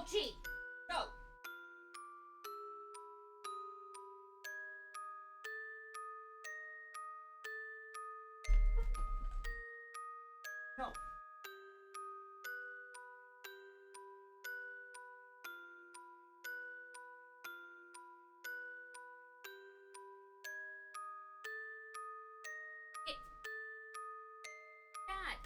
Don't cheat. Go. No. Dad.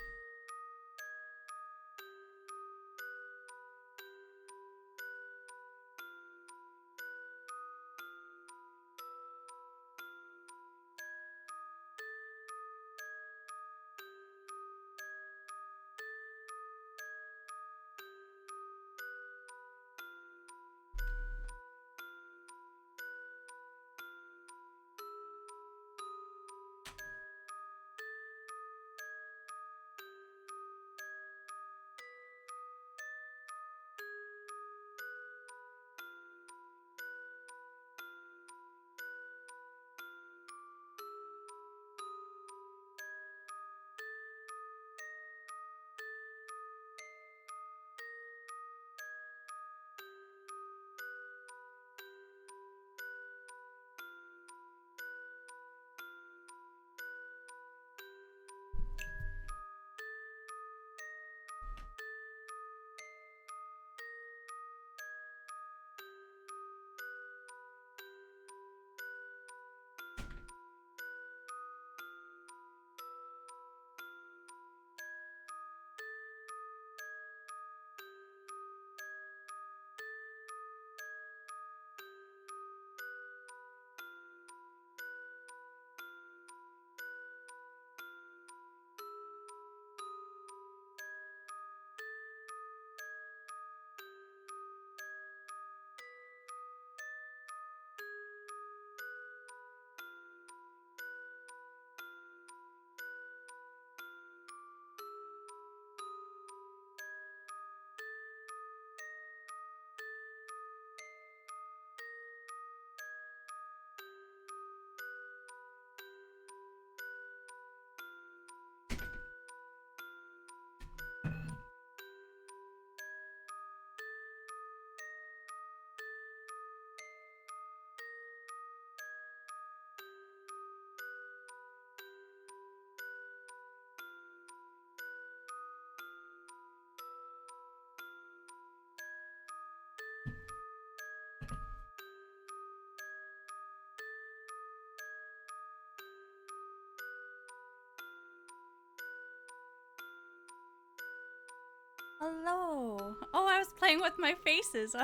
Hello. Oh, I was playing with my faces.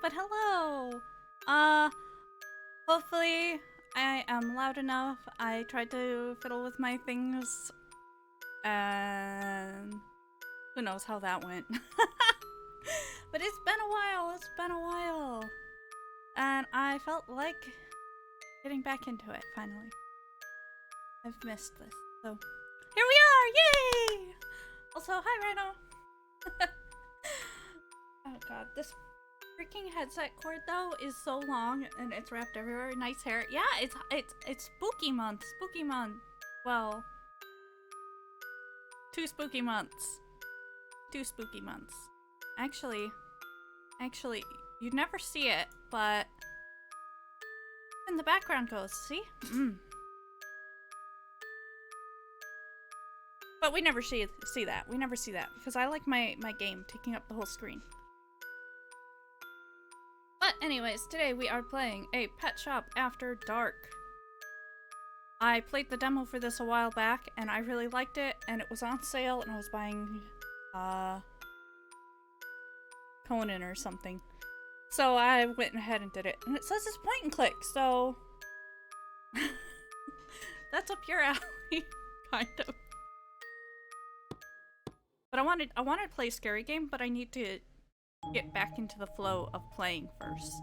But hello. Hopefully I am loud enough. I tried to fiddle with my things and who knows how that went. But it's been a while. And I felt like getting back into it finally. I've missed this. So here we are. Yay! Also, hi, Rhino. Oh god, this freaking headset cord though is so long and it's wrapped everywhere. Nice hair. Yeah, it's spooky month. Spooky month. Well, 2 spooky months. 2 spooky months. Actually, you'd never see it, but in the background goes. See? But we never see that. We never see that because I like my game taking up the whole screen. But anyways, today we are playing a Pet Shop After Dark. I played the demo for this a while back and I really liked it and it was on sale and I was buying Conan or something. So I went ahead and did it. And it says it's point and click, so that's up your alley, kind of. But I wanted to play a scary game, but I need to get back into the flow of playing first.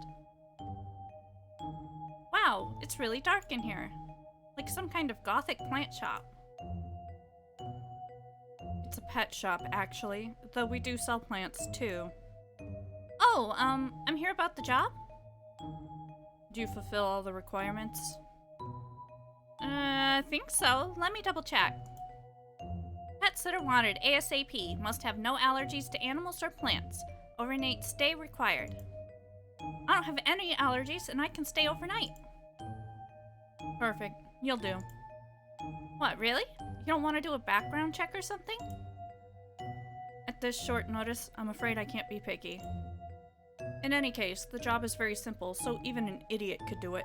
Wow, it's really dark in here. Like some kind of gothic plant shop. It's a pet shop, actually, though we do sell plants too. Oh, I'm here about the job? Do you fulfill all the requirements? I think so. Let me double check. Pets that are wanted ASAP must have no allergies to animals or plants. Overnight stay required. I don't have any allergies and I can stay overnight. Perfect. You'll do. What, really? You don't want to do a background check or something? At this short notice, I'm afraid I can't be picky. In any case, the job is very simple, so even an idiot could do it.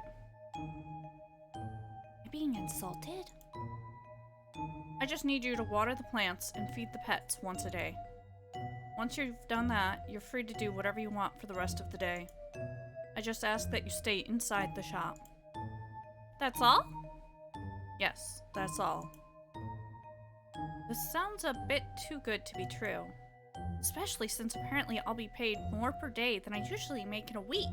You're being insulted? I just need you to water the plants and feed the pets once a day. Once you've done that, you're free to do whatever you want for the rest of the day. I just ask that you stay inside the shop. That's all? Yes, that's all. This sounds a bit too good to be true. Especially since apparently I'll be paid more per day than I usually make in a week.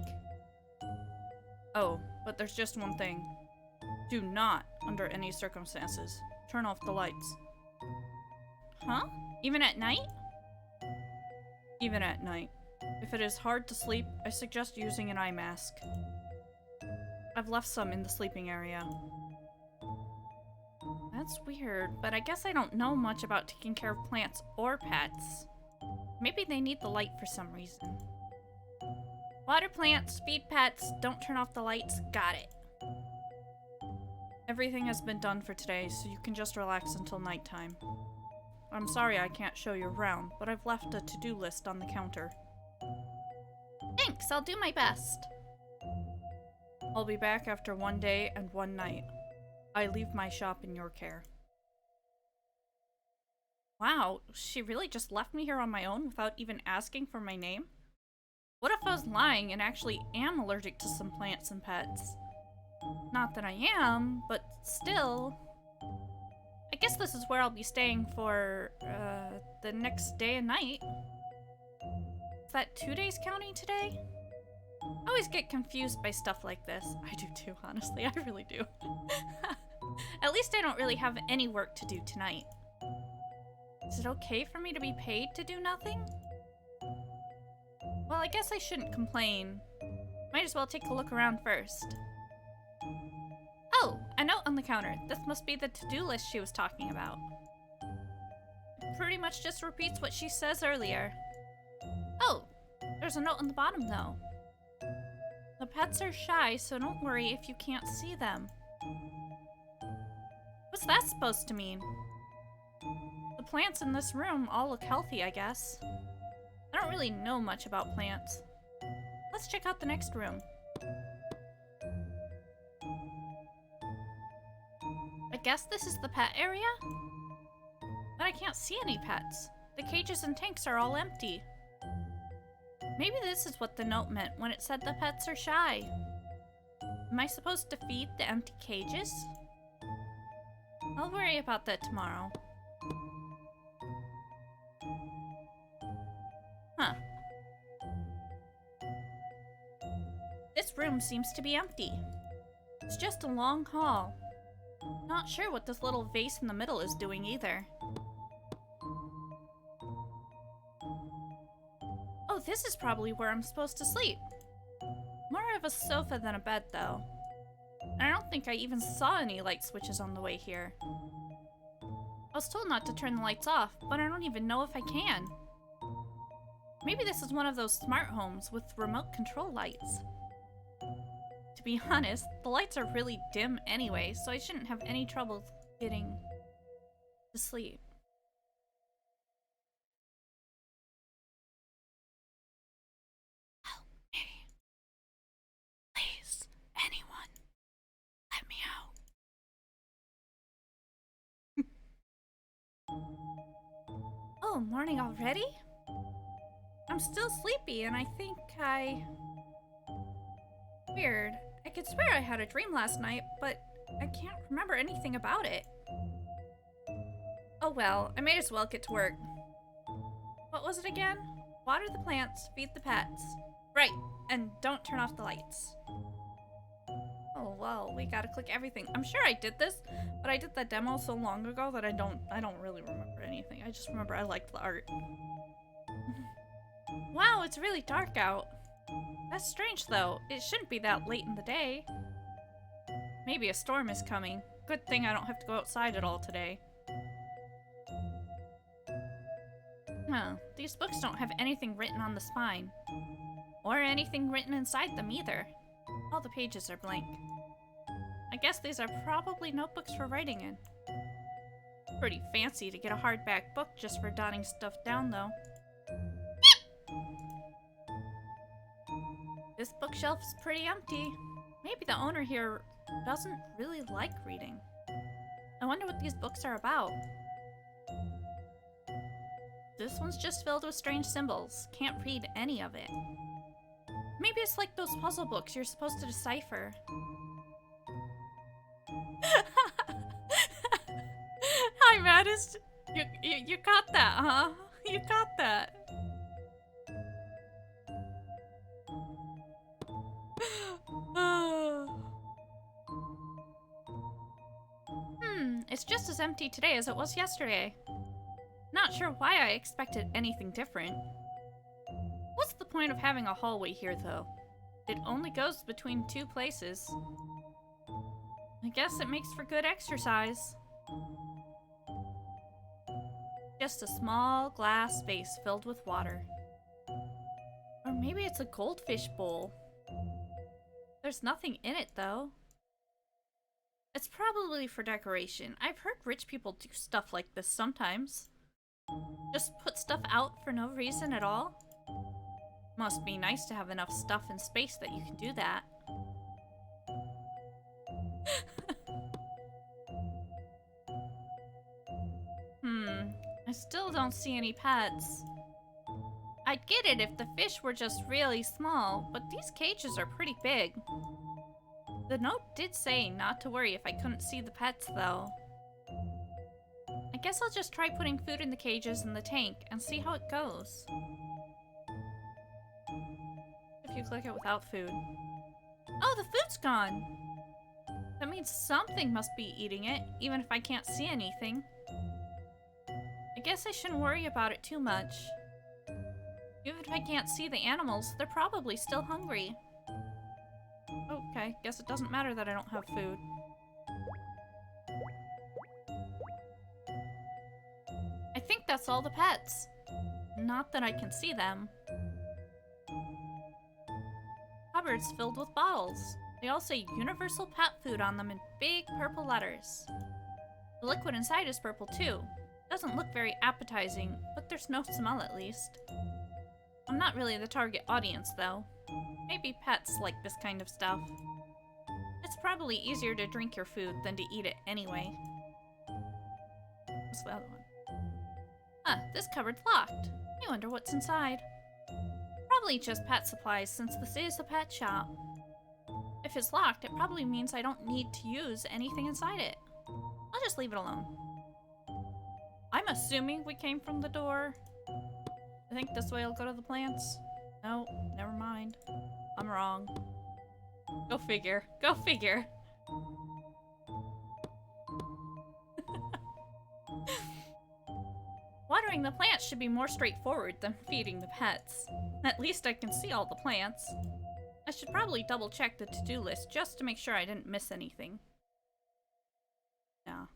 Oh, but there's just one thing. Do not, under any circumstances, turn off the lights. Huh? Even at night? Even at night. If it is hard to sleep, I suggest using an eye mask. I've left some in the sleeping area. That's weird, but I guess I don't know much about taking care of plants or pets. Maybe they need the light for some reason. Water plants, feed pets, don't turn off the lights, got it. Everything has been done for today, so you can just relax until nighttime. I'm sorry I can't show you around, but I've left a to-do list on the counter. Thanks, I'll do my best. I'll be back after 1 day and 1 night. I leave my shop in your care. Wow, she really just left me here on my own without even asking for my name? What if I was lying and actually am allergic to some plants and pets? Not that I am, but still. I guess this is where I'll be staying for, the next day and night. Is that 2 days counting today? I always get confused by stuff like this. I do too, honestly, I really do. At least I don't really have any work to do tonight. Is it okay for me to be paid to do nothing? Well, I guess I shouldn't complain. Might as well take a look around first. Oh, a note on the counter. This must be the to-do list she was talking about. It pretty much just repeats what she says earlier. Oh, there's a note on the bottom though. The pets are shy, so don't worry if you can't see them. What's that supposed to mean? The plants in this room all look healthy, I guess. I don't really know much about plants. Let's check out the next room. I guess this is the pet area? But I can't see any pets. The cages and tanks are all empty. Maybe this is what the note meant when it said the pets are shy. Am I supposed to feed the empty cages? I'll worry about that tomorrow. Huh. This room seems to be empty. It's just a long hall. Not sure what this little vase in the middle is doing either. Oh, this is probably where I'm supposed to sleep. More of a sofa than a bed, though. And I don't think I even saw any light switches on the way here. I was told not to turn the lights off, but I don't even know if I can. Maybe this is one of those smart homes with remote control lights. To be honest, the lights are really dim anyway, so I shouldn't have any trouble getting to sleep. Help me. Please, anyone, let me out. Oh, morning already? I'm still sleepy and I think Weird. I could swear I had a dream last night, but I can't remember anything about it. Oh well, I may as well get to work. What was it again? Water the plants, feed the pets. Right, and don't turn off the lights. Oh well, we gotta click everything. I'm sure I did this, but I did the demo so long ago that I don't really remember anything. I just remember I liked the art. Wow, it's really dark out. That's strange though. It shouldn't be that late in the day. Maybe a storm is coming. Good thing I don't have to go outside at all today. Huh, these books don't have anything written on the spine. Or anything written inside them either. All the pages are blank. I guess these are probably notebooks for writing in. Pretty fancy to get a hardback book just for jotting stuff down, though. This bookshelf's pretty empty. Maybe the owner here doesn't really like reading. I wonder what these books are about. This one's just filled with strange symbols. Can't read any of it. Maybe it's like those puzzle books you're supposed to decipher. Hi, Mattis. You got that, huh? You got that. It's just as empty today as it was yesterday. Not sure why I expected anything different. What's the point of having a hallway here, though? It only goes between two places. I guess it makes for good exercise. Just a small glass space filled with water. Or maybe it's a goldfish bowl. There's nothing in it, though. It's probably for decoration. I've heard rich people do stuff like this sometimes. Just put stuff out for no reason at all. Must be nice to have enough stuff and space that you can do that. I still don't see any pets. I'd get it if the fish were just really small, but these cages are pretty big. The note did say not to worry if I couldn't see the pets, though. I guess I'll just try putting food in the cages in the tank and see how it goes. If you click it without food. Oh, the food's gone! That means something must be eating it, even if I can't see anything. I guess I shouldn't worry about it too much. Even if I can't see the animals, they're probably still hungry. Okay, guess it doesn't matter that I don't have food. I think that's all the pets. Not that I can see them. Cupboards filled with bottles. They all say Universal Pet Food on them in big purple letters. The liquid inside is purple too. Doesn't look very appetizing, but there's no smell at least. I'm not really the target audience though. Maybe pets like this kind of stuff. It's probably easier to drink your food than to eat it anyway. What's the other one? Huh, this cupboard's locked. I wonder what's inside. Probably just pet supplies since this is a pet shop. If it's locked, it probably means I don't need to use anything inside it. I'll just leave it alone. I'm assuming we came from the door. I think this way will go to the plants. No, never mind. I'm wrong. Go figure. Go figure. Watering the plants should be more straightforward than feeding the pets. At least I can see all the plants. I should probably double check the to-do list just to make sure I didn't miss anything. Yeah.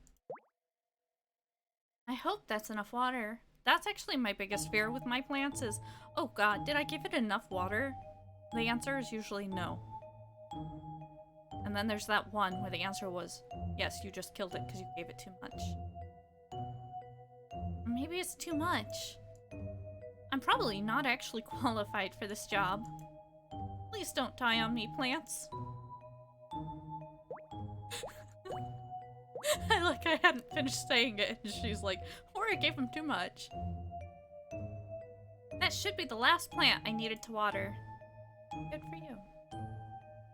I hope that's enough water. That's actually my biggest fear with my plants is, oh god, did I give it enough water? The answer is usually no. And then there's that one where the answer was, yes, you just killed it because you gave it too much. Or maybe it's too much. I'm probably not actually qualified for this job. Please don't die on me, plants. I hadn't finished saying it, and she's like, or I gave him too much. That should be the last plant I needed to water. Good for you.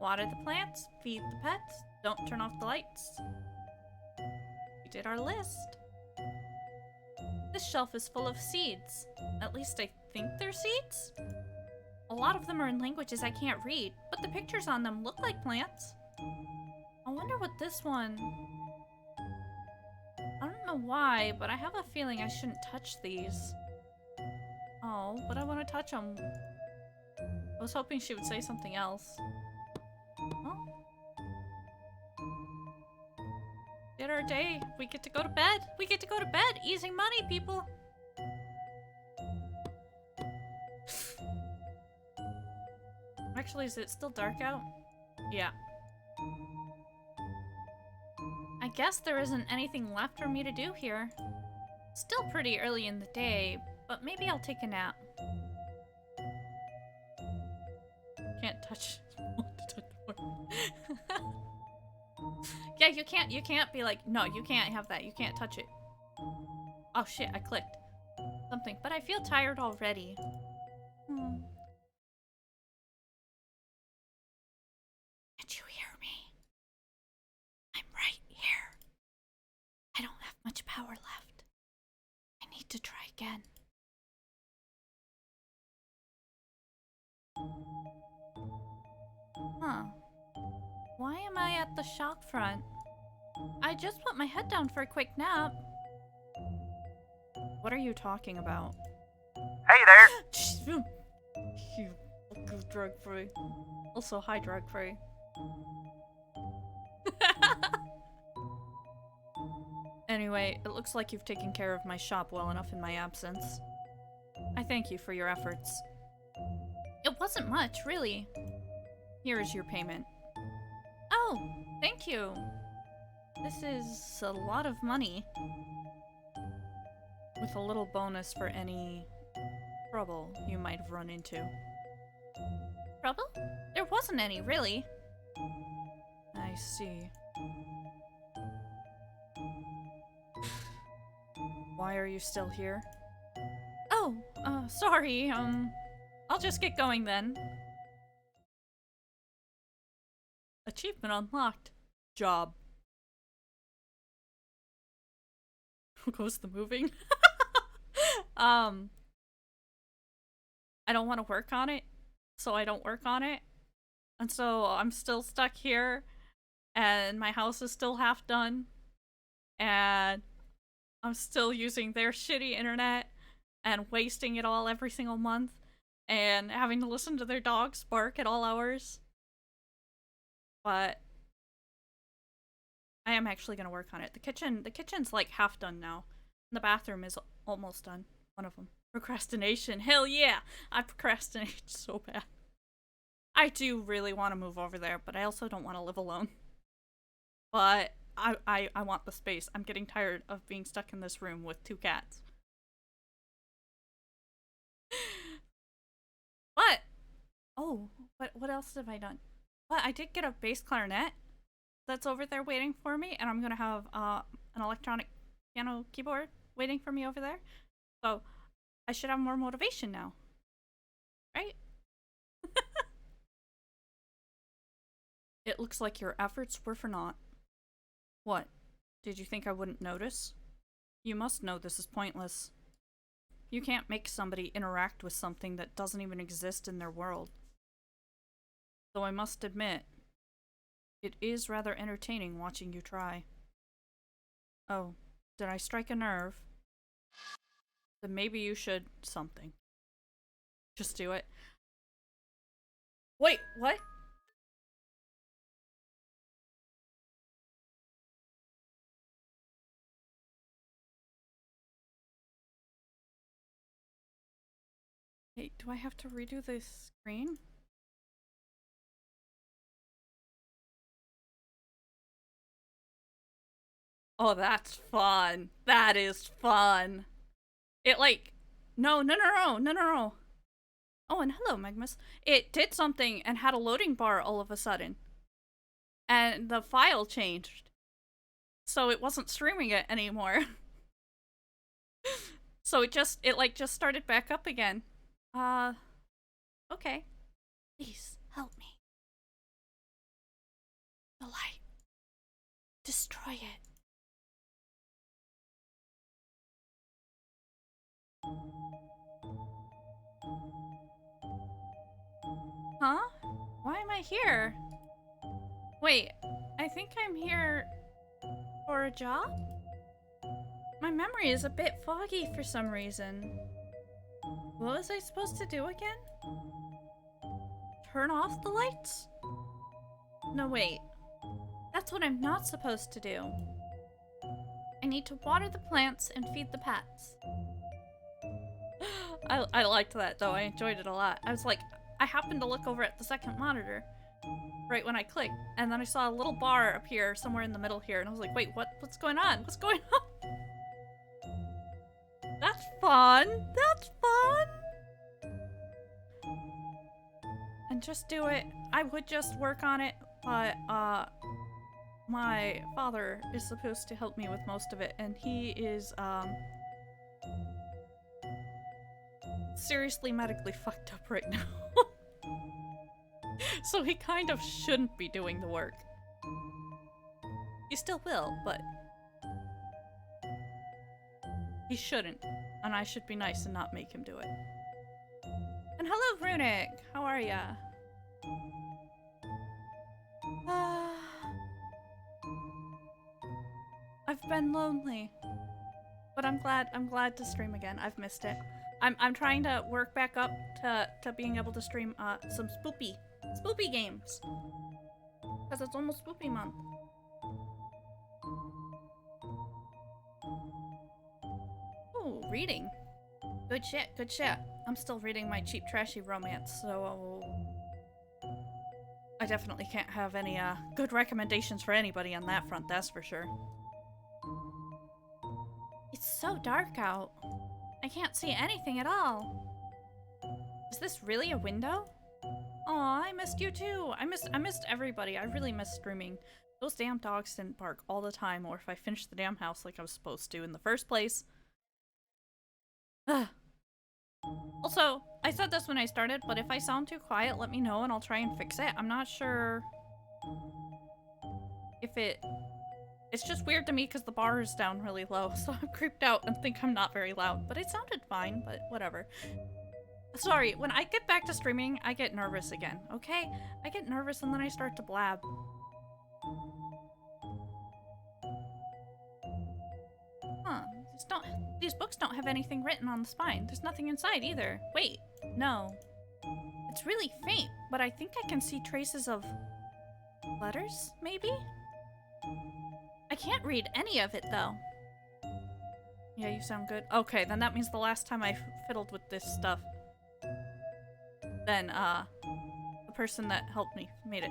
Water the plants, feed the pets, don't turn off the lights. We did our list. This shelf is full of seeds. At least I think they're seeds? A lot of them are in languages I can't read, but the pictures on them look like plants. I wonder what this one... I don't know why, but I have a feeling I shouldn't touch these. Oh, but I want to touch them. I was hoping she would say something else. Well, did our day. We get to go to bed. We get to go to bed. Easy money, people. Actually, is it still dark out? Yeah. I guess there isn't anything left for me to do here. Still pretty early in the day, but maybe I'll take a nap. Can't touch. Yeah, you can't be like, no, you can't have that. You can't touch it. Oh shit, I clicked something, but I feel tired already. Hmm. Can't you hear me? I'm right here. I don't have much power left. I need to try again. Huh. Why am I at the shop front? I just put my head down for a quick nap. What are you talking about? Hey there! You fucking drug free. Also, hi, drug free. Anyway, it looks like you've taken care of my shop well enough in my absence. I thank you for your efforts. It wasn't much, really. Here is your payment. Oh, thank you. This is a lot of money. With a little bonus for any trouble you might have run into. Trouble? There wasn't any, really. I see. Why are you still here? Oh, sorry, I'll just get going then. Achievement unlocked. Job. Who goes the moving? I don't want to work on it, so I don't work on it. And so I'm still stuck here, and my house is still half done, and I'm still using their shitty internet and wasting it all every single month, and having to listen to their dogs bark at all hours. But I am actually gonna work on it. The kitchen's like half done now. The bathroom is almost done. One of them. Procrastination. Hell yeah! I procrastinate so bad. I do really want to move over there, but I also don't want to live alone. But I want the space. I'm getting tired of being stuck in this room with 2 cats. What? Oh, what else have I done? What? I did get a bass clarinet that's over there waiting for me, and I'm gonna have an electronic piano keyboard waiting for me over there. So I should have more motivation now, right? It looks like your efforts were for naught. What? Did you think I wouldn't notice? You must know this is pointless. You can't make somebody interact with something that doesn't even exist in their world. Though I must admit, it is rather entertaining watching you try. Oh, did I strike a nerve? Then maybe you should something. Just do it. Wait, what? Hey, do I have to redo the screen? Oh, that's fun. That is fun. It like, no. Oh, and hello, Magmus. It did something and had a loading bar all of a sudden. And the file changed. So it wasn't streaming it anymore. So it just started back up again. Okay. Please, help me. The light. Destroy it. Huh? Why am I here? Wait, I think I'm here for a job? My memory is a bit foggy for some reason. What was I supposed to do again? Turn off the lights? No, wait. That's what I'm not supposed to do. I need to water the plants and feed the pets. I liked that though. I enjoyed it a lot. I was like, I happened to look over at the second monitor right when I clicked, and then I saw a little bar appear somewhere in the middle here, and I was like, wait, what's going on? What's going on? That's fun. That's fun. And just do it. I would just work on it, but my father is supposed to help me with most of it, and he is seriously medically fucked up right now. So he kind of shouldn't be doing the work. He still will, but he shouldn't. And I should be nice and not make him do it. And hello, Runic! How are ya? I've been lonely. But I'm glad to stream again. I've missed it. I'm trying to work back up to being able to stream some spoopy games. Because it's almost spoopy month. Ooh, reading. Good shit, good shit. I'm still reading my cheap trashy romance, so I definitely can't have any good recommendations for anybody on that front, that's for sure. It's so dark out. I can't see anything at all. Is this really a window? Aw, I missed you too. I missed everybody. I really missed streaming. Those damn dogs didn't bark all the time, or if I finished the damn house like I was supposed to in the first place. Ugh. Also, I said this when I started, but if I sound too quiet, let me know and I'll try and fix it. I'm not sure if it's just weird to me because the bar is down really low, so I'm creeped out and think I'm not very loud, but it sounded fine, but whatever. Sorry, when I get back to streaming, I get nervous again, okay? I get nervous and then I start to blab. Huh, these books don't have anything written on the spine. There's nothing inside either. Wait, no. It's really faint, but I think I can see traces of letters, maybe? I can't read any of it, though. Yeah, you sound good. Okay, then that means the last time I fiddled with this stuff, then, the person that helped me made it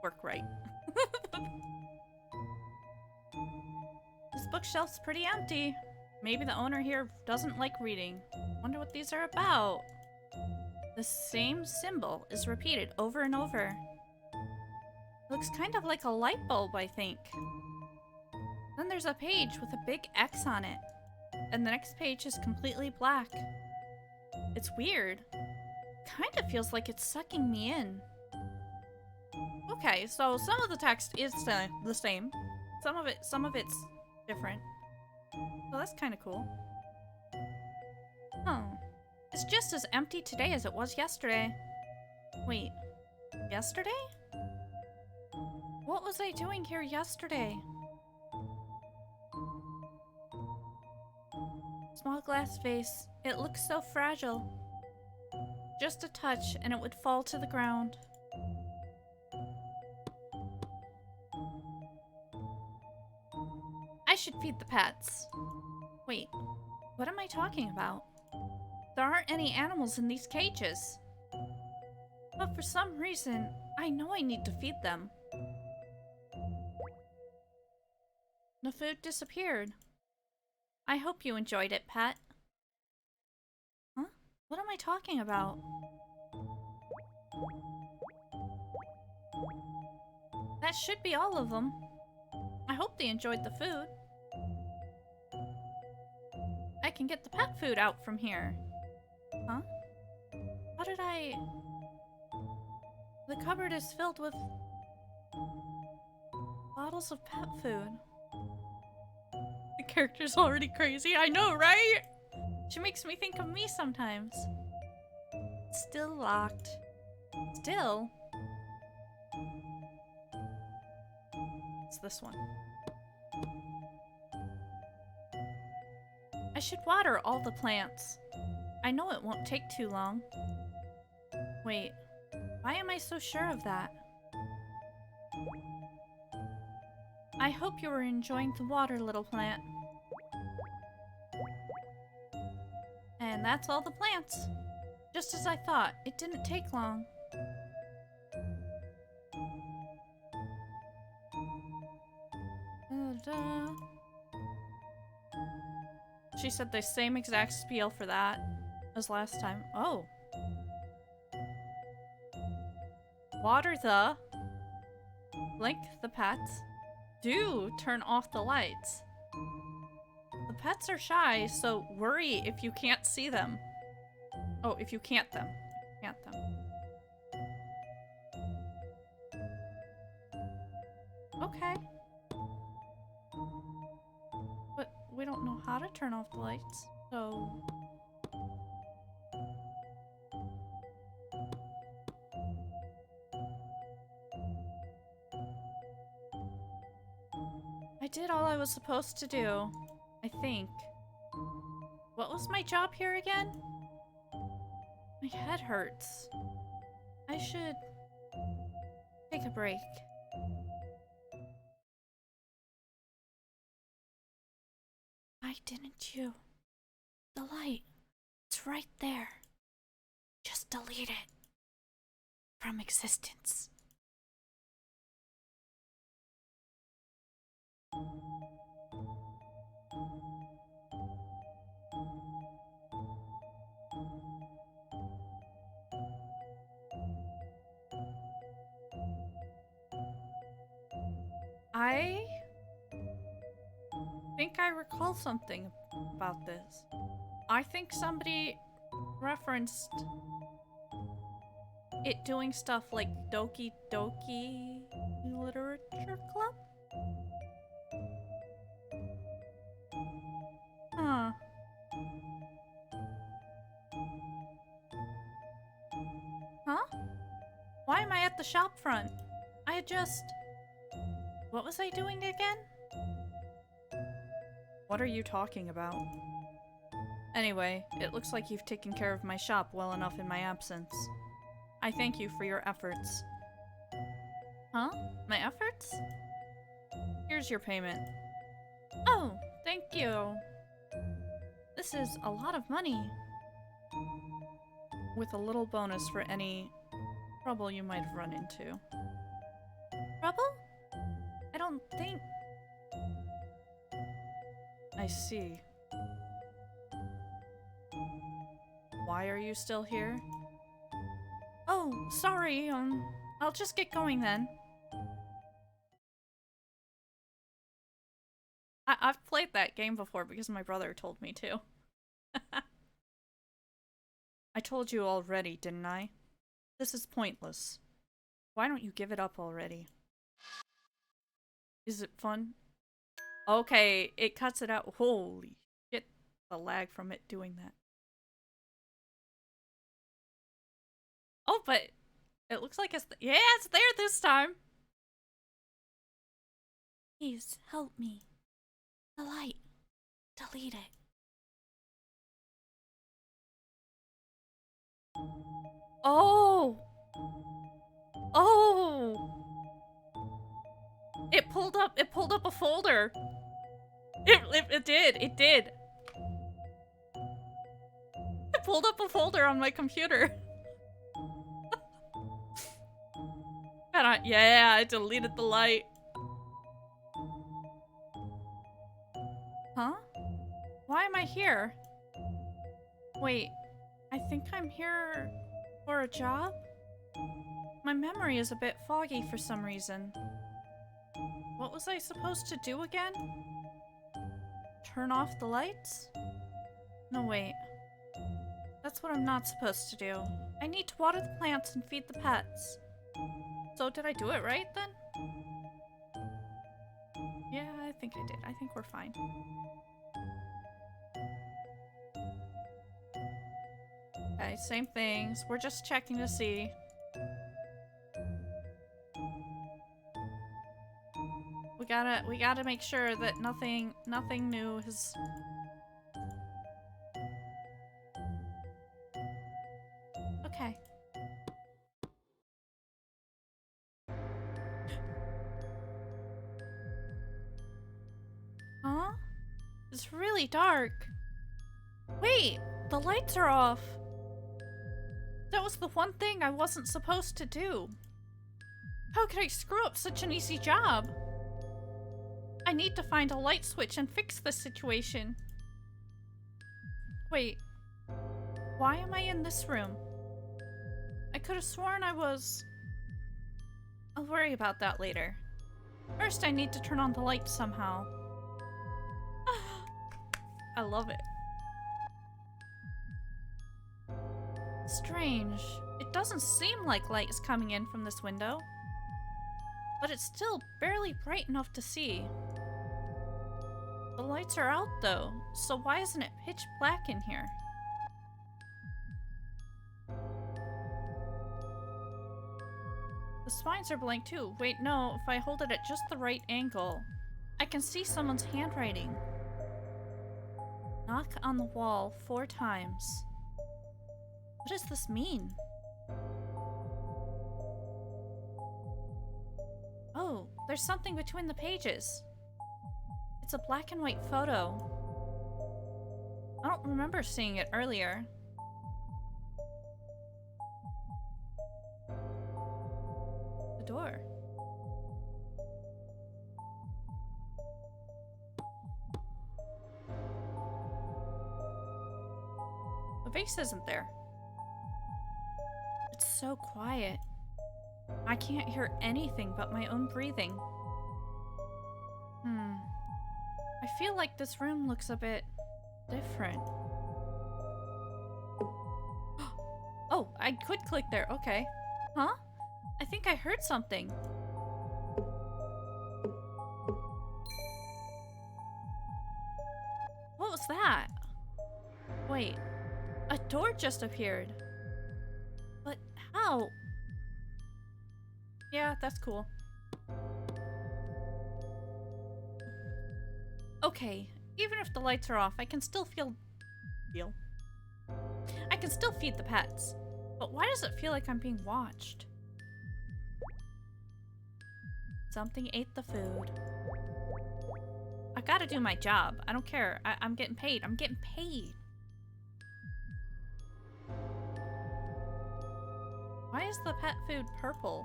work right. This bookshelf's pretty empty. Maybe the owner here doesn't like reading. Wonder what these are about. The same symbol is repeated over and over. Looks kind of like a light bulb, I think. Then there's a page with a big X on it. And the next page is completely black. It's weird. Kind of feels like it's sucking me in. Okay, so some of the text is the same. Some of it's different. So that's kind of cool. Oh. It's just as empty today as it was yesterday. Wait. Yesterday? What was I doing here yesterday? Small glass vase. It looks so fragile. Just a touch and it would fall to the ground. I should feed the pets. Wait, what am I talking about? There aren't any animals in these cages. But for some reason, I know I need to feed them. The food disappeared. I hope you enjoyed it, pet. Huh? What am I talking about? That should be all of them. I hope they enjoyed the food. I can get the pet food out from here. Huh? How did I... The cupboard is filled with bottles of pet food. The character's already crazy. I know, right? She makes me think of me sometimes. Still locked. Still? It's this one. I should water all the plants. I know it won't take too long. Wait, why am I so sure of that? I hope you are enjoying the water, little plant. And that's all the plants. Just as I thought. It didn't take long. Da-da. She said the same exact spiel for that as last time. Oh. Water the... Blink the pets. Do turn off the lights. The pets are shy, so worry if you can't see them. Oh, if you can't them. Can't them. Okay. But we don't know how to turn off the lights, so... I did all I was supposed to do, I think. What was my job here again? My head hurts. I should take a break. Why didn't you? The light. It's right there. Just delete it from existence. I think I recall something about this. I think somebody referenced it doing stuff like Doki Doki Literature Club? Huh. Huh? Why am I at the shop front? I had just... What was I doing again? What are you talking about? Anyway, it looks like you've taken care of my shop well enough in my absence. I thank you for your efforts. Huh? My efforts? Here's your payment. Oh, thank you. This is a lot of money. With a little bonus for any trouble you might have run into. Trouble? I don't think... I see. Why are you still here? Oh, sorry, I'll just get going then. I've played that game before because my brother told me to. I told you already, didn't I? This is pointless. Why don't you give it up already? Is it fun? Okay, it cuts it out. Holy shit, the lag from it doing that. Oh, but it looks like it's... Yeah, it's there this time! Please, help me. The light. Delete it. Oh! Oh! It pulled up a folder! It did! It pulled up a folder on my computer. Yeah, I deleted the light. Huh? Why am I here? Wait, I think I'm here for a job? My memory is a bit foggy for some reason. What was I supposed to do again? Turn off the lights? No, wait. That's what I'm not supposed to do. I need to water the plants and feed the pets. So did I do it right then? Yeah, I think I did. I think we're fine. Okay, same things. We're just checking to see. We gotta make sure that nothing new has... Okay. Huh? It's really dark. Wait, the lights are off. That was the one thing I wasn't supposed to do. How could I screw up such an easy job? I need to find a light switch and fix this situation. Wait. Why am I in this room? I could have sworn I was... I'll worry about that later. First, I need to turn on the light somehow. I love it. Strange. It doesn't seem like light is coming in from this window. But it's still barely bright enough to see. The lights are out though, so why isn't it pitch black in here? The spines are blank too. Wait, no, if I hold it at just the right angle, I can see someone's handwriting. Knock on the wall 4 times. What does this mean? Oh, there's something between the pages. It's a black and white photo. I don't remember seeing it earlier. The door. The vase isn't there. It's so quiet. I can't hear anything but my own breathing. I feel like this room looks a bit different. Oh, I could click there. Okay. Huh? I think I heard something. What was that? Wait. A door just appeared. But how? Yeah, that's cool. Okay, even if the lights are off, I can still I can still feed the pets. But why does it feel like I'm being watched? Something ate the food. I gotta do my job. I don't care. I'm getting paid. I'm getting paid. Why is the pet food purple?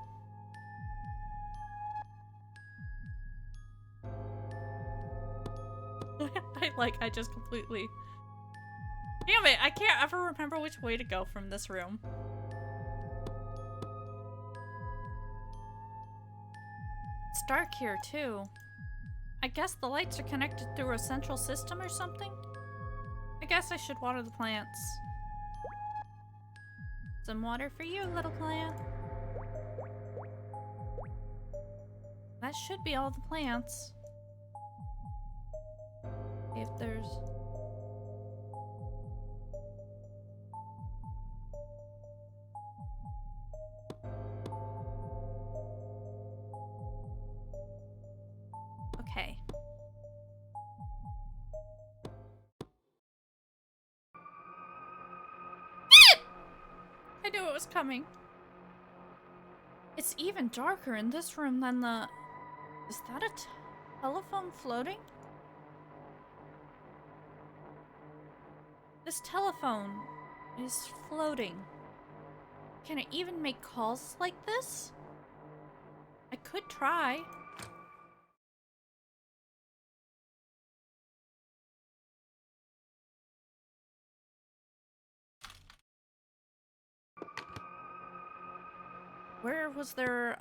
I just completely... Damn it, I can't ever remember which way to go from this room. It's dark here, too. I guess the lights are connected through a central system or something? I guess I should water the plants. Some water for you, little plant. That should be all the plants. If there's... Okay. I knew it was coming. It's even darker in this room than the... Is that a telephone floating? This telephone is floating. Can it even make calls like this? I could try. Where was there,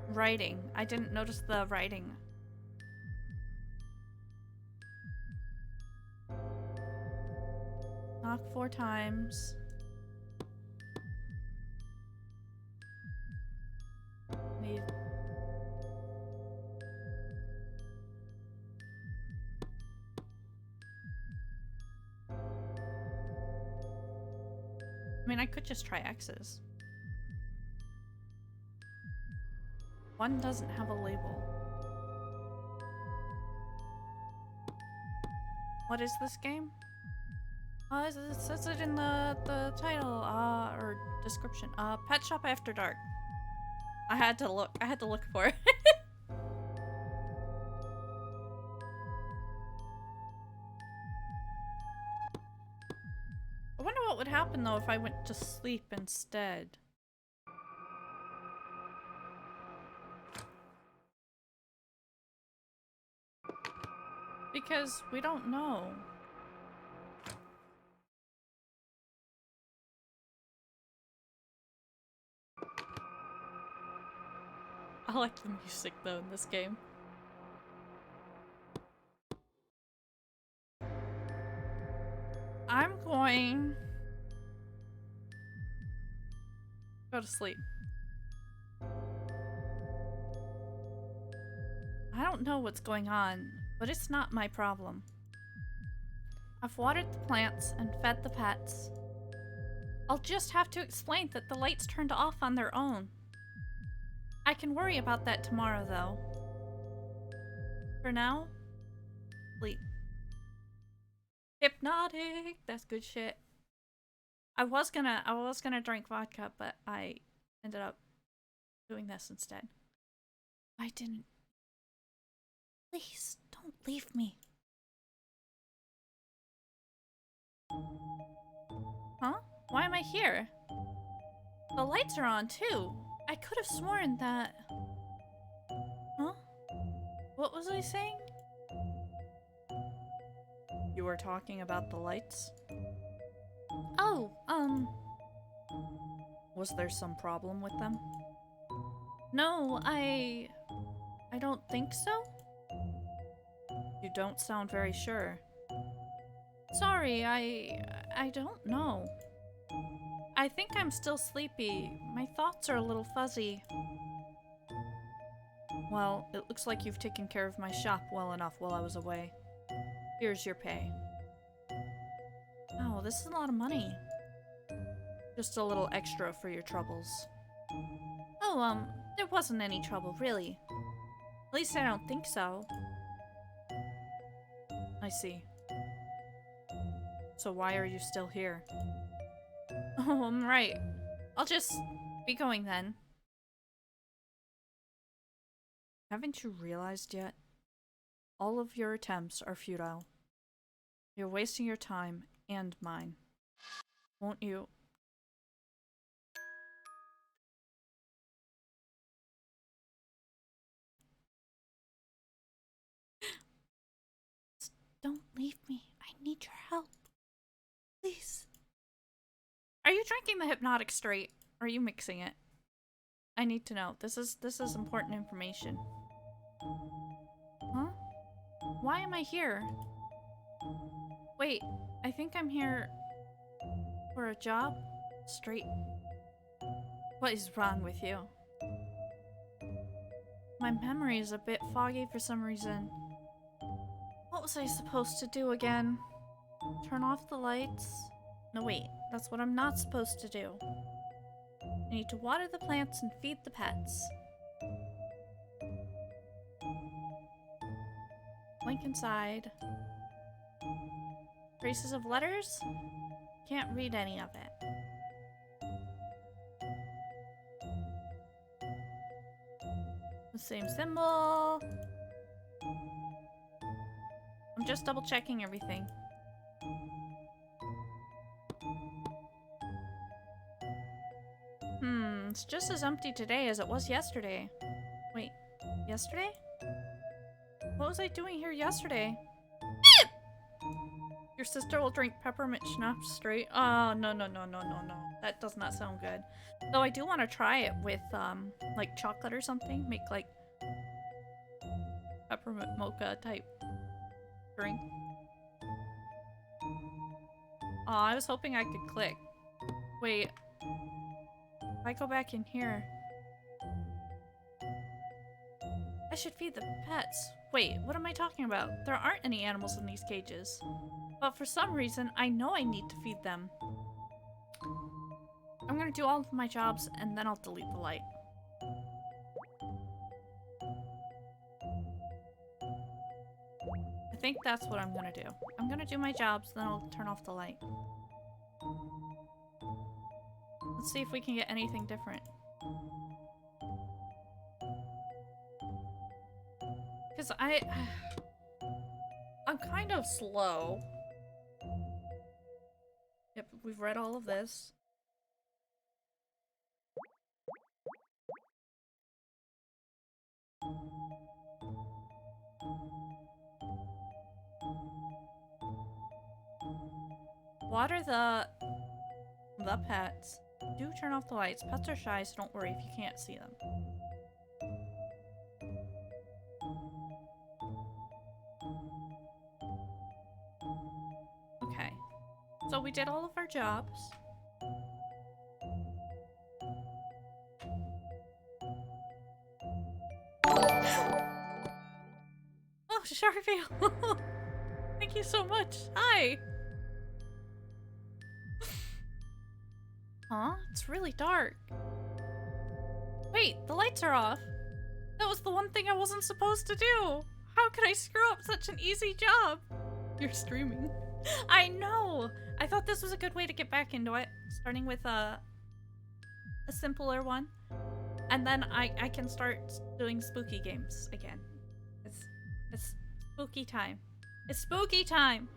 writing? I didn't notice the writing. Knock 4 times. Need... I mean, I could just try X's. 1 doesn't have a label. What is this game? It says it in the title, or description. Pet Shop After Dark. I had to look for it. what would happen though if I went to sleep instead. Because we don't know. I like the music though in this game. I'm going go to sleep. I don't know what's going on, but it's not my problem. I've watered the plants and fed the pets. I'll just have to explain that the lights turned off on their own. I can worry about that tomorrow, though. For now, sleep. Hypnotic! That's good shit. I was gonna drink vodka, but I ended up doing this instead. I didn't. Please, don't leave me. Huh? Why am I here? The lights are on, too. I could have sworn that... Huh? What was I saying? You were talking about the lights? Oh, was there some problem with them? No, I don't think so. You don't sound very sure. Sorry, I don't know. I think I'm still sleepy. My thoughts are a little fuzzy. Well, it looks like you've taken care of my shop well enough while I was away. Here's your pay. Oh, this is a lot of money. Just a little extra for your troubles. Oh, there wasn't any trouble, really. At least I don't think so. I see. So why are you still here? Oh, I'm right. I'll just be going then. Haven't you realized yet? All of your attempts are futile. You're wasting your time and mine. Won't you? Don't leave me. I need your help. Please. Are you drinking the hypnotic straight? Or are you mixing it? I need to know. This is important information. Huh? Why am I here? Wait, I think I'm here for a job? Straight. What is wrong with you? My memory is a bit foggy for some reason. What was I supposed to do again? Turn off the lights? No, wait. That's what I'm not supposed to do. I need to water the plants and feed the pets. Blink inside. Traces of letters? Can't read any of it. The same symbol. I'm just double checking everything. It's just as empty today as it was yesterday. Wait, yesterday? What was I doing here yesterday? Your sister will drink peppermint schnapps straight. Oh, no. That does not sound good. Though I do want to try it with, like chocolate or something. Make, like, peppermint mocha type drink. Oh, I was hoping I could click. Wait. If I go back in here... I should feed the pets. Wait, what am I talking about? There aren't any animals in these cages. But for some reason, I know I need to feed them. I'm gonna do all of my jobs, and then I'll delete the light. I think that's what I'm gonna do. I'm gonna do my jobs, then I'll turn off the light. Let's see if we can get anything different. Because I'm kind of slow. Yep, we've read all of this. Water the pets. Do turn off the lights. Pets are shy, so don't worry if you can't see them. Okay. So we did all of our jobs. Oh, Sharpie! Thank you so much. Hi! Huh? It's really dark. Wait, the lights are off. That was the one thing I wasn't supposed to do. How could I screw up such an easy job? You're streaming. I know! I thought this was a good way to get back into it. Starting with a simpler one. And then I can start doing spooky games again. It's spooky time. It's spooky time!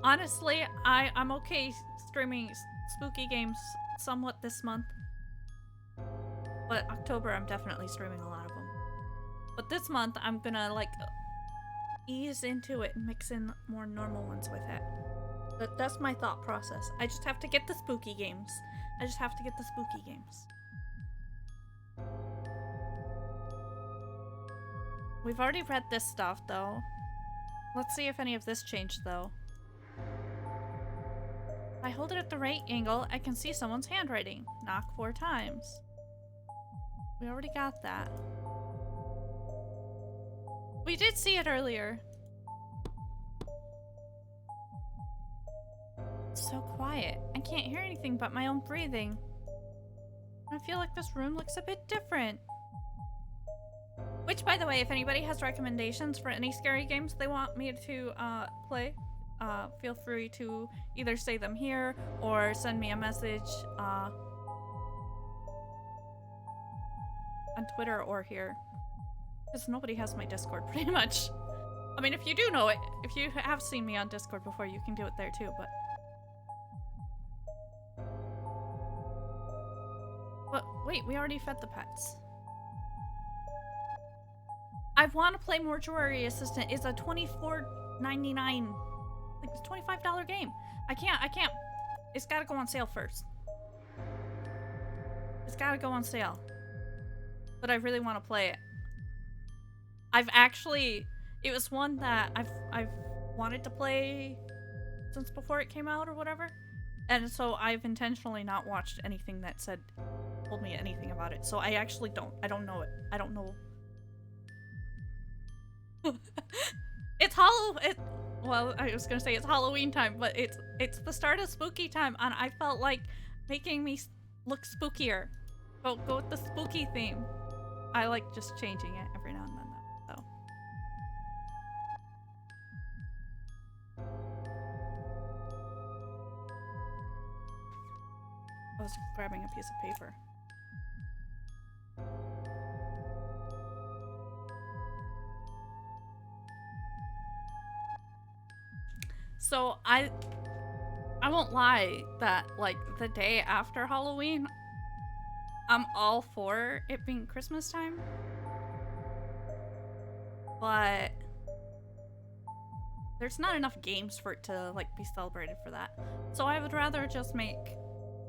Honestly, I'm okay streaming spooky games somewhat this month. But October, I'm definitely streaming a lot of them. But this month, I'm gonna, like, ease into it and mix in more normal ones with it. That's my thought process. I just have to get the spooky games. I just have to get the spooky games. We've already read this stuff, though. Let's see if any of this changed, though. If I hold it at the right angle, I can see someone's handwriting. Knock 4 times. We already got that. We did see it earlier. It's so quiet. I can't hear anything but my own breathing. I feel like this room looks a bit different. Which, by the way, if anybody has recommendations for any scary games they want me to play, feel free to either say them here or send me a message on Twitter or here. Because nobody has my Discord, pretty much. I mean, if you do know it, if you have seen me on Discord before, you can do it there too, but... But wait, we already fed the pets. I want to play Mortuary Assistant. It's a $24.99, like it's $25 game. I can't. It's gotta go on sale first. It's gotta go on sale. But I really want to play it. It was one that I've wanted to play since before it came out or whatever. And so I've intentionally not watched anything that told me anything about it. So I actually I don't know it. I don't know. It's well, I was gonna say it's Halloween time, but it's the start of spooky time, and I felt like making me look spookier. Go with the spooky theme. I like just changing it every now and then, though. I was grabbing a piece of paper. So I won't lie that, like, the day after Halloween, I'm all for it being Christmas time. But there's not enough games for it to, like, be celebrated for that. So I would rather just make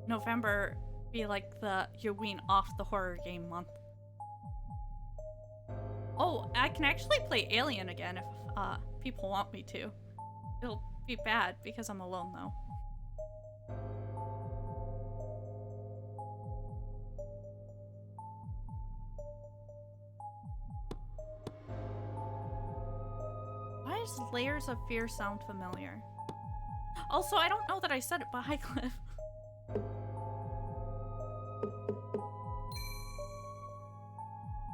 November be like the you wean off the horror game month. Oh, I can actually play Alien again if people want me to. It'll be bad because I'm alone though. Why does Layers of Fear sound familiar? Also, I don't know that I said it, but hi, Cliff.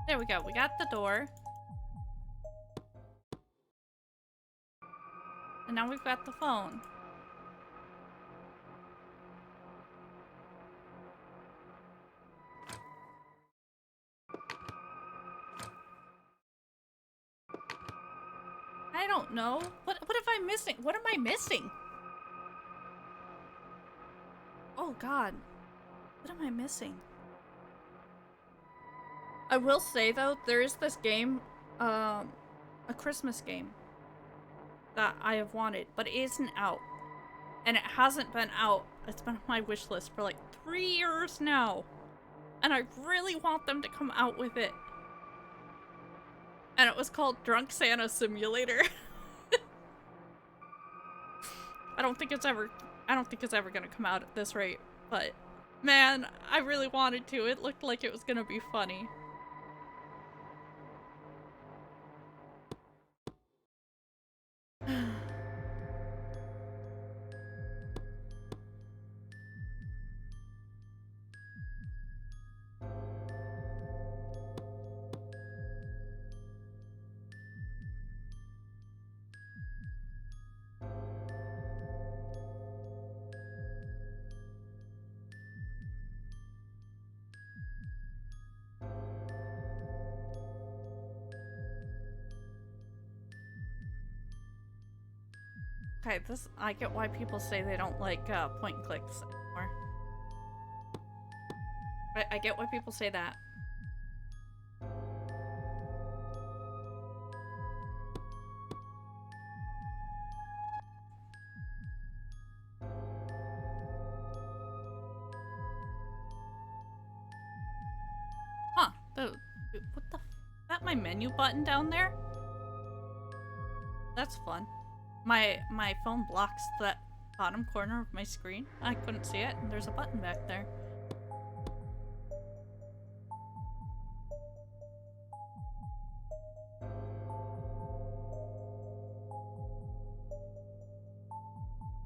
There we go. We got the door. And now we've got the phone. I don't know. What am I missing? What am I missing? Oh god. What am I missing? I will say though, there is this game, a Christmas game that I have wanted, but it isn't out. And it hasn't been out. It's been on my wish list for like 3 years now. And I really want them to come out with it. And it was called Drunk Santa Simulator. I don't think it's ever gonna come out at this rate, but man, I really wanted to. It looked like it was gonna be funny. Okay, I get why people say they don't like point and clicks anymore. I get why people say that. Huh, what the is that my menu button down there? That's fun. My phone blocks that bottom corner of my screen. I couldn't see it, and there's a button back there.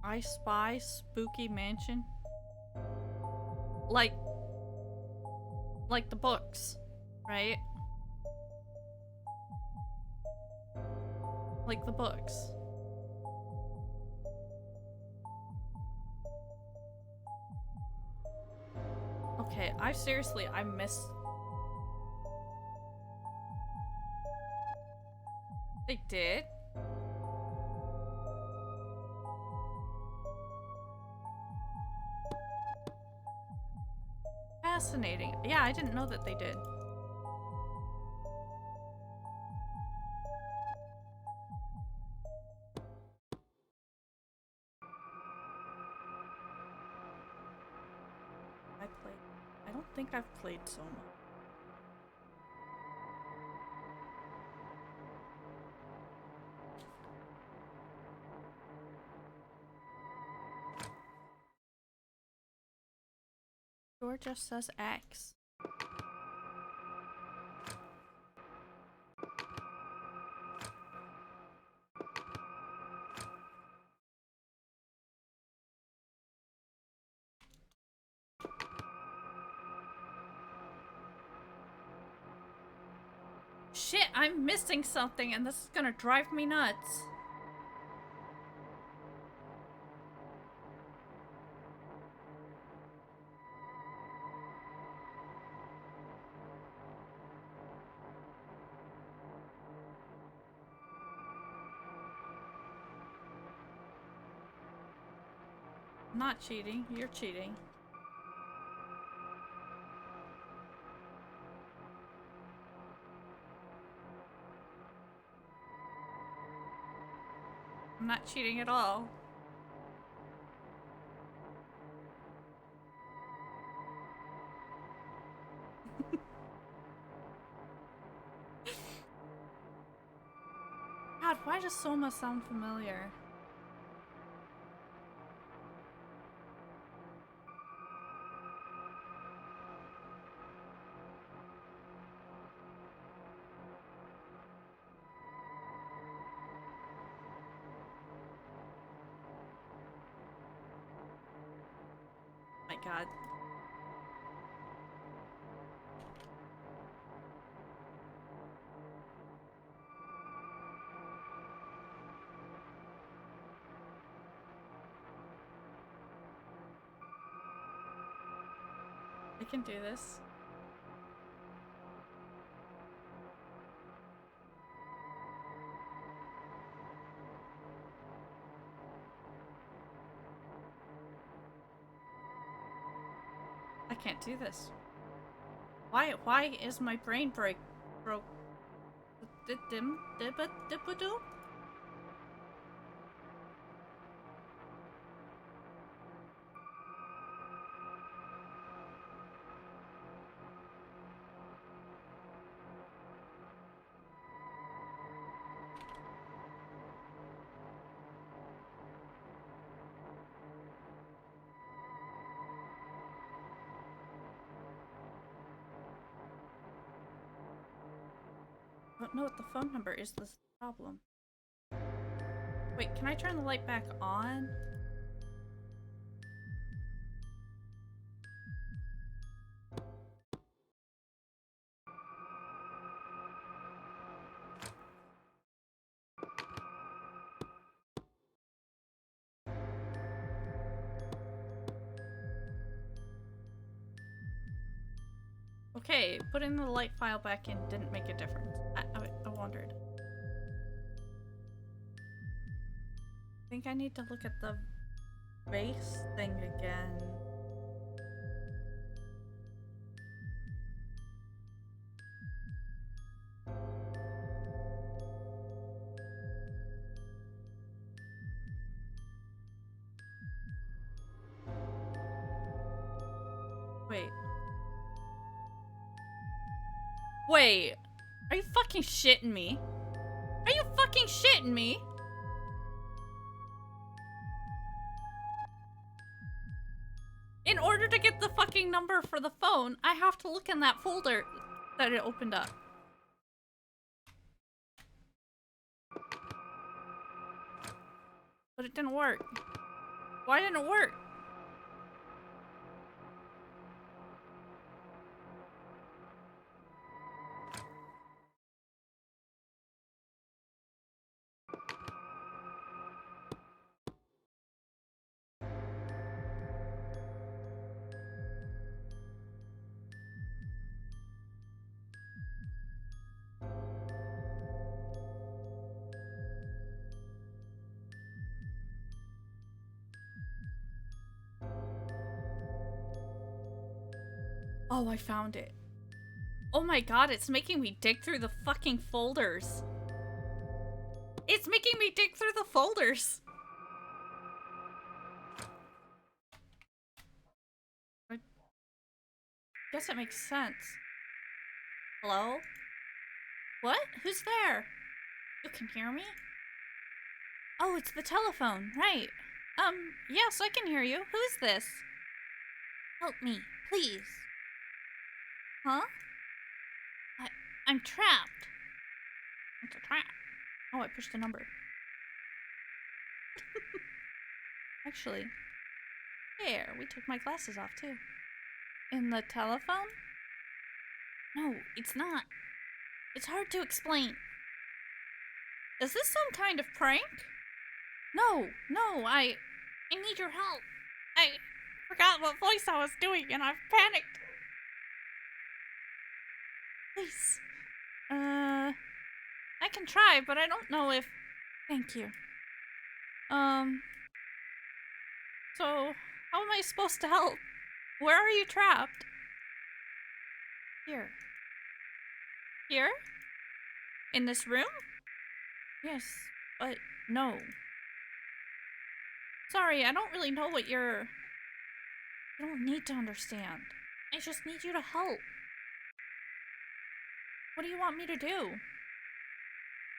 I Spy Spooky Mansion. Like the books, right? Like the books. Okay, I missed. They did? Fascinating. Yeah, I didn't know that they did. I don't think I've played so much. Door just says X. Shit, I'm missing something and this is gonna drive me nuts. I'm not cheating, you're cheating. I'm not cheating at all. God, why does Soma sound familiar? My God. I can do this. I can't do this. Why is my brain broke? I don't know what the phone number is. This problem. Wait, can I turn the light back on? Okay, putting the light file back in didn't make a difference. I wondered. I think I need to look at the base thing again. Wait. Wait. Are you fucking shitting me? Are you fucking shitting me? In order to get the fucking number for the phone, I have to look in that folder that it opened up. But it didn't work. Why didn't it work? Oh, I found it. Oh my god, it's making me dig through the fucking folders. It's making me dig through the folders. I guess it makes sense. Hello? What? Who's there? You can hear me? Oh, it's the telephone, right. Yes, I can hear you. Who's this? Help me, please. Huh? I'm trapped. What's a trap? Oh, I pushed a number. Actually, there, we took my glasses off too. In the telephone? No, it's not. It's hard to explain. Is this some kind of prank? No, I need your help. I forgot what voice I was doing and I've panicked. Please. I can try, but I don't know if... Thank you. So, how am I supposed to help? Where are you trapped? Here. Here? In this room? Yes, but no. Sorry, I don't really know what you're... You don't need to understand. I just need you to help. What do you want me to do?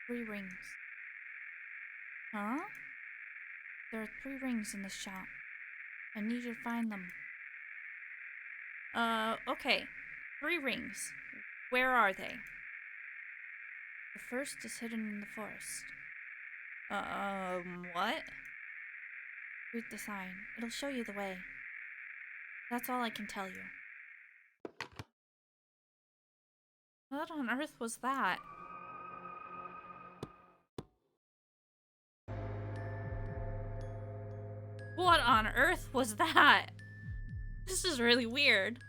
3 rings. Huh? There are 3 rings in this shop. I need you to find them. Okay. 3 rings. Where are they? The first is hidden in the forest. What? Read the sign. It'll show you the way. That's all I can tell you. What on earth was that? What on earth was that? This is really weird.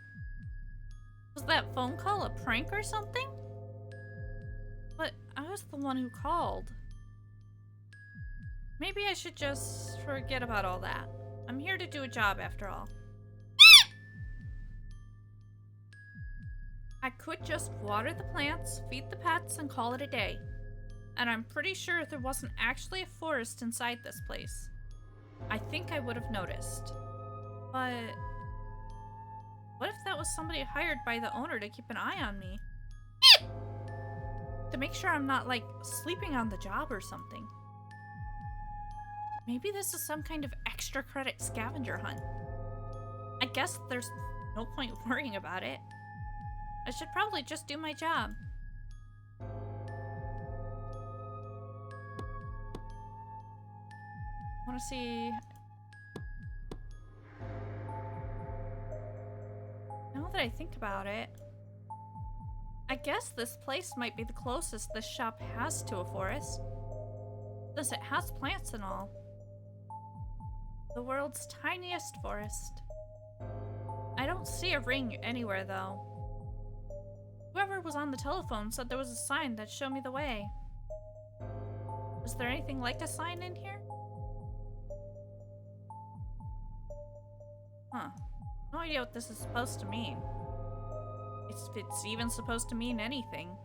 Was that phone call a prank or something? But I was the one who called. Maybe I should just forget about all that. I'm here to do a job after all. I could just water the plants, feed the pets, and call it a day. And I'm pretty sure there wasn't actually a forest inside this place. I think I would have noticed. But what if that was somebody hired by the owner to keep an eye on me? To make sure I'm not, like, sleeping on the job or something. Maybe this is some kind of extra credit scavenger hunt. I guess there's no point worrying about it. I should probably just do my job. I want to see... Now that I think about it, I guess this place might be the closest this shop has to a forest. Since it has plants and all. The world's tiniest forest. I don't see a ring anywhere though. Whoever was on the telephone said there was a sign that showed me the way. Is there anything like a sign in here? Huh. No idea what this is supposed to mean. If it's even supposed to mean anything.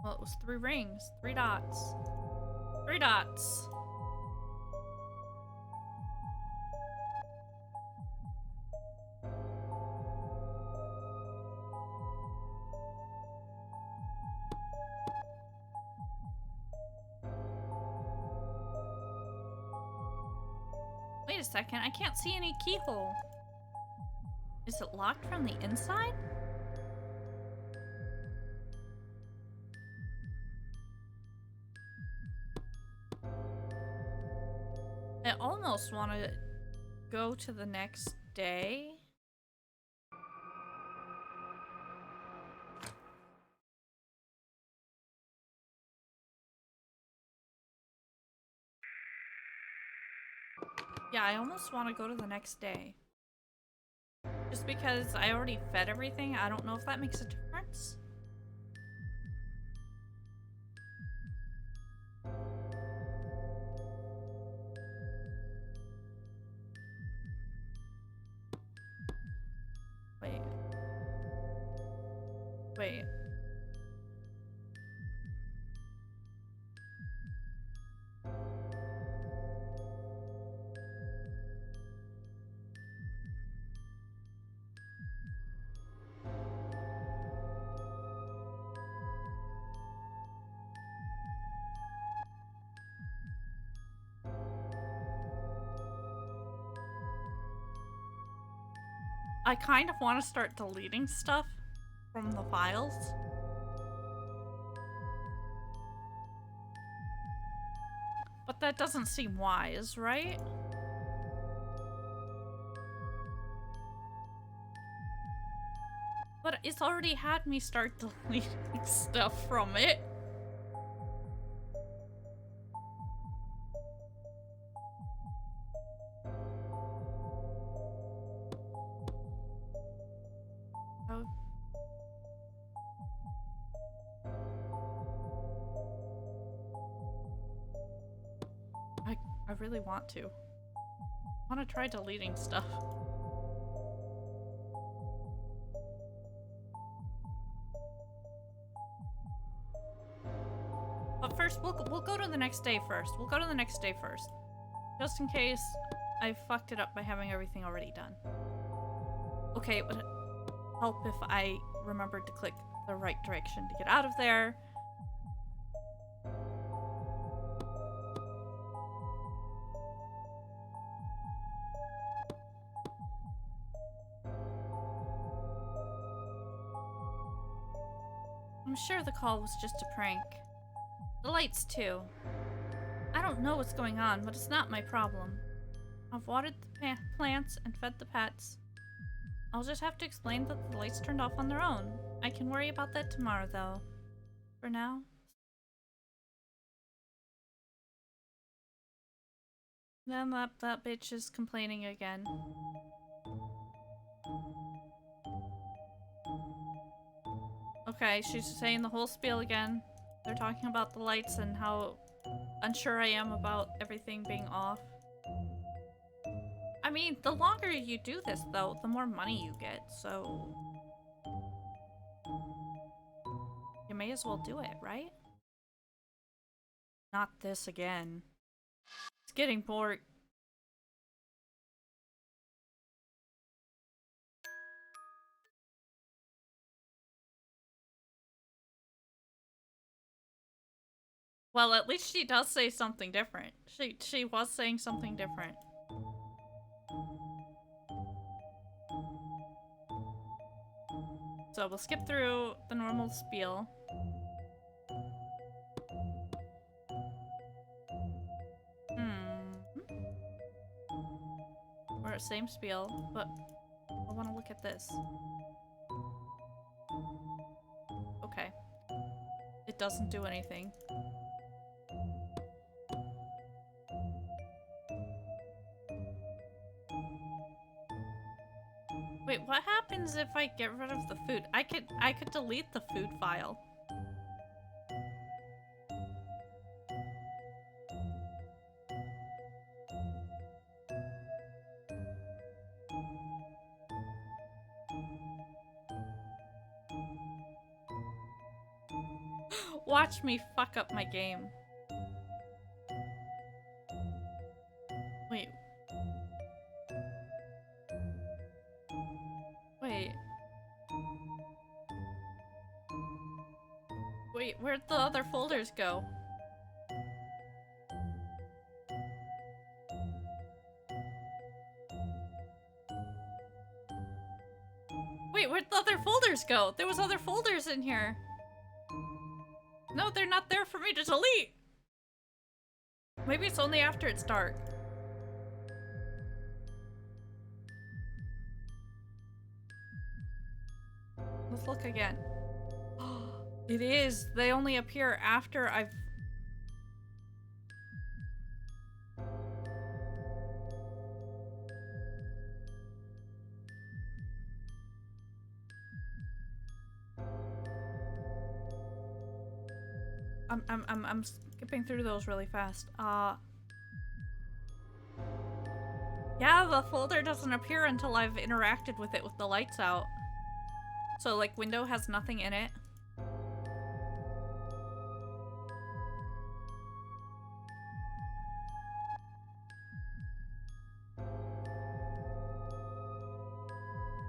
Well, it was 3 rings, 3 dots. 3 dots. Wait a second, I can't see any keyhole. Is it locked from the inside? I almost want to go to the next day. Yeah, I almost want to go to the next day. Just because I already fed everything, I don't know if that makes a difference. Wait. Wait. I kind of want to start deleting stuff from the files. But that doesn't seem wise, right? But it's already had me start deleting stuff from it. Oh. I really want to. I want to try deleting stuff. But first, we'll go to the next day first. We'll go to the next day first. Just in case I fucked it up by having everything already done. Okay, it would help if I remembered to click the right direction to get out of there. I'm sure the call was just a prank. The lights, too. I don't know what's going on, but it's not my problem. I've watered the plants and fed the pets. I'll just have to explain that the lights turned off on their own. I can worry about that tomorrow, though. For now... Then that bitch is complaining again. Okay, she's saying the whole spiel again. They're talking about the lights and how unsure I am about everything being off. I mean, the longer you do this, though, the more money you get, so... may as well do it, right? Not this again. It's getting bored. Well, at least she does say something different. She was saying something different. So we'll skip through the normal spiel. Or same spiel, but I want to look at this. Okay. It doesn't do anything. Wait, what happens if I get rid of the food? I could delete the food file. Watch me fuck up my game. Wait. Wait. Wait, where'd the other folders go? Wait, where'd the other folders go? There was other folders in here. No, they're not there for me to delete. Maybe it's only after it's dark. Let's look again. It is. They only appear after I've... I'm skipping through those really fast. Yeah, the folder doesn't appear until I've interacted with it with the lights out. So, like, window has nothing in it.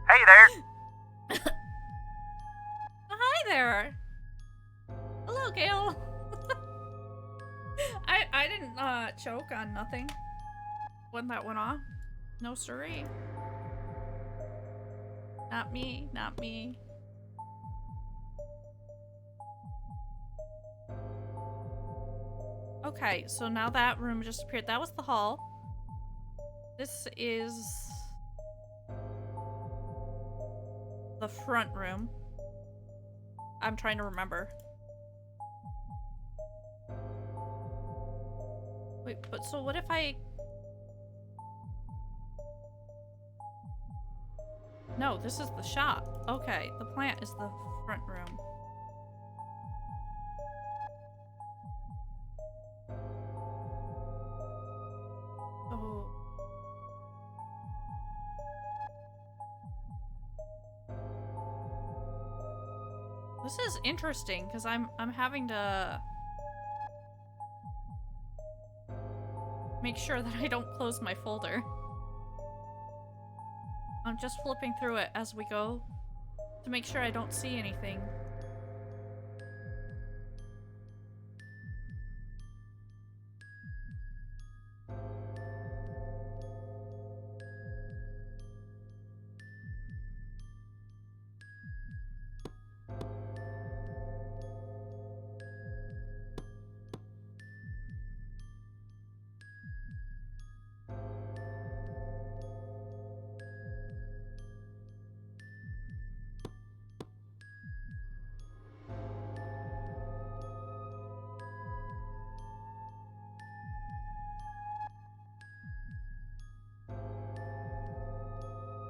Hey there! Hi there! Hello, Gail! I didn't, choke on nothing when that went off. No siree. Not me, not me. Okay, so now that room just appeared. That was the hall. This is the front room. I'm trying to remember. Wait, but so what if I... No, this is the shop. Okay, the plant is the front room. Oh. This is interesting because I'm having to make sure that I don't close my folder. I'm just flipping through it as we go to make sure I don't see anything.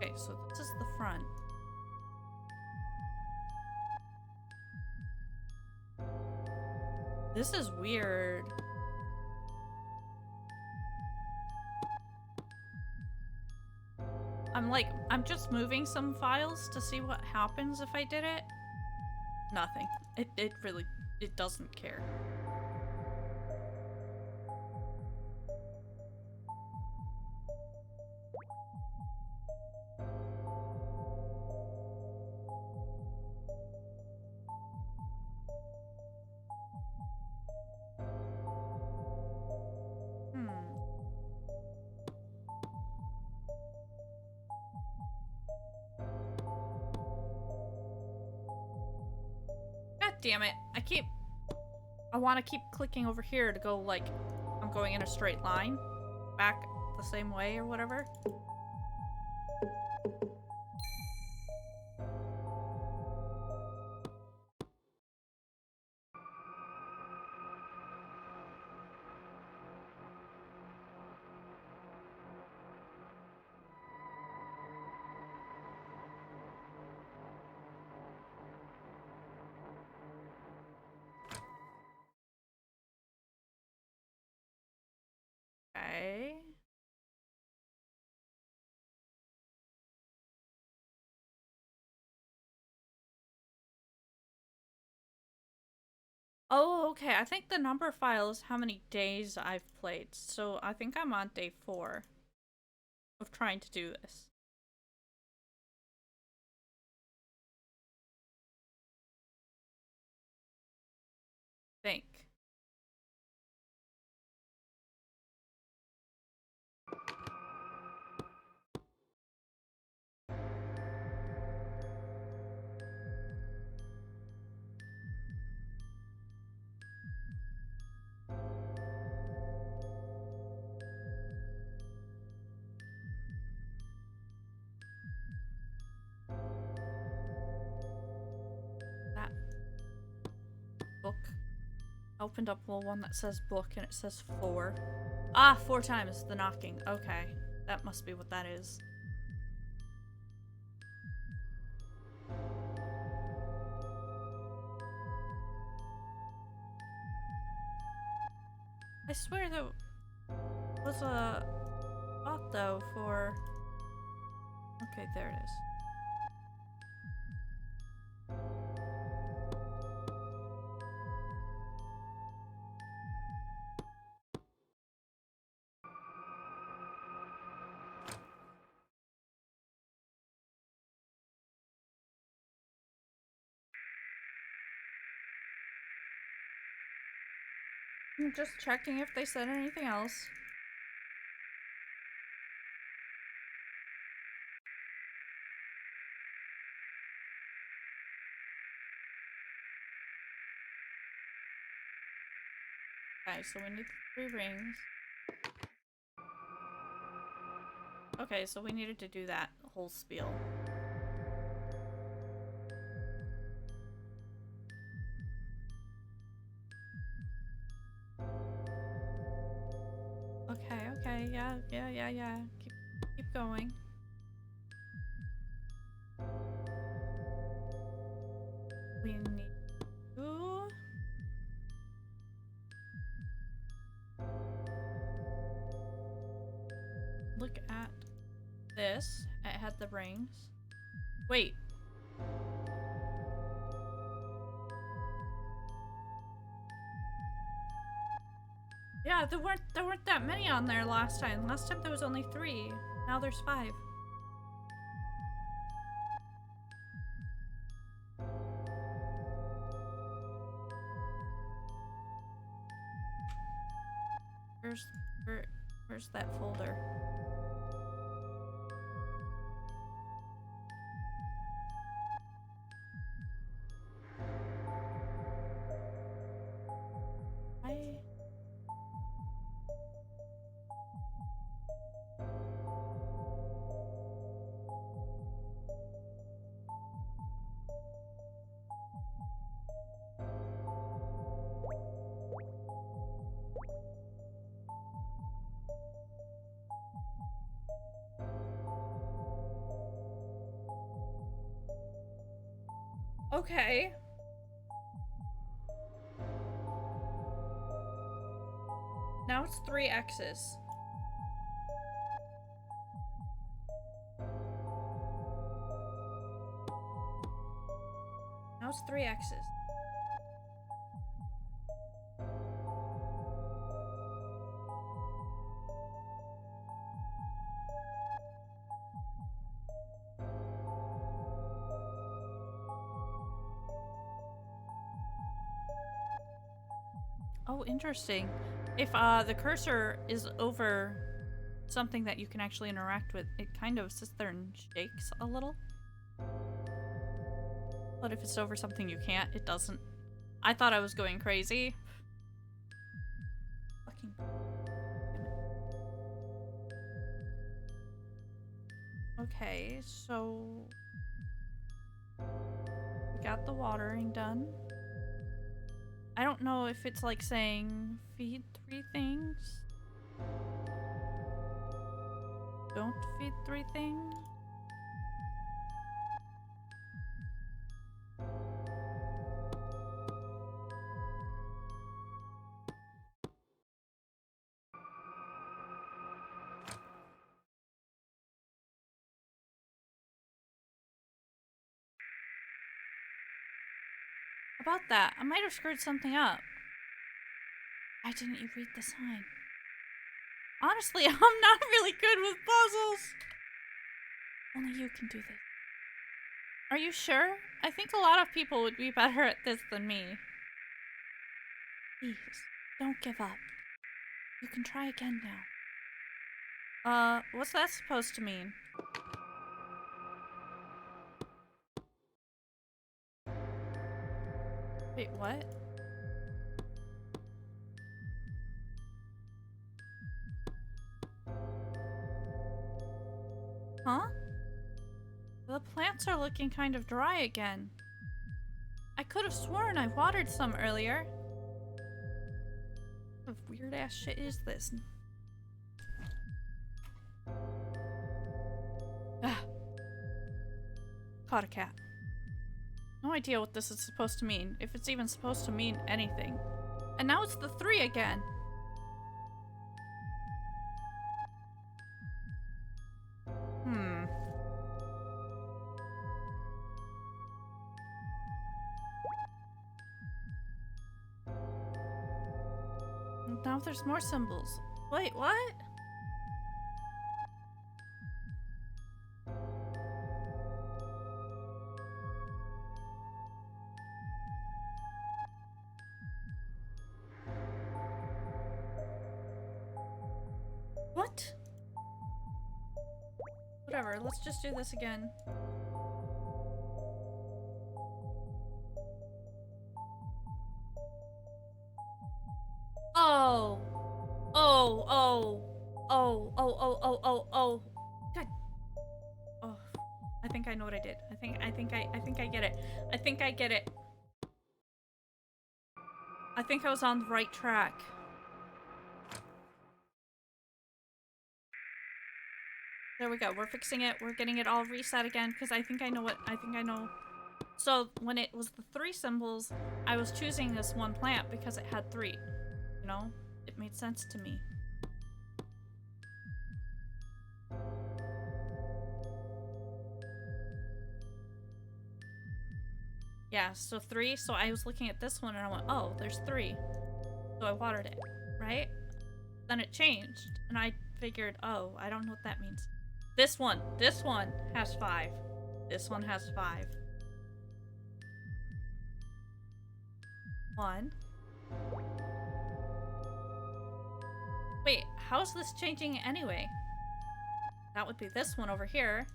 Okay, so this is the front. This is weird. I'm just moving some files to see what happens if I did it. nothing. It really, it doesn't care. God damn it. I want to keep clicking over here to go like I'm going in a straight line back the same way or whatever. Okay. Oh, okay. I think the number file is how many days I've played. So I think I'm on day 4 of trying to do this. Think. That book. I opened up one that says book and it says 4. Ah, 4 times the knocking. Okay. That must be what that is. I swear there was a spot though for... Okay, there it is. I'm just checking if they said anything else. Okay, so we need 3 rings. Okay, so we needed to do that whole spiel. Okay, yeah. Keep going. We need to... look at this. It had the rings. Wait. Yeah, there weren't that many on there last time. Last time there was only 3. Now there's 5. Where's that folder? Okay. Now it's 3 X's. Now Now it's 3 X's. Oh, interesting. If the cursor is over something that you can actually interact with, it kind of sits there and shakes a little. But if it's over something you can't, it doesn't. I thought I was going crazy. Fucking. Okay, so we got the watering done. I don't know if it's like saying feed 3 things. Don't feed 3 things. About that, I might have screwed something up. Why didn't you read the sign? Honestly, I'm not really good with puzzles. Only you can do this. Are you sure? I think a lot of people would be better at this than me. Please, don't give up. You can try again now. What's that supposed to mean? Wait, what? Huh? The plants are looking kind of dry again. I could have sworn I watered some earlier. What weird ass shit is this? Ah. Caught a cat. No idea what this is supposed to mean, if it's even supposed to mean anything. And now it's the 3 again. Now there's more symbols. Wait, what? What? Whatever, let's just do this again. Oh. Oh, oh. Oh, oh, oh, oh, oh, oh. God. Oh. I think I know what I did. I think I get it. I think I get it. I think I was on the right track. There we go. We're fixing it. We're getting it all reset again because I think I know. So when it was the 3 symbols, I was choosing this one plant because it had 3. You know? It made sense to me. Yeah, so 3. So I was looking at this one and I went, oh, there's 3. So I watered it, right? Then it changed. And I figured, oh, I don't know what that means. This one has 5. This one has 5. 1. Wait, how's this changing anyway? That would be this one over here.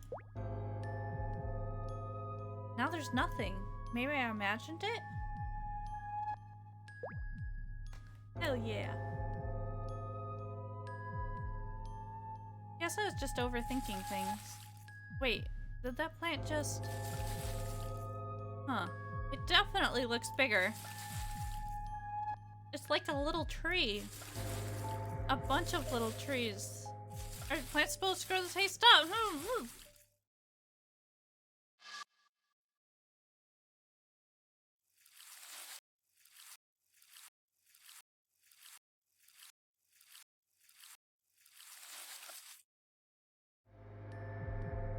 Now there's nothing. Maybe I imagined it? Hell yeah. Guess I was just overthinking things. Wait, did that plant just... Huh. It definitely looks bigger. It's like a little tree. A bunch of little trees. Are plants supposed to grow this? Hey, stop!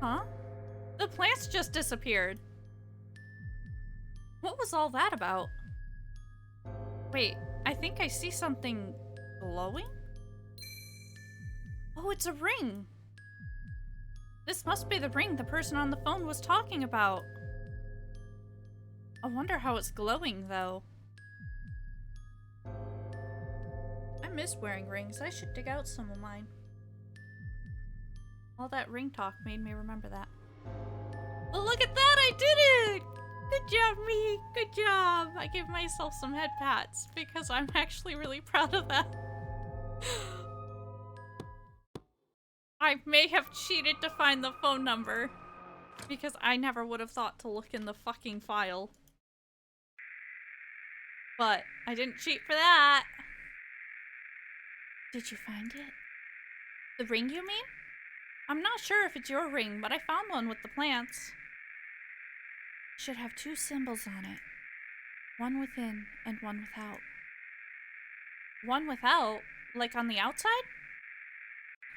Huh? The plants just disappeared. What was all that about? Wait, I think I see something glowing? Oh, it's a ring! This must be the ring the person on the phone was talking about. I wonder how it's glowing, though. I miss wearing rings. I should dig out some of mine. All that ring talk made me remember that. Oh, look at that! I did it! Good job, me! Good job! I gave myself some head pats because I'm actually really proud of that. I may have cheated to find the phone number because I never would have thought to look in the fucking file. But I didn't cheat for that. Did you find it? The ring, you mean? I'm not sure if it's your ring, but I found one with the plants. It should have two symbols on it. One within and one without. One without? Like on the outside?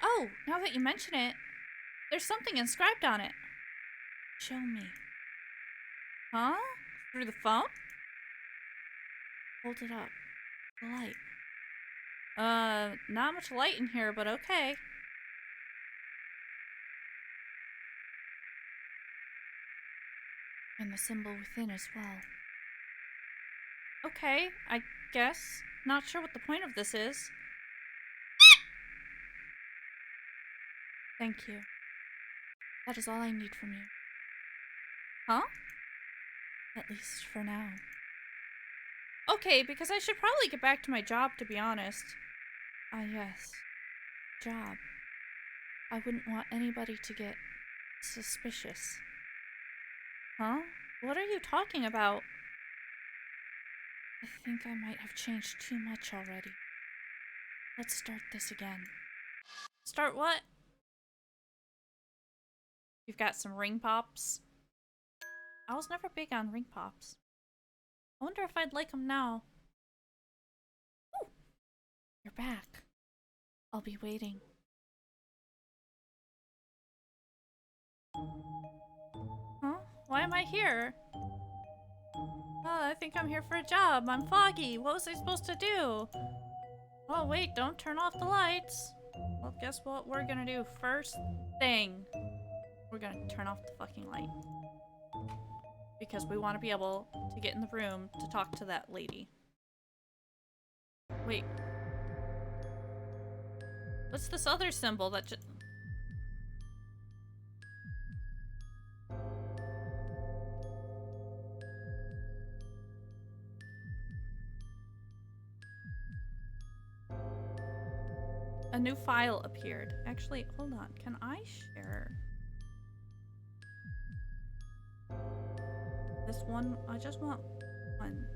Oh, now that you mention it, there's something inscribed on it. Show me. Huh? Through the phone? Hold it up. The light. Not much light in here, but okay. And the symbol within as well. Okay, I guess. Not sure what the point of this is. Thank you. That is all I need from you. Huh? At least for now. Okay, because I should probably get back to my job, to be honest. Ah, yes. Job. I wouldn't want anybody to get suspicious. Huh? What are you talking about? I think I might have changed too much already. Let's start this again. Start what? You've got some ring pops. I was never big on ring pops. I wonder if I'd like them now. Ooh, you're back. I'll be waiting. Huh? Why am I here? Oh, I think I'm here for a job. I'm foggy. What was I supposed to do? Oh, wait, don't turn off the lights. Well, guess what we're gonna do first thing? We're gonna turn off the fucking light. Because we want to be able to get in the room to talk to that lady. Wait. What's this other symbol that just... A new file appeared. Actually, hold on. Can I share? This one? I just want one.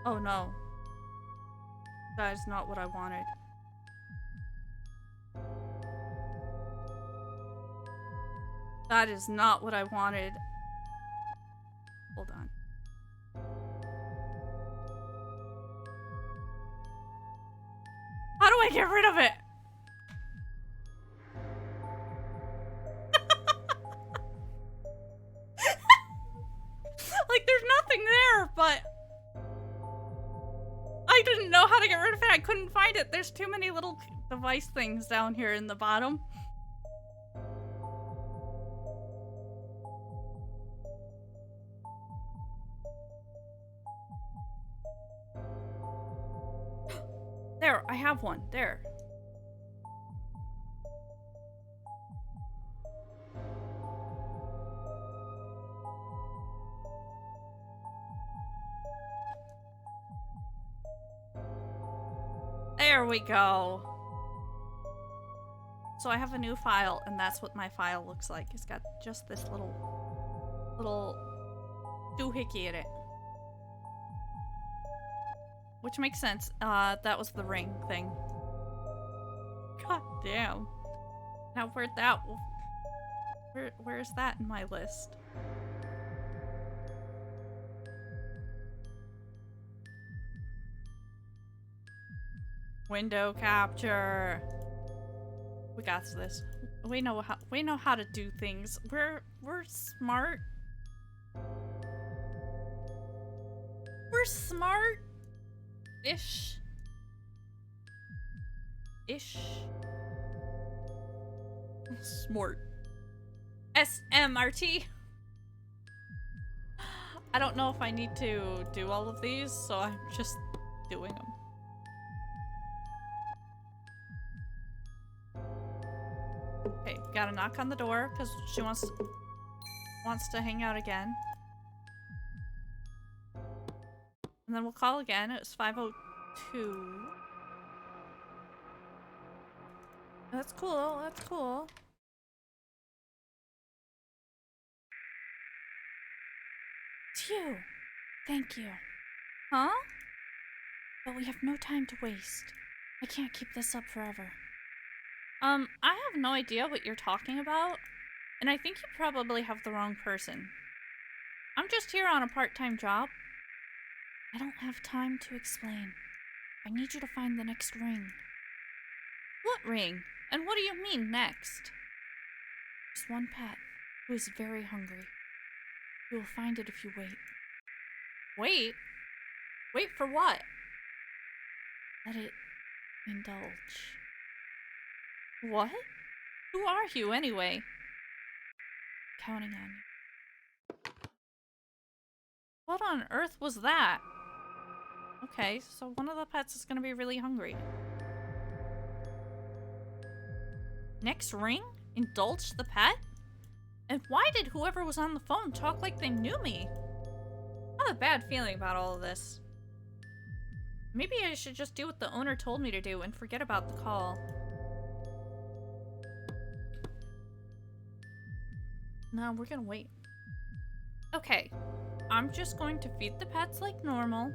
Oh no. That is not what I wanted. That is not what I wanted. Hold on. How do I get rid of it? Like, there's nothing there, but I didn't know how to get rid of it. I couldn't find it. There's too many little device things down here in the bottom. There, I have one. There. There we go. So I have a new file, and that's what my file looks like. It's got just this little doohickey in it. Which makes sense. That was the ring thing. God damn. Now where's that in my list? Window capture. We got this. We know how to do things. We're smart. We're smart-ish. Smart. SMRT. I don't know if I need to do all of these, so I'm just doing them. Okay, gotta knock on the door because she wants to hang out again. And then we'll call again. It was 5:02. That's cool. That's cool. It's you. Thank you. Huh? But we have no time to waste. I can't keep this up forever. I have no idea what you're talking about, and I think you probably have the wrong person. I'm just here on a part-time job. I don't have time to explain. I need you to find the next ring. What ring? And what do you mean, next? There's one pet who is very hungry. You will find it if you wait. Wait? Wait for what? Let it indulge. What? Who are you, anyway? Counting on you. What on earth was that? Okay, so one of the pets is gonna be really hungry. Next ring? Indulge the pet? And why did whoever was on the phone talk like they knew me? I have a bad feeling about all of this. Maybe I should just do what the owner told me to do and forget about the call. No, we're gonna wait. Okay, I'm just going to feed the pets like normal.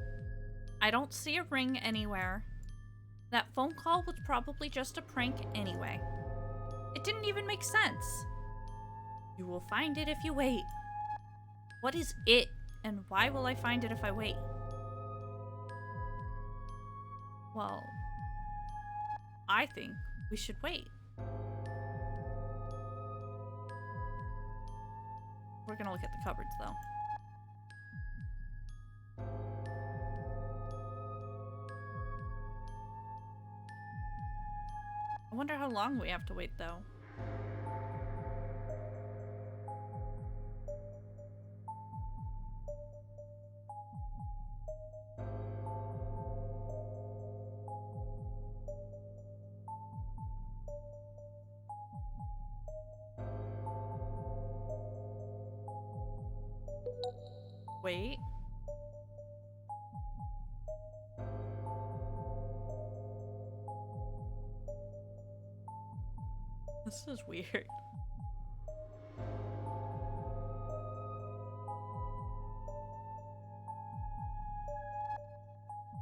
I don't see a ring anywhere. That phone call was probably just a prank anyway. It didn't even make sense. You will find it if you wait. What is it, and why will I find it if I wait? Well, I think we should wait. We're gonna look at the cupboards, though. I wonder how long we have to wait, though. Wait. This is weird.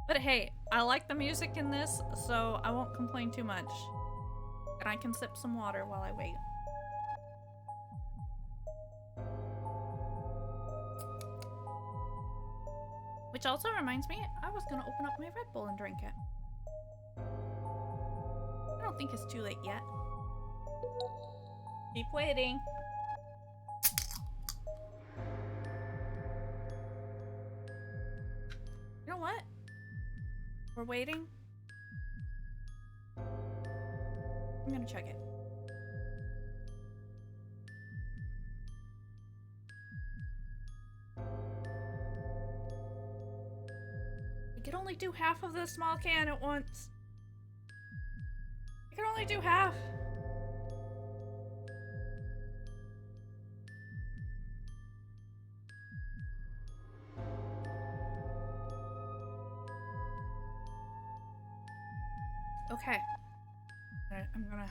But hey, I like the music in this, so I won't complain too much. And I can sip some water while I wait. Which also reminds me, I was gonna open up my Red Bull and drink it. I don't think it's too late yet. Keep waiting. You know what? We're waiting. I'm gonna check it. I can only do half of this small can at once. I can only do half. Okay. Alright, I'm gonna...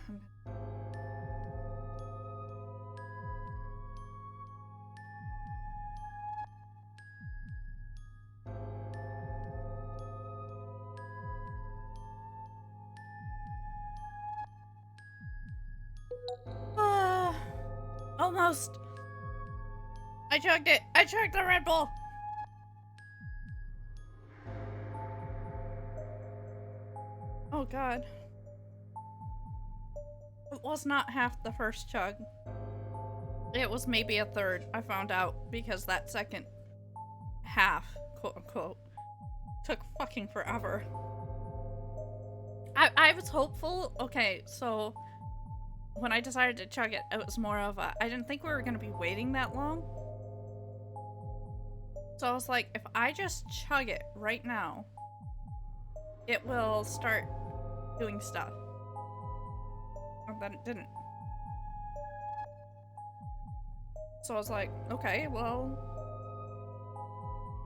Almost! I chugged it! I chugged the Red Bull! Oh god. It was not half the first chug. It was maybe a third, I found out, because that second half, quote unquote, took fucking forever. I was hopeful. Okay, so when I decided to chug it, it was more of a, I didn't think we were gonna be waiting that long. So I was like, if I just chug it right now, it will start doing stuff. And then it didn't. So I was like, okay, well,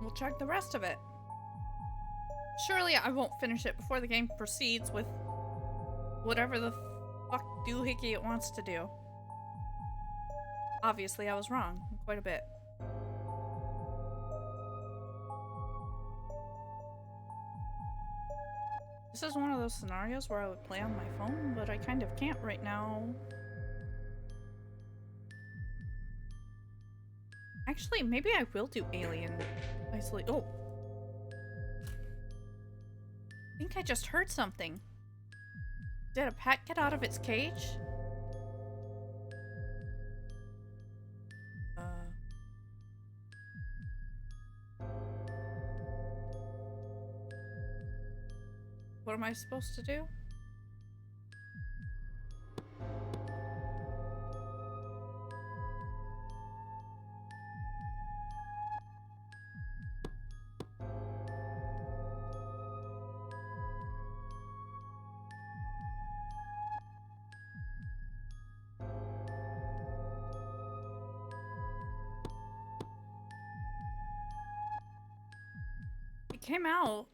we'll chug the rest of it. Surely I won't finish it before the game proceeds with whatever the fuck doohickey it wants to do. Obviously, I was wrong quite a bit. This is one of those scenarios where I would play on my phone, but I kind of can't right now. Actually, maybe I will do Alien Isolate. Oh! I think I just heard something. Did a pet get out of its cage? What am I supposed to do? It came out.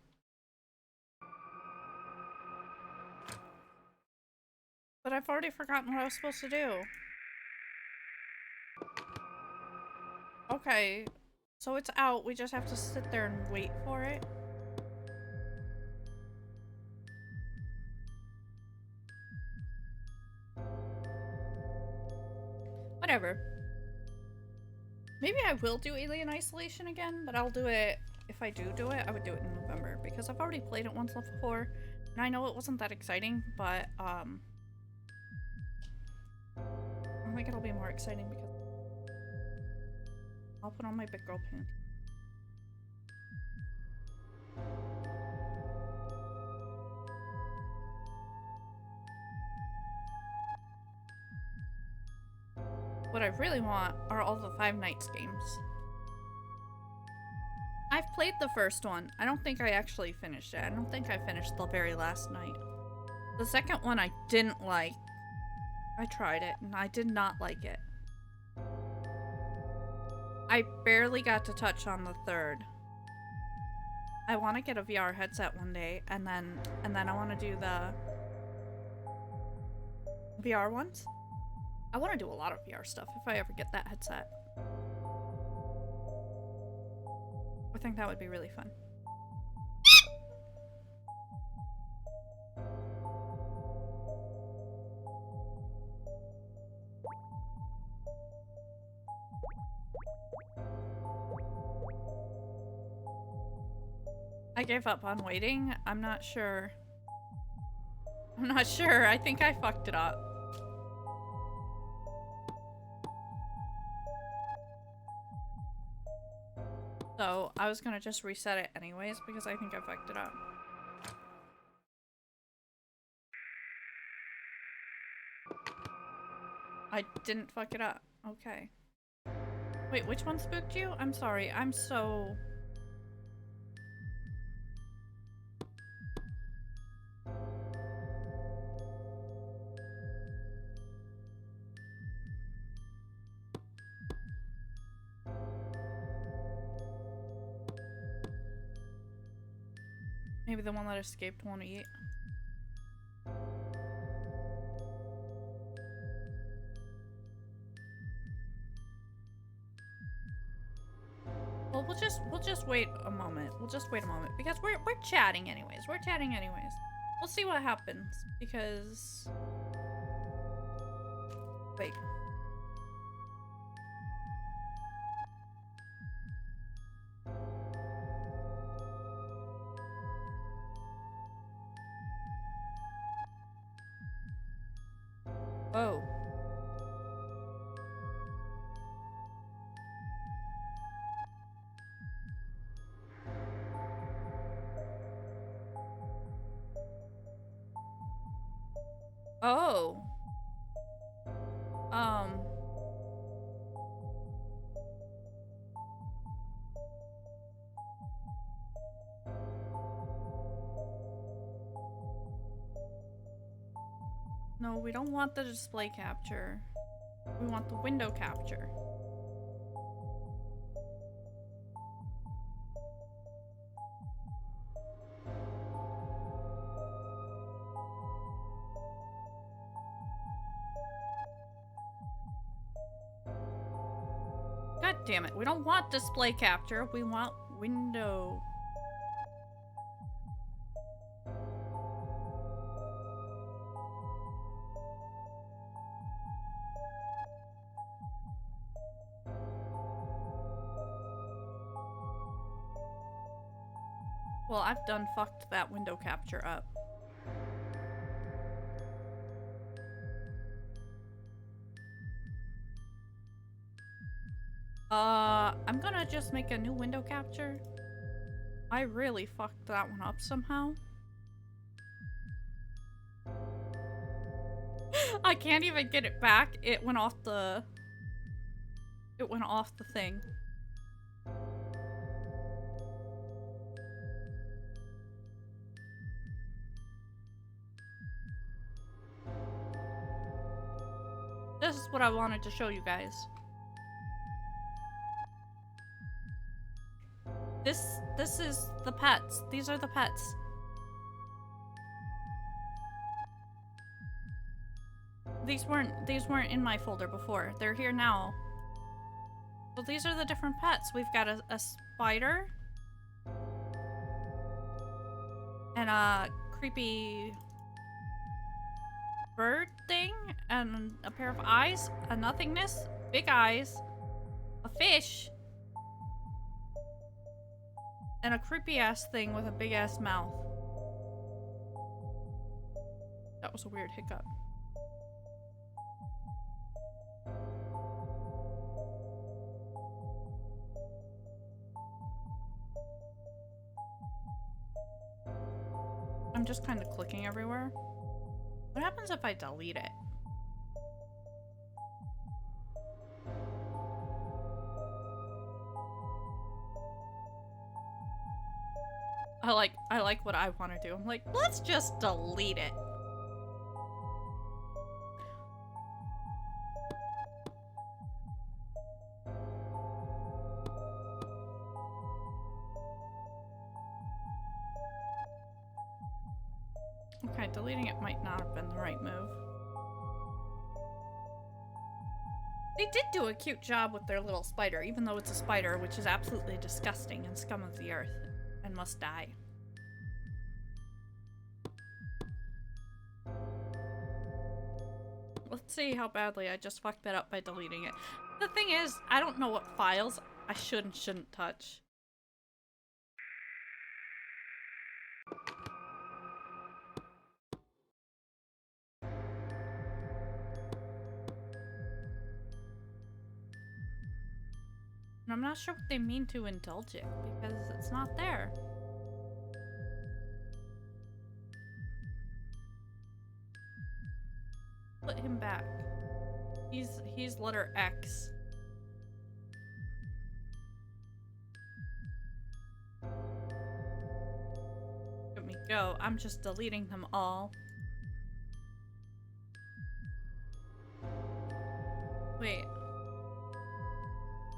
But I've already forgotten what I was supposed to do. Okay, so it's out. We just have to sit there and wait for it. Whatever. Maybe I will do Alien Isolation again, but I'll do it, if I do it, I would do it in November, because I've already played it once before, and I know it wasn't that exciting, but, I think it'll be more exciting because I'll put on my big girl pants. What I really want are all the Five Nights games. I've played the first one. I don't think I actually finished it. I don't think I finished the very last night. The second one I didn't like. I tried it and I did not like it. I barely got to touch on the third. I want to get a VR headset one day, and then I want to do the VR ones. I want to do a lot of VR stuff if I ever get that headset. I think that would be really fun. I gave up on waiting. I'm not sure. I'm not sure. I think I fucked it up. So, I was gonna just reset it anyways because I think I fucked it up. I didn't fuck it up. Okay. Wait, which one spooked you? I'm sorry. I'm so... Maybe the one that escaped won't eat. Well, we'll just wait a moment. We'll just wait a moment because we're chatting anyways. We're chatting anyways. We'll see what happens because... Wait. Oh. No, we don't want the display capture. We want the window capture. God damn it. We don't want display capture. We want window. Well, I've done fucked that window capture up. I'm gonna just make a new window capture. I really fucked that one up somehow. I can't even get it back. It went off the thing. This is what I wanted to show you guys. This is the pets. These are the pets. These weren't in my folder before. They're here now. So these are the different pets. We've got a spider. And a creepy bird thing. And a pair of eyes. A nothingness. Big eyes. A fish. And a creepy ass thing with a big ass mouth. That was a weird hiccup. I'm just kind of clicking everywhere. What happens if I delete it? I like what I want to do. I'm like, let's just delete it. Okay, deleting it might not have been the right move. They did do a cute job with their little spider, even though it's a spider, which is absolutely disgusting and scum of the earth and must die. Let's see how badly I just fucked that up by deleting it. The thing is, I don't know what files I should and shouldn't touch. And I'm not sure what they mean to indulge it, because it's not there. Put him back. He's letter X. Let me go. I'm just deleting them all. Wait.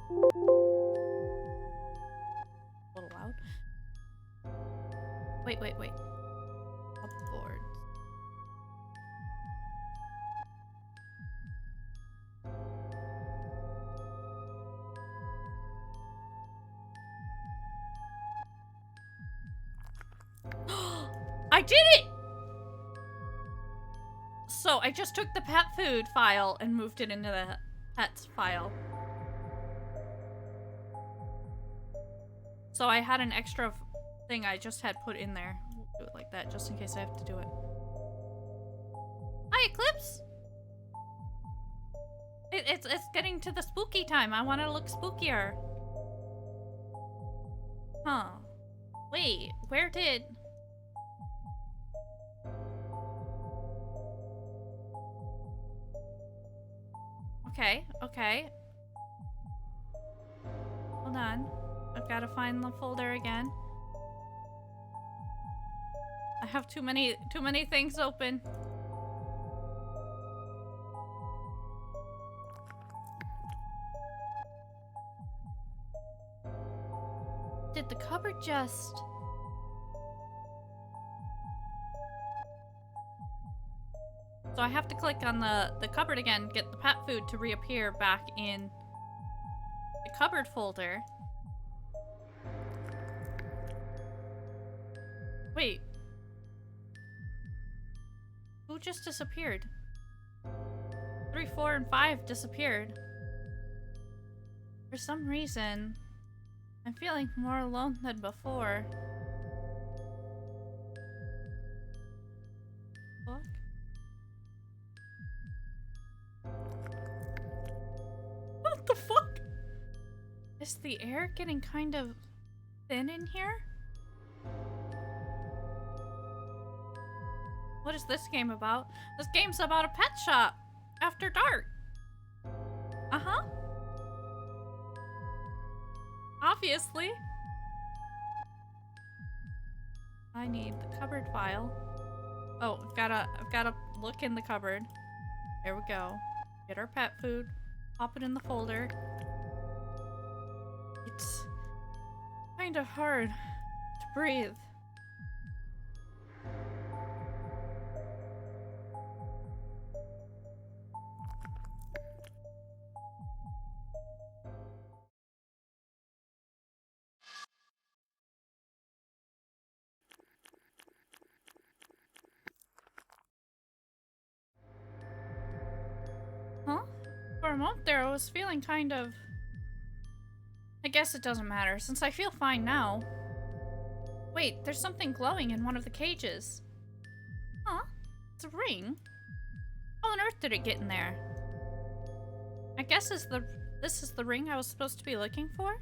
A little loud. Wait. Upboard. I did it! So I just took the pet food file and moved it into the pets file. So I had an extra thing I just had put in there. We'll do it like that just in case I have to do it. Hi, Eclipse! It's getting to the spooky time. I want to look spookier. Huh. Wait, where did... Okay, okay. Hold on. I've got to find the folder again. I have too many things open. Did the cupboard just... So I have to click on the cupboard again, get the pet food to reappear back in the cupboard folder. Wait. Who just disappeared? 3, 4, and 5 disappeared. For some reason, I'm feeling more alone than before. Fuck. What the fuck? Is the air getting kind of thin in here? What is this game about? This game's about a pet shop after dark. Uh-huh. Obviously. I need the cupboard file. Oh, I've gotta look in the cupboard. There we go. Get our pet food. Pop it in the folder. It's kind of hard to breathe. Huh? For a moment there, I was feeling kind of... I guess it doesn't matter, since I feel fine now. Wait, there's something glowing in one of the cages. Huh? It's a ring? How on earth did it get in there? I guess this is the ring I was supposed to be looking for?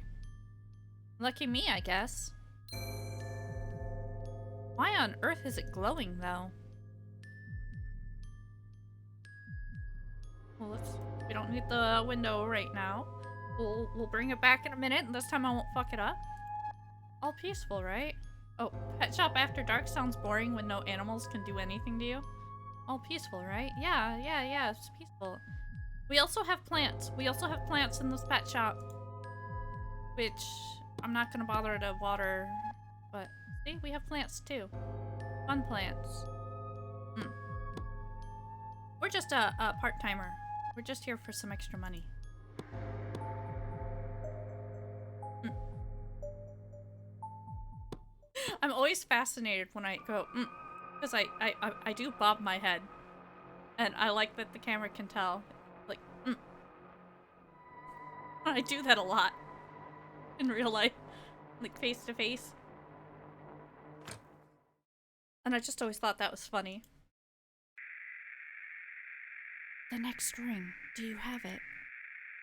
Lucky me, I guess. Why on earth is it glowing, though? Well, we don't need the window right now. We'll bring it back in a minute, and this time I won't fuck it up. All peaceful, right? Oh, pet shop after dark sounds boring when no animals can do anything to you. All peaceful, right? Yeah, it's peaceful. We also have plants. We also have plants in this pet shop. Which I'm not gonna bother to water, but see, we have plants too. Fun plants. We're just a part-timer. We're just here for some extra money. I'm always fascinated when I go, because I do bob my head. And I like that the camera can tell. Like, I do that a lot. In real life. Like, face to face. And I just always thought that was funny. The next ring. Do you have it?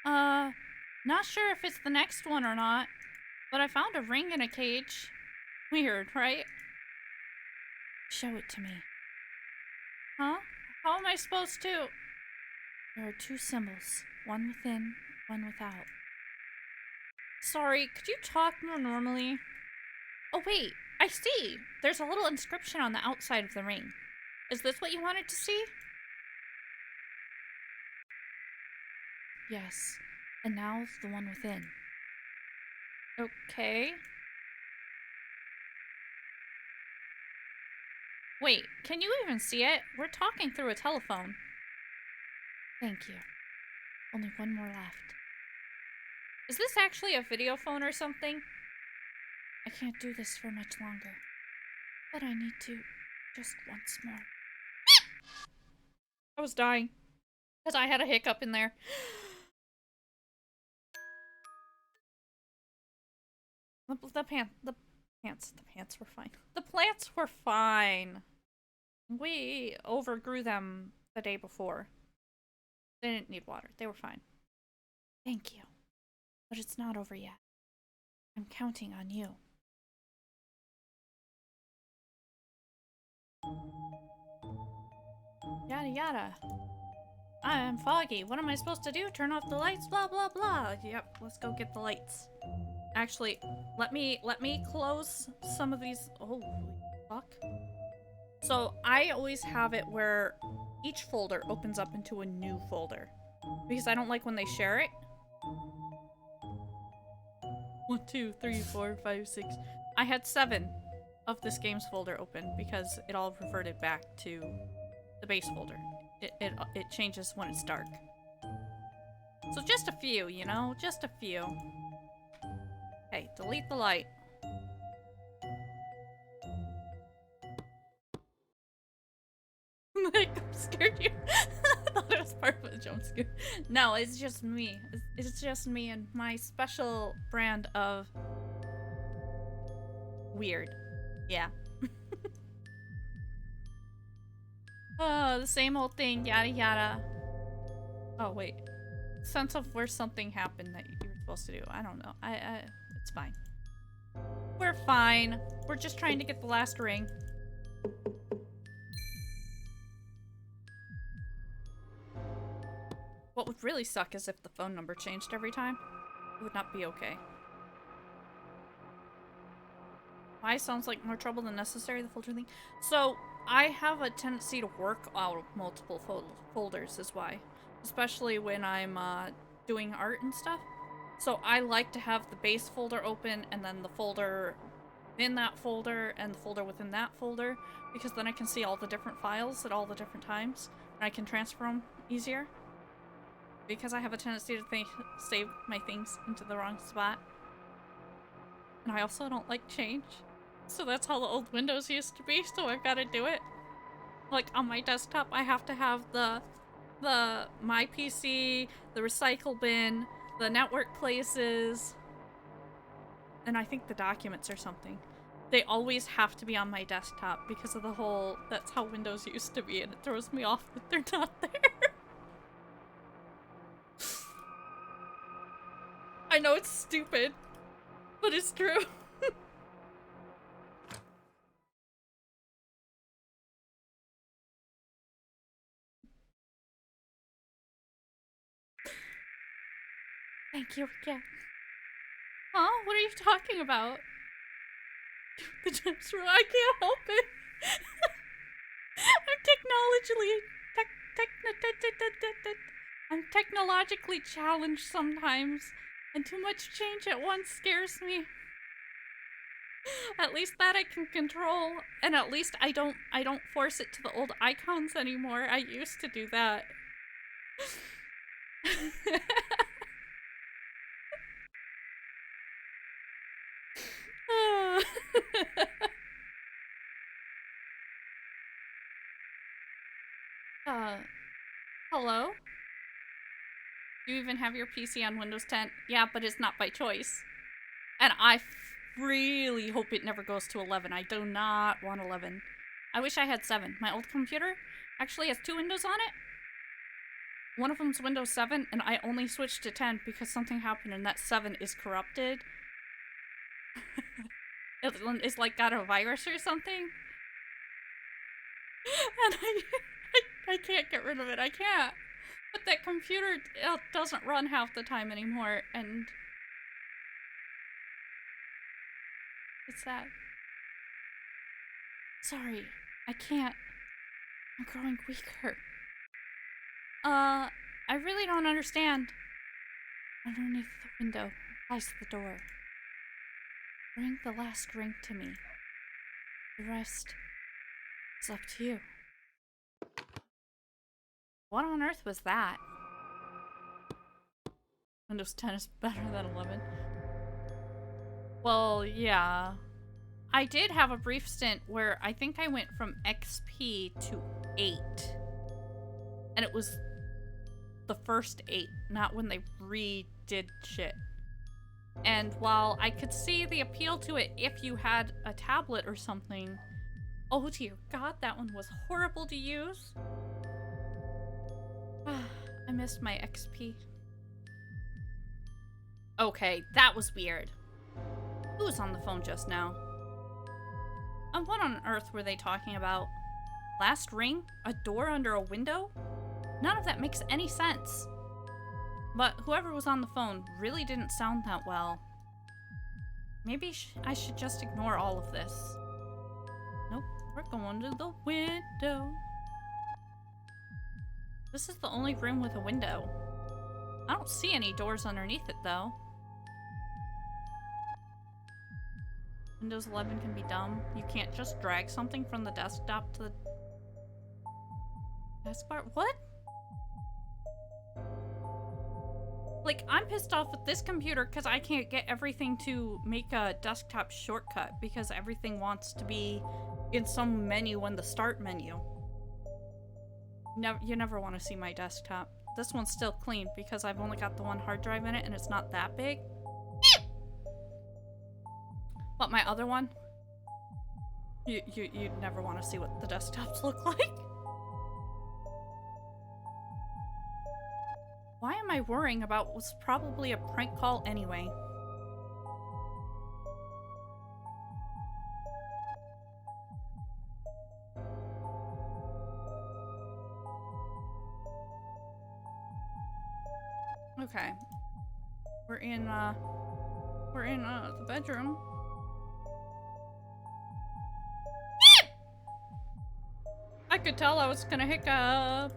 Not sure if it's the next one or not. But I found a ring in a cage. Weird, right? Show it to me. Huh? How am I supposed to? There are 2 symbols. One within, one without. Sorry, could you talk more normally? Oh wait, I see! There's a little inscription on the outside of the ring. Is this what you wanted to see? Yes. And now the one within. Okay. Wait, can you even see it? We're talking through a telephone. Thank you. Only one more left. Is this actually a video phone or something? I can't do this for much longer. But I need to just once more. I was dying. Because I had a hiccup in there. The pants were fine. The plants were fine. We overgrew them the day before. They didn't need water. They were fine. Thank you. But it's not over yet. I'm counting on you. Yada yada. I'm foggy. What am I supposed to do? Turn off the lights? Blah, blah, blah. Yep, let's go get the lights. Actually, let me close some of these. Oh, fuck. So I always have it where each folder opens up into a new folder because I don't like when they share it. 1, 2, 3, 4, 5, 6. I had 7 of this games folder open because it all reverted back to the base folder. It changes when it's dark. So just a few, you know? Just a few. Okay, delete the light. Like, I'm scared you. I thought it was part of a jump scare. No, it's just me. It's just me and my special brand of weird. Yeah. Oh, the same old thing, yada yada. Oh, wait. Sense of where something happened that you were supposed to do. I don't know. It's fine. We're fine. We're just trying to get the last ring. What would really suck is if the phone number changed every time. It would not be okay. Why sounds like more trouble than necessary, the folder thing. So, I have a tendency to work out of multiple folders is why. Especially when I'm doing art and stuff. So I like to have the base folder open and then the folder in that folder and the folder within that folder, because then I can see all the different files at all the different times and I can transfer them easier. Because I have a tendency to save my things into the wrong spot. And I also don't like change. So that's how the old Windows used to be, so I've got to do it. Like on my desktop, I have to have the my PC, the recycle bin, the network places, and I think the documents or something. They always have to be on my desktop because of the whole, that's how Windows used to be, and it throws me off that they're not there. I know it's stupid, but it's true. Thank you again. Huh? What are you talking about? The jump's real. I can't help it. I'm technologically challenged sometimes, and too much change at once scares me. At least that I can control, and at least I don't force it to the old icons anymore. I used to do that. Hello? You even have your PC on Windows 10? Yeah, but it's not by choice. And I really hope it never goes to 11. I do not want 11. I wish I had 7. My old computer actually has 2 windows on it. One of them's Windows 7, and I only switched to 10 because something happened and that 7 is corrupted. It's like got a virus or something. And I can't get rid of it. I can't. But that computer doesn't run half the time anymore, and it's sad. Sorry, I can't. I'm growing weaker. I really don't understand. Underneath the window lies the door. Bring the last ring to me. The rest is up to you. What on earth was that? Windows 10 is better than 11. Well, yeah. I did have a brief stint where I think I went from XP to 8. And it was the first 8, not when they redid shit. And while I could see the appeal to it if you had a tablet or something, oh dear God, that one was horrible to use. I missed my XP. Okay, that was weird. Who was on the phone just now? What on earth were they talking about? Last ring? A door under a window? None of that makes any sense. But whoever was on the phone really didn't sound that well. Maybe I should just ignore all of this. Nope, we're going to the window. This is the only room with a window. I don't see any doors underneath it, though. Windows 11 can be dumb. You can't just drag something from the desktop to the taskbar. What? Like, I'm pissed off with this computer because I can't get everything to make a desktop shortcut because everything wants to be in some menu in the start menu. You never want to see my desktop. This one's still clean because I've only got the one hard drive in it and it's not that big. But my other one, you'd never want to see what the desktops look like. Why am I worrying about what's probably a prank call anyway? Okay. We're in the bedroom. I could tell I was gonna hiccup.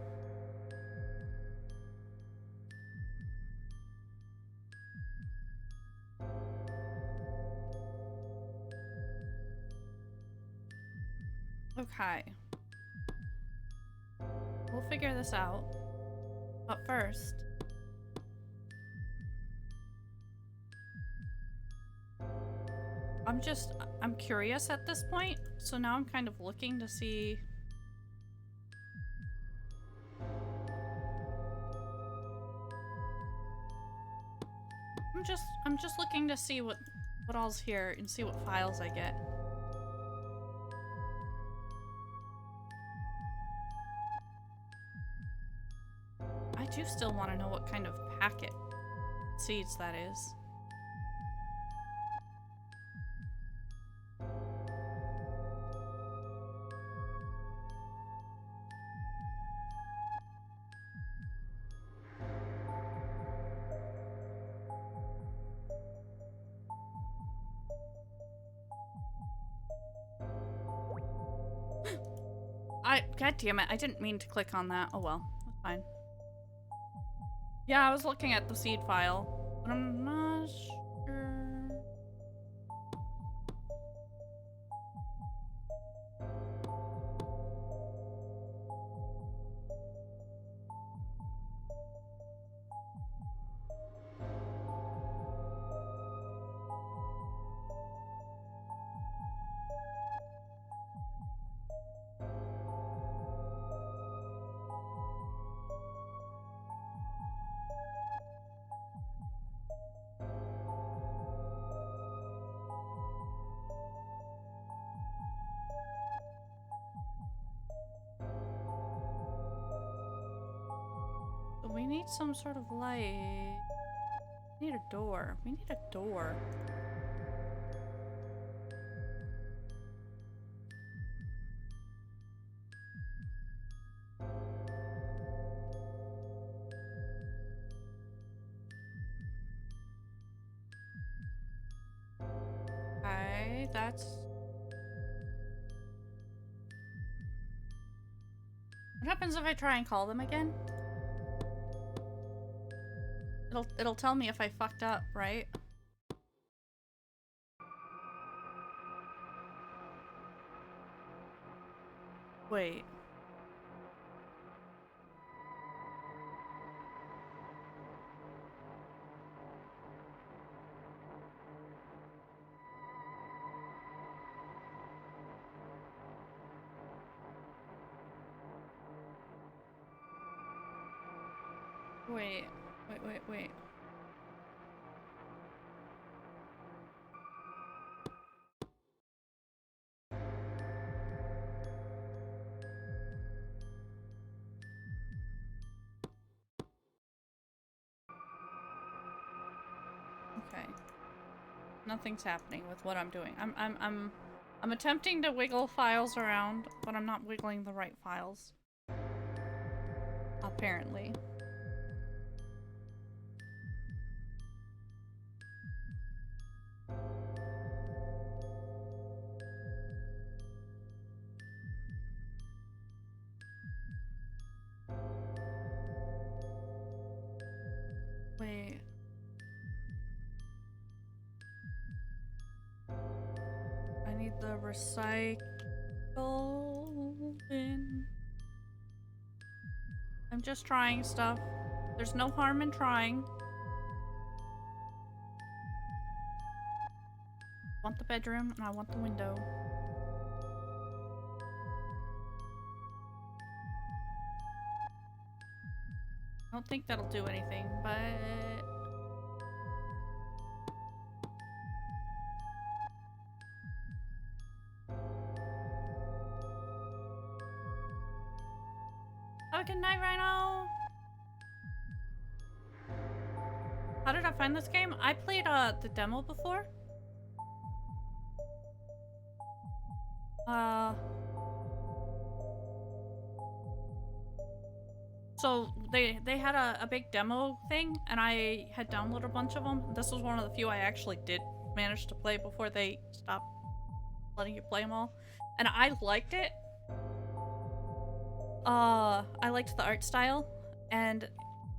Okay. We'll figure this out. But first... I'm curious at this point, so now I'm kind of looking to see... I'm just looking to see what all's here and see what files I get. I do still want to know what kind of packet seeds that is. God damn it, I didn't mean to click on that. Oh well, that's fine. Yeah, I was looking at the seed file, but I'm not sure. We need some sort of light. We need a door. We need a door. Okay, that's... What happens if I try and call them again? It'll tell me if I fucked up, right? Wait. Wait. Wait. Okay. Nothing's happening with what I'm doing. I'm attempting to wiggle files around, but I'm not wiggling the right files. Apparently. Wait. I need the recycle bin. I'm just trying stuff. There's no harm in trying. I want the bedroom and I want the window. I don't think that'll do anything, but... Oh, good night, Rhino! How did I find this game? I played the demo before. So they had a big demo thing, and I had downloaded a bunch of them. This was one of the few I actually did manage to play before they stopped letting you play them all. And I liked it. I liked the art style, and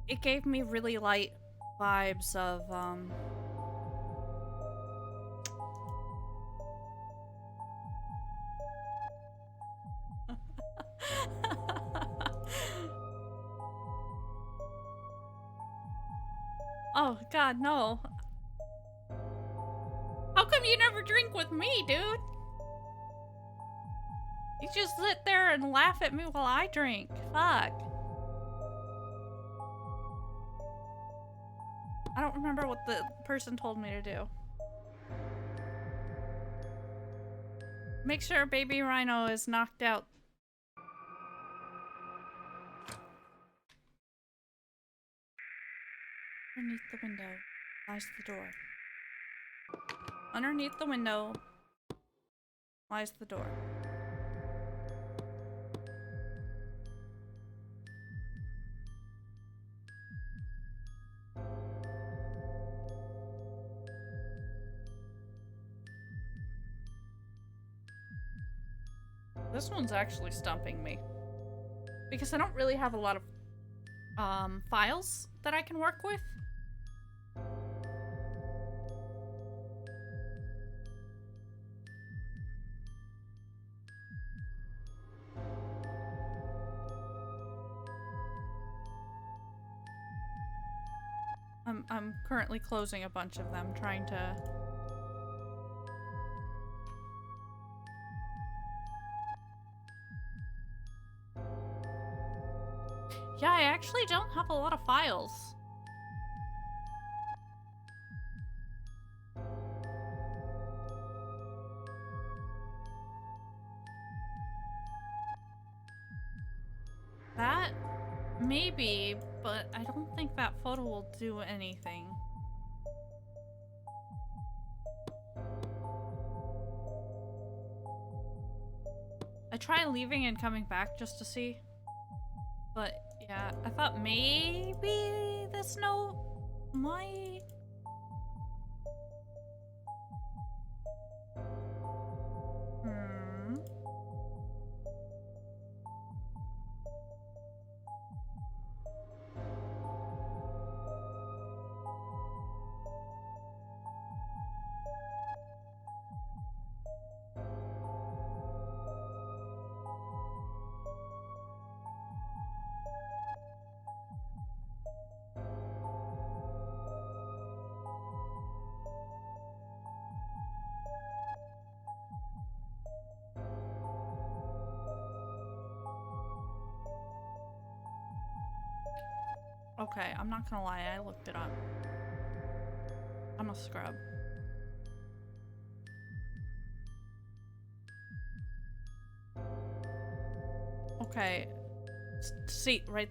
it gave me really light vibes of, Oh, God, no. How come you never drink with me, dude? You just sit there and laugh at me while I drink. Fuck. I don't remember what the person told me to do. Make sure baby Rhino is knocked out. Underneath the window lies the door. Underneath the window lies the door. This one's actually stumping me. Because I don't really have a lot of files that I can work with. I'm currently closing a bunch of them, trying to... Yeah, I actually don't have a lot of files. That, maybe, but I don't think that photo will do anything. I try leaving and coming back just to see. But, yeah, I thought maybe this note might... Okay, I'm not gonna lie, I looked it up. I'm a scrub. Okay. See, right...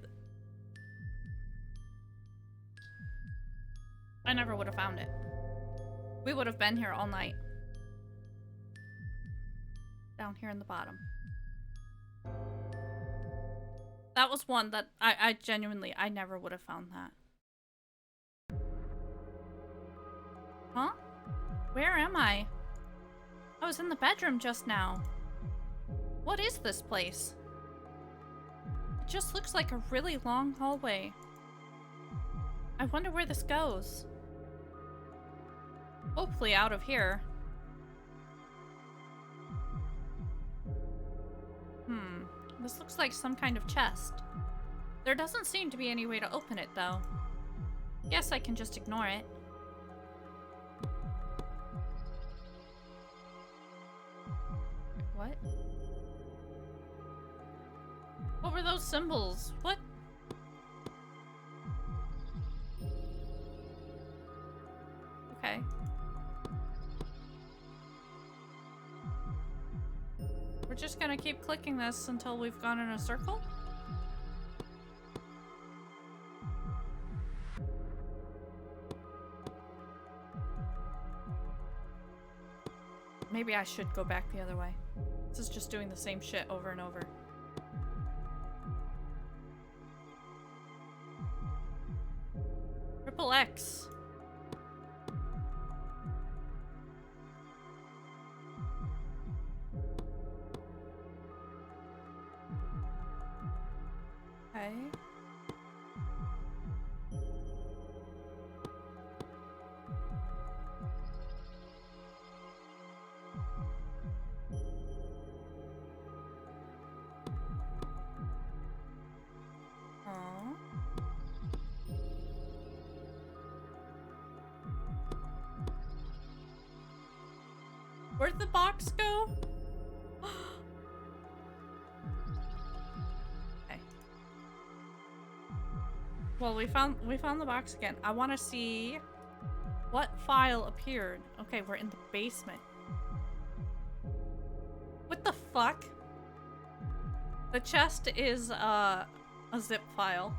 I never would have found it. We would have been here all night. Down here in the bottom. That was one that I genuinely, I never would have found that. Huh? Where am I? I was in the bedroom just now. What is this place? It just looks like a really long hallway. I wonder where this goes. Hopefully out of here. This looks like some kind of chest. There doesn't seem to be any way to open it, though. Guess I can just ignore it. What? What were those symbols? What? Okay. We're just gonna keep clicking this until we've gone in a circle? Maybe I should go back the other way. This is just doing the same shit over and over. Triple X. Okay. Aww. Where'd the box go? Okay. Well, we found the box again. I want to see what file appeared. Okay, we're in the basement. What the fuck? The chest is a zip file.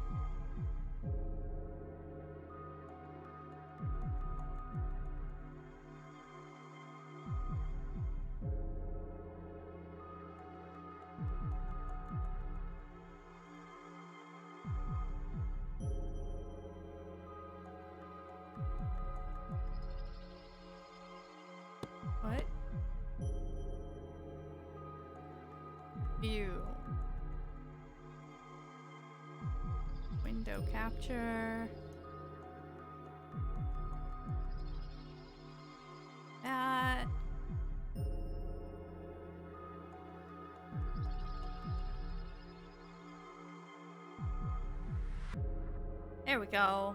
What? View. Window capture. That. There we go.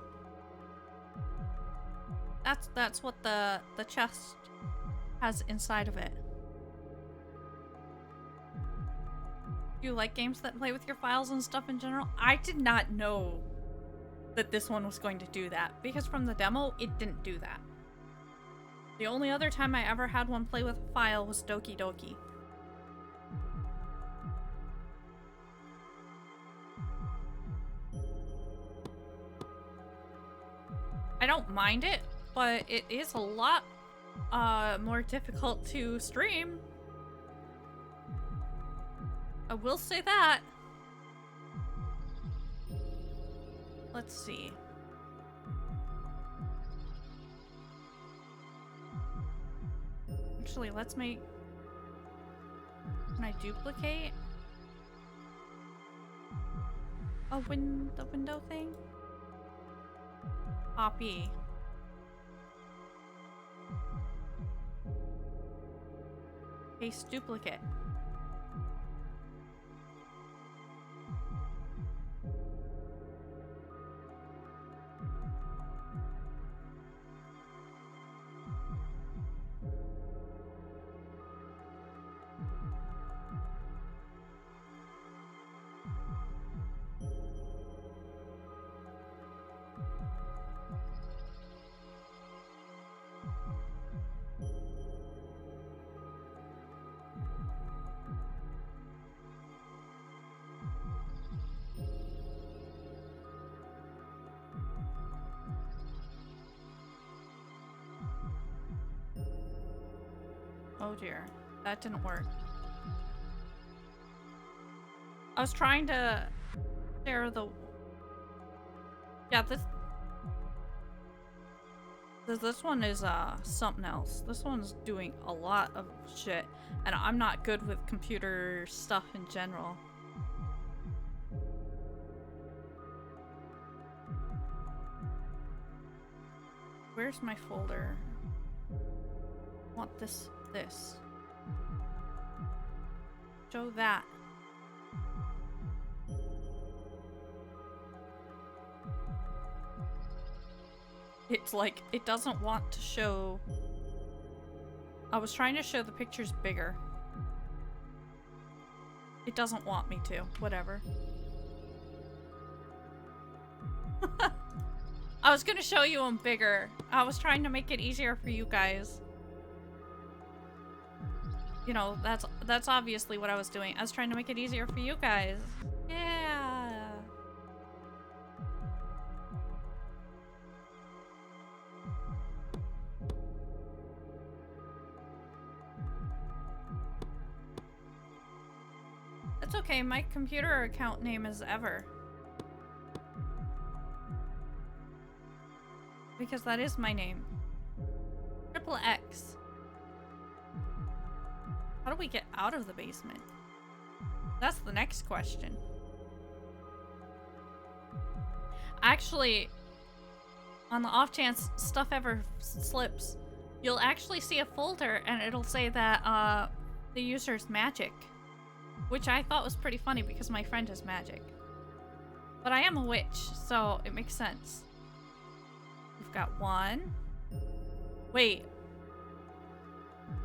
That's what the chest has inside of it. Do you like games that play with your files and stuff in general? I did not know that this one was going to do that, because from the demo, it didn't do that. The only other time I ever had one play with a file was Doki Doki. I don't mind it, but it is a lot more difficult to stream. I will say that. Let's see. Actually, let's make... Can I duplicate the window thing? Copy. Paste duplicate. Oh dear, that didn't work. I was trying to share the... Yeah, this one is something else. This one's doing a lot of shit, and I'm not good with computer stuff in general. Where's my folder? I want this. Show that. It's like, it doesn't want to show... I was trying to show the pictures bigger. It doesn't want me to. Whatever. I was gonna show you them bigger. I was trying to make it easier for you guys. You know, that's obviously what I was doing. I was trying to make it easier for you guys. Yeah. That's okay. My computer account name is Ever. Because that is my name. Triple X. How do we get out of the basement? That's the next question. Actually, on the off chance stuff ever slips, you'll actually see a folder and it'll say that the user's magic. Which I thought was pretty funny because my friend is magic. But I am a witch, so it makes sense. We've got one. Wait.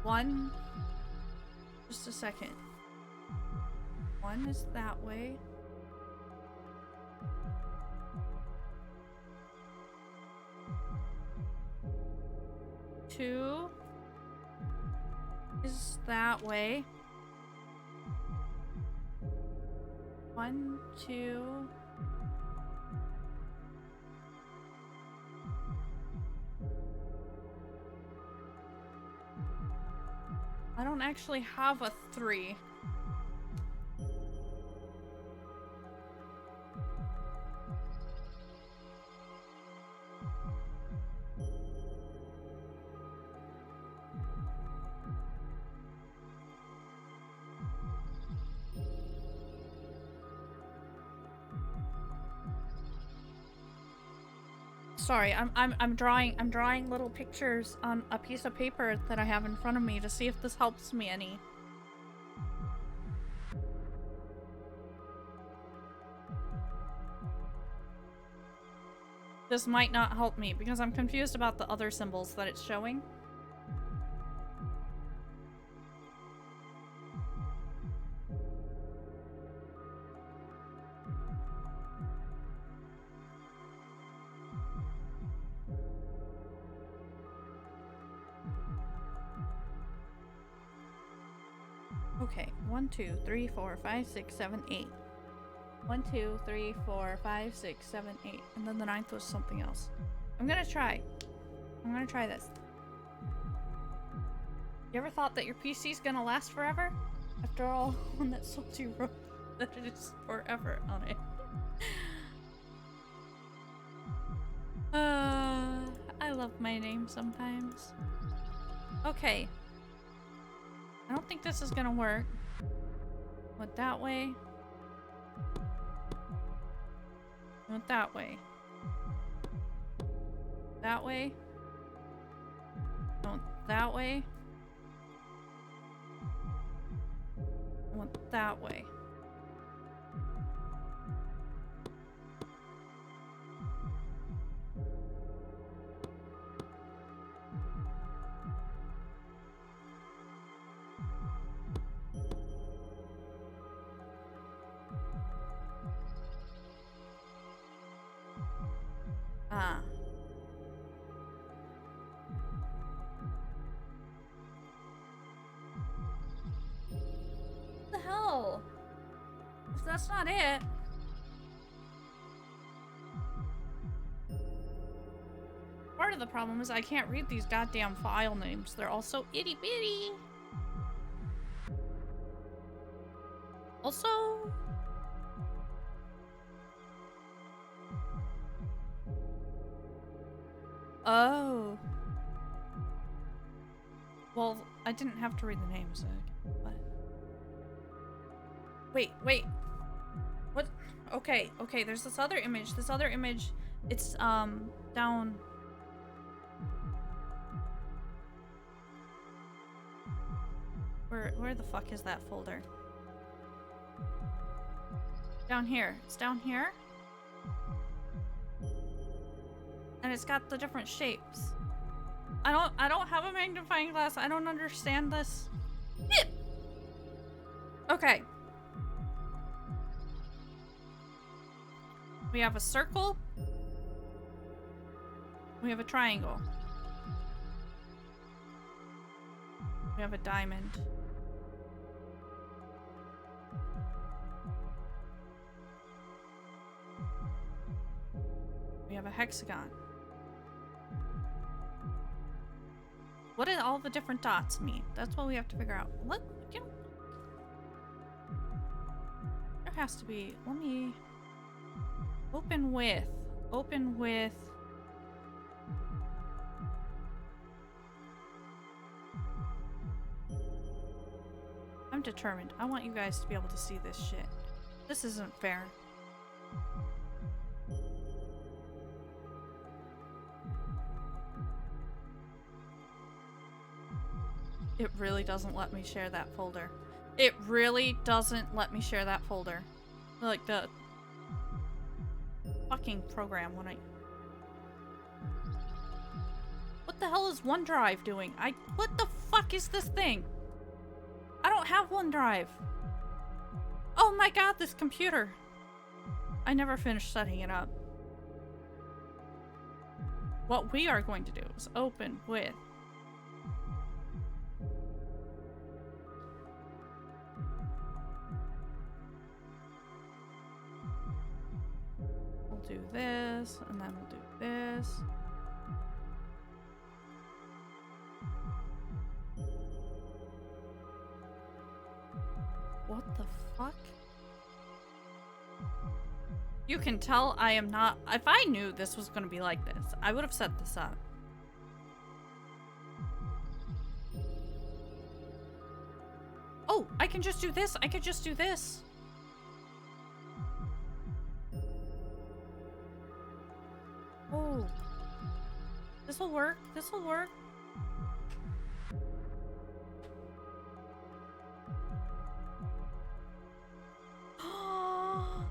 One. Just a second. One is that way. Two is that way. 1, 2. I don't actually have a 3. Sorry, I'm drawing little pictures on a piece of paper that I have in front of me to see if this helps me any. This might not help me because I'm confused about the other symbols that it's showing. Okay, 1, 2, 3, 4, 5, 6, 7, 8. 1, 2, 3, 4, 5, 6, 7, 8. And then the 9th was something else. I'm gonna try this. You ever thought that your PC's gonna last forever? After all, one that sold you wrote that it is forever on it. I love my name sometimes. Okay. I don't think this is gonna work. Went that way. Went that way. That way. Went that way. Went that way. Ah. What the hell? If that's not it. Part of the problem is I can't read these goddamn file names. They're all so itty bitty. Also, Oh. Well, I didn't have to read the names. But... Wait. What? Okay, there's this other image. It's, down... Where the fuck is that folder? Down here. It's down here. And it's got the different shapes. I don't have a magnifying glass. I don't understand this. Okay. We have a circle. We have a triangle. We have a diamond. We have a hexagon. What do all the different dots mean? That's what we have to figure out. What? You know, there has to be. Let me open with. I'm determined. I want you guys to be able to see this shit. This isn't fair. It really doesn't let me share that folder. It really doesn't let me share that folder. Like the fucking program when I... What the hell is OneDrive doing? What the fuck is this thing? I don't have OneDrive. Oh my god, this computer. I never finished setting it up. What we are going to do is open with... We'll do this, and then we'll do this. What the fuck? You can tell I am not... If I knew this was going to be like this, I would have set this up. Oh, I can just do this. I could just do this. Oh. This'll work. This'll work.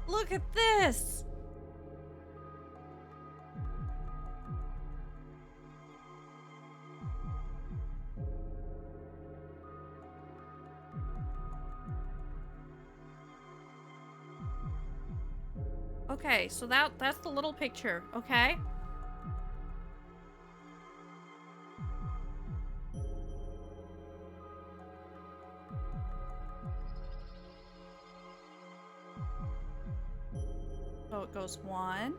Look at this! Okay, so that's the little picture, okay? So it goes 1.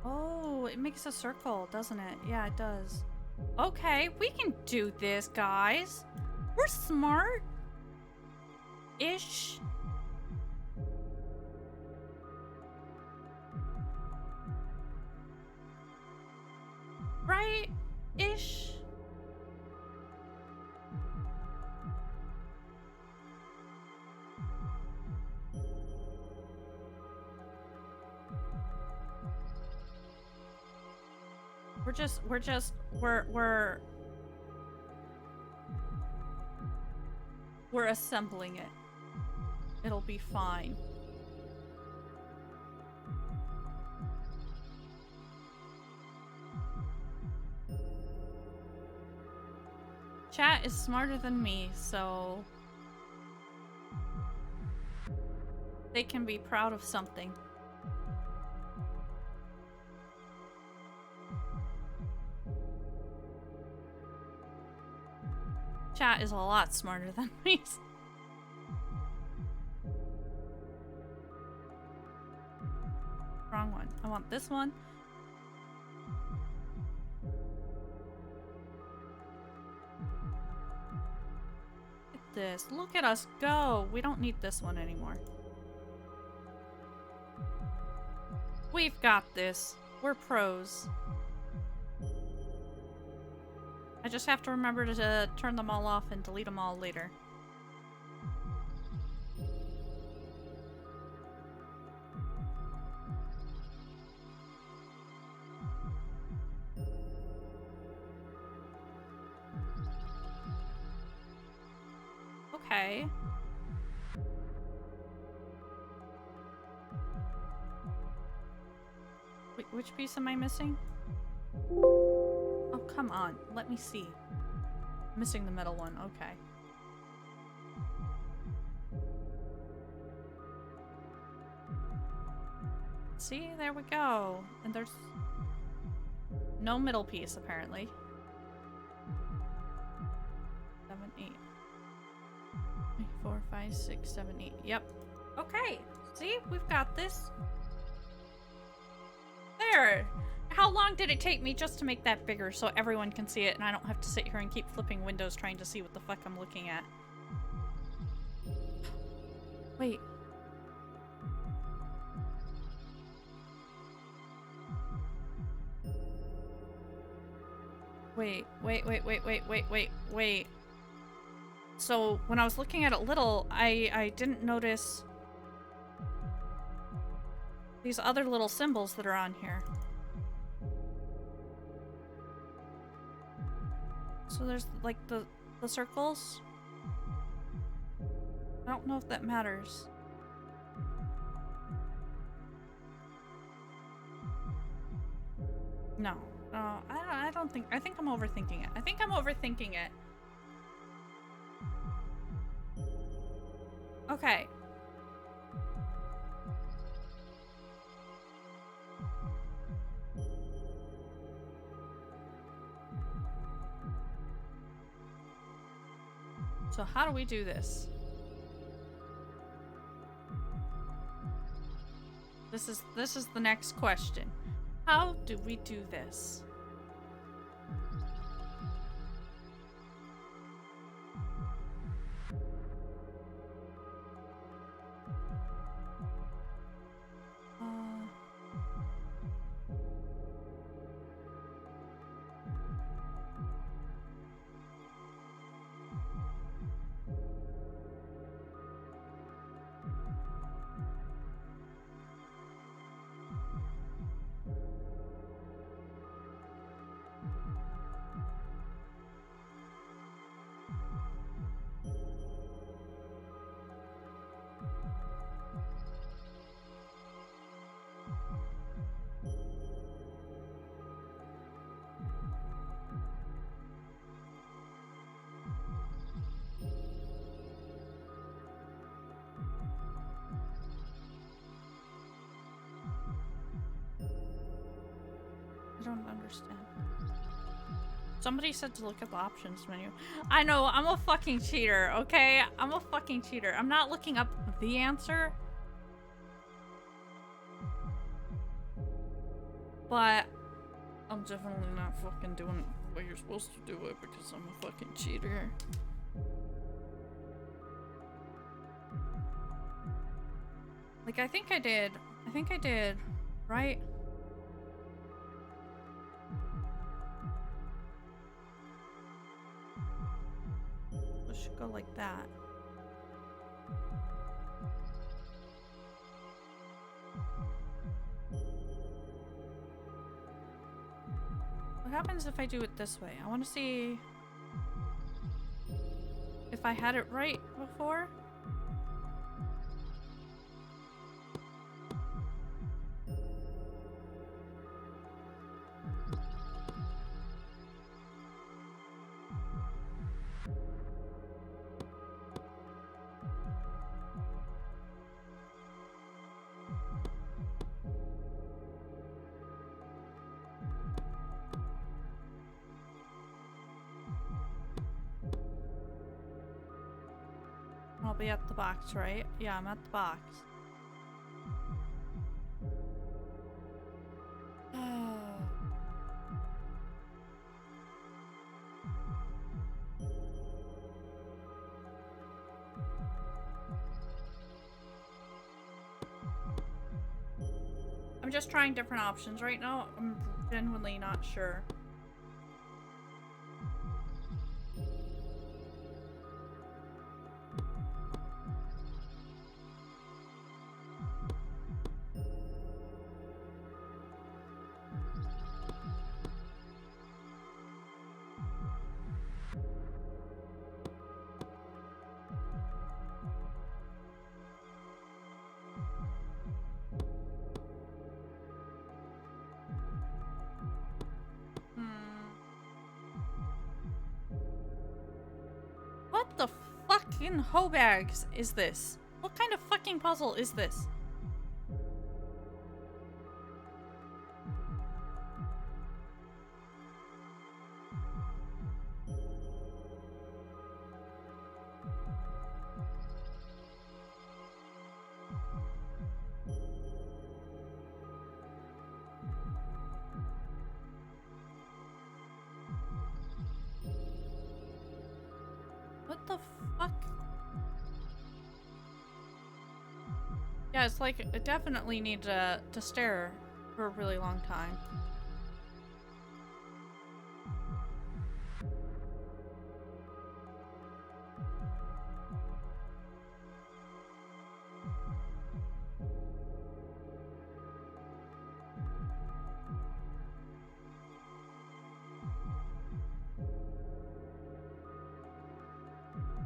Oh, it makes a circle, doesn't it? Yeah, it does. Okay, we can do this, guys. We're smart-ish. Right-ish. We're assembling it. It'll be fine. Chat is smarter than me, so they can be proud of something. Chat is a lot smarter than me. wrong one. I want this one. Look at this. Look at us go. We don't need this one anymore. We've got this. We're pros. I just have to remember to turn them all off and delete them all later. Okay. Wait, which piece am I missing? Oh, come on. Let me see. Missing the middle one. Okay. See? There we go. And there's no middle piece, apparently. 7, 8. 3, 4, 5, 6, 7, 8. Yep. Okay. See? We've got this. There! How long did it take me just to make that bigger so everyone can see it and I don't have to sit here and keep flipping windows trying to see what the fuck I'm looking at? Wait. Wait. So when I was looking at it little, I didn't notice these other little symbols that are on here. So there's like the circles. I don't know if that matters. No. I don't think. I think I'm overthinking it. I think I'm overthinking it. Okay. So how do we do this? This is the next question. How do we do this? I don't understand. Somebody said to look at the options menu. I know, I'm a fucking cheater, okay? I'm a fucking cheater. I'm not looking up the answer. But I'm definitely not fucking doing it the way you're supposed to do it because I'm a fucking cheater. Like, I think I did, right? It should go like that. What happens if I do it this way? I want to see if I had it right before. I'll be at the box, right? Yeah, I'm at the box. I'm just trying different options right now. I'm genuinely not sure. What the fucking hoe bags is this? What kind of fucking puzzle is this? What the fuck? Yeah, it's like I definitely need to stare for a really long time.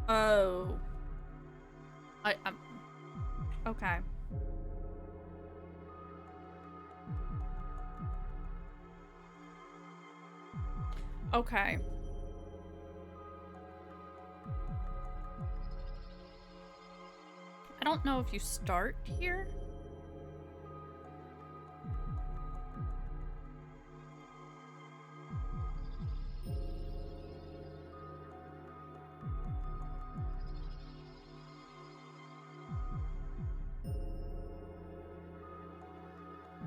Oh. I'm okay. Okay. I don't know if you start here.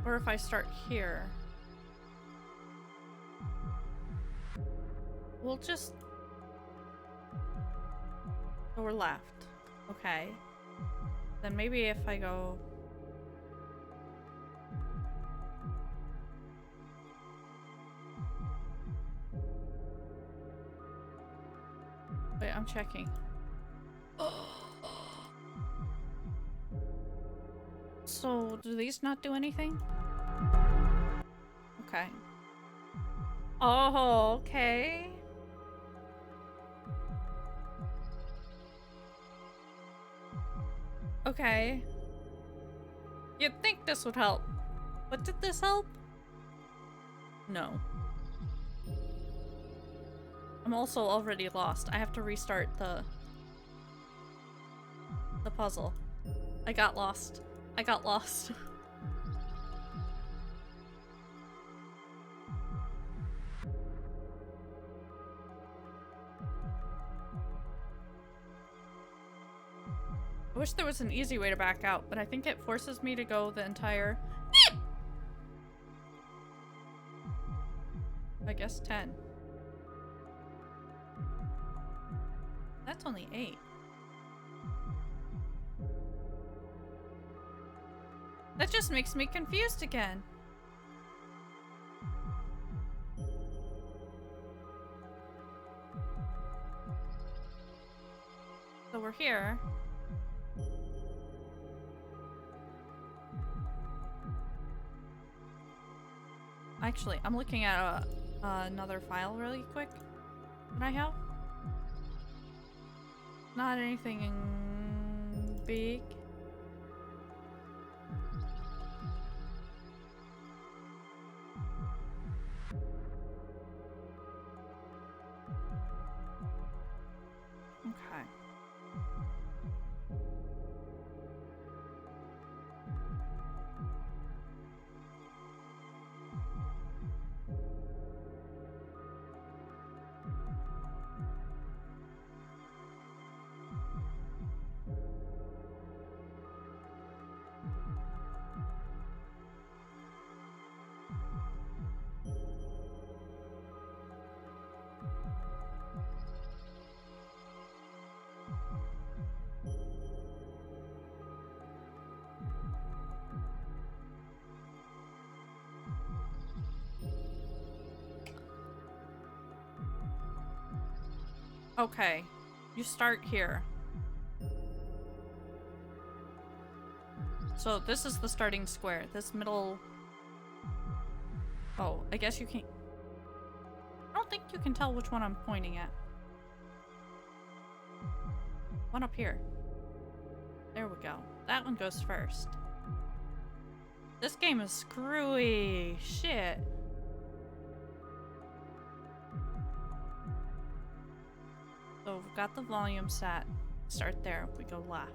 Or if I start here. We'll just go left. Okay. Then maybe if I go... Wait, I'm checking. So, do these not do anything? Okay. Oh, okay. Okay. You'd think this would help. But did this help? No. I'm also already lost. I have to restart the puzzle. I got lost. I got lost. I wish there was an easy way to back out, but I think it forces me to go the entire... I guess 10. That's only 8. That just makes me confused again. So we're here. Actually, I'm looking at another file really quick that I have. Not anything big. Okay. Okay. You start here. So this is the starting square. This middle... Oh, I guess you can't... I don't think you can tell which one I'm pointing at. One up here. There we go. That one goes first. This game is screwy. Shit. So we've got the volume set. Start there. We go left.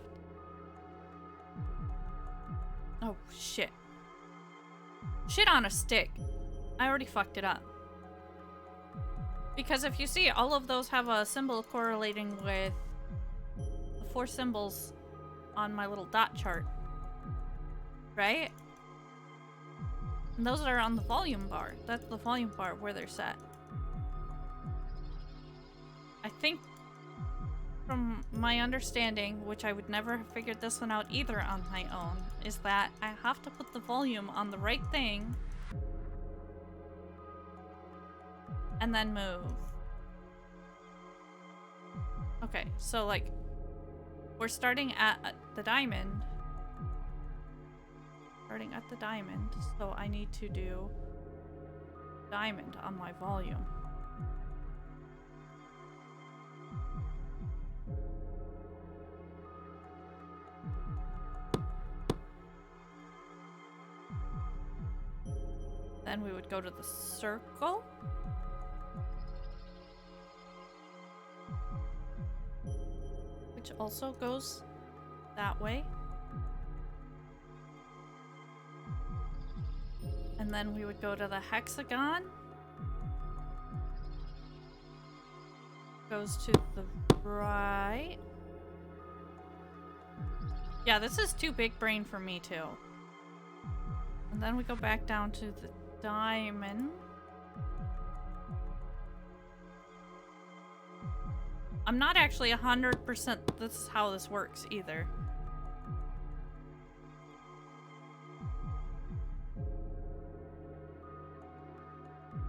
Oh, shit. Shit on a stick. I already fucked it up. Because if you see, all of those have a symbol correlating with the 4 symbols on my little dot chart. Right? And those are on the volume bar. That's the volume bar where they're set. I think, from my understanding, which I would never have figured this one out either on my own, is that I have to put the volume on the right thing and then move. Okay, so like, we're starting at the diamond. Starting at the diamond, so I need to do diamond on my volume. Then we would go to the circle. Which also goes that way. And then we would go to the hexagon. Goes to the right. Yeah, this is too big brain for me too. And then we go back down to the diamond. I'm not actually 100% this is how this works either.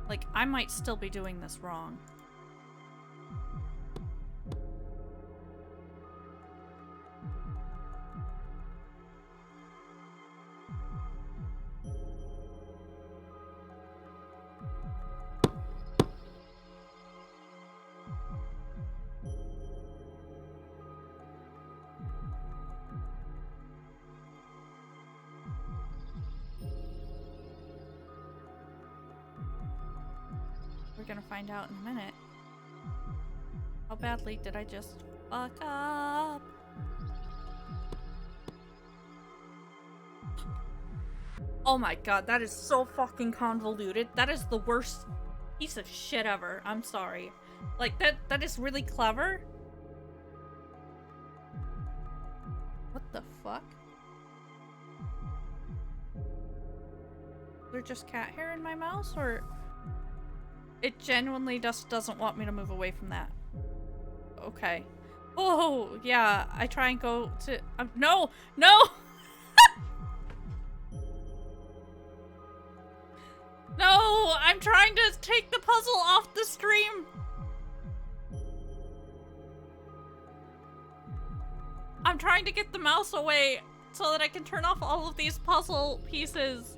Like, I might still be doing this wrong. We're gonna find out in a minute. How badly did I just fuck up? Oh my god, that is so fucking convoluted. That is the worst piece of shit ever. I'm sorry. Like, that is really clever. What the fuck? Is there just cat hair in my mouse, or... It genuinely just doesn't want me to move away from that. Okay. Oh, yeah. I try and go to... no! No! No! I'm trying to take the puzzle off the stream! I'm trying to get the mouse away so that I can turn off all of these puzzle pieces.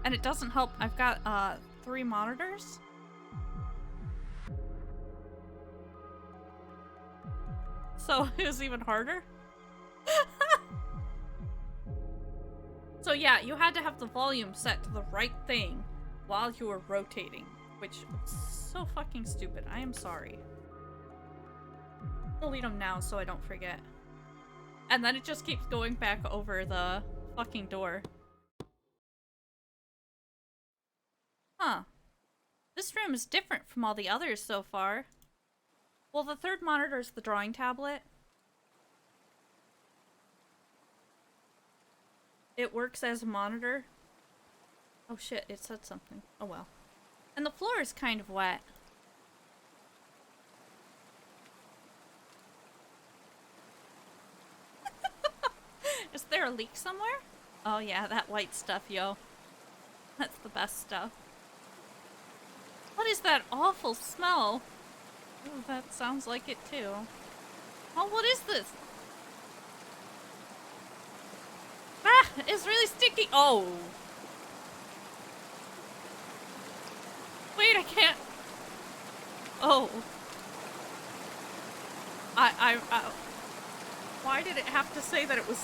And it doesn't help. I've got 3 monitors. So it was even harder. So yeah, you had to have the volume set to the right thing while you were rotating, which is so fucking stupid. I am sorry. I'll delete them now so I don't forget. And then it just keeps going back over the fucking door. Huh. This room is different from all the others so far. Well, the 3rd monitor is the drawing tablet. It works as a monitor. Oh shit, it said something. Oh well. And the floor is kind of wet. Is there a leak somewhere? Oh yeah, that white stuff, yo. That's the best stuff. What is that awful smell? Oh, that sounds like it too. Oh, what is this? Ah, it's really sticky. Oh. Wait, I can't. Oh. I why did it have to say that it was?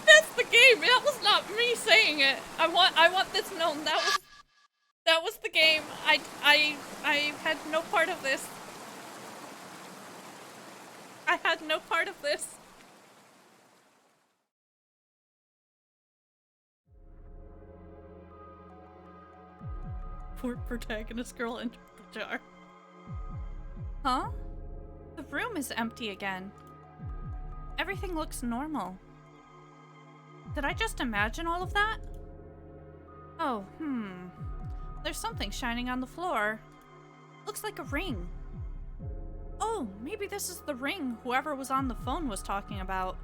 That's the game. That was not me saying it. I want this known. That was the game. I had no part of this. I had no part of this. Poor protagonist girl entered the jar. Huh? The room is empty again. Everything looks normal. Did I just imagine all of that? Oh, There's something shining on the floor. Looks like a ring. Oh, maybe this is the ring whoever was on the phone was talking about.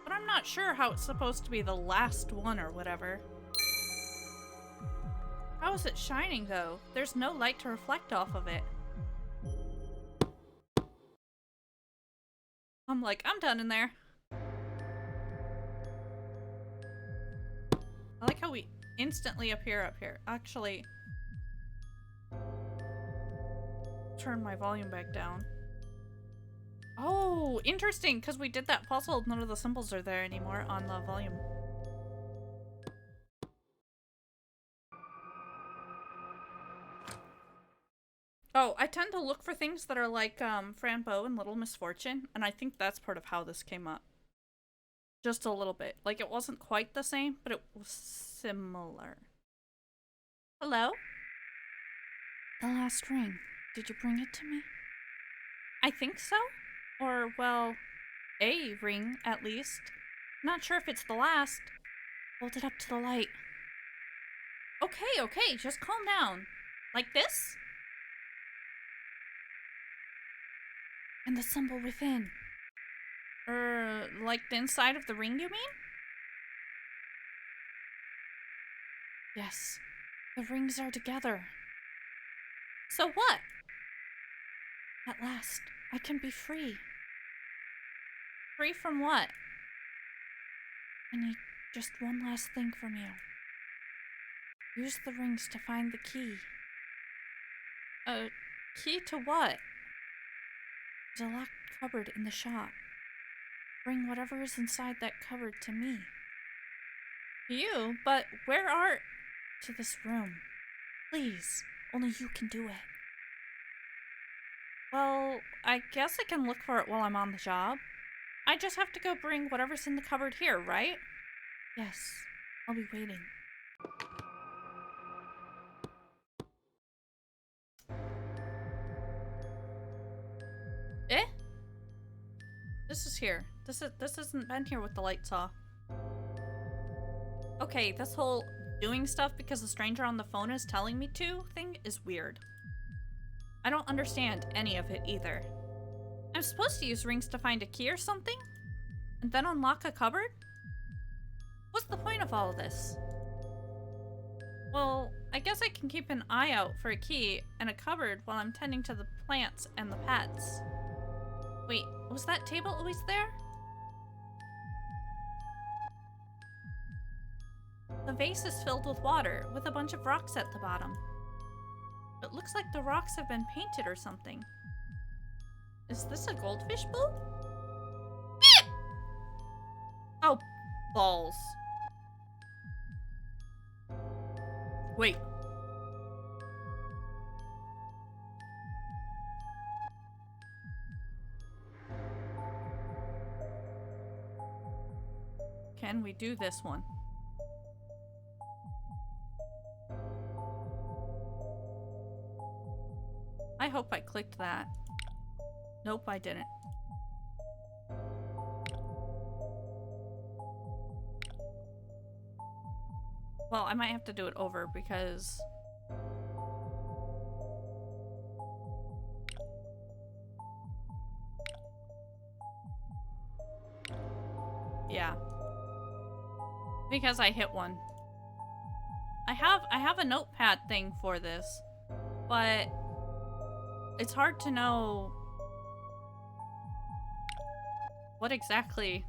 But I'm not sure how it's supposed to be the last one or whatever. How is it shining though? There's no light to reflect off of it. I'm like, I'm done in there. I like how we instantly appear up here. Actually, turn my volume back down. Oh, interesting, because we did that puzzle. None of the symbols are there anymore on the volume. Oh, I tend to look for things that are like Fran Bow and Little Misfortune, and I think that's part of how this came up. Just a little bit. Like, it wasn't quite the same, but it was similar. Hello? The last ring. Did you bring it to me? I think so. Or, well, a ring, at least. Not sure if it's the last. Hold it up to the light. Okay, just calm down. Like this? And the symbol within. Like the inside of the ring, you mean? Yes. The rings are together. So what? At last, I can be free. Free from what? I need just one last thing from you. Use the rings to find the key. Key to what? There's a locked cupboard in the shop. Bring whatever is inside that cupboard to me. To you? But where are... To this room. Please. Only you can do it. Well, I guess I can look for it while I'm on the job. I just have to go bring whatever's in the cupboard here, right? Yes. I'll be waiting. Eh? This is here. This hasn't been here with the lights off. Okay, this whole doing stuff because the stranger on the phone is telling me to thing is weird. I don't understand any of it either. I'm supposed to use rings to find a key or something? And then unlock a cupboard? What's the point of all of this? Well, I guess I can keep an eye out for a key and a cupboard while I'm tending to the plants and the pets. Wait, was that table always there? The vase is filled with water, with a bunch of rocks at the bottom. It looks like the rocks have been painted or something. Is this a goldfish bowl? Oh, balls. Wait. Can we do this one? I hope I clicked that. Nope, I didn't. Well, I might have to do it over because... Yeah. Because I hit one. I have a notepad thing for this, but it's hard to know what exactly.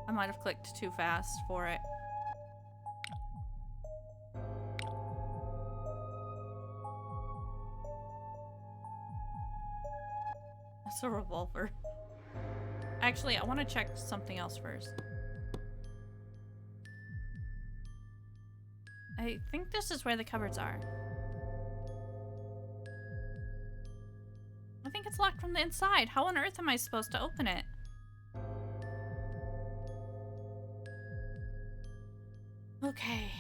I might have clicked too fast for it. That's a revolver. Actually, I want to check something else first. I think this is where the cupboards are. I think it's locked from the inside. How on earth am I supposed to open it? Okay.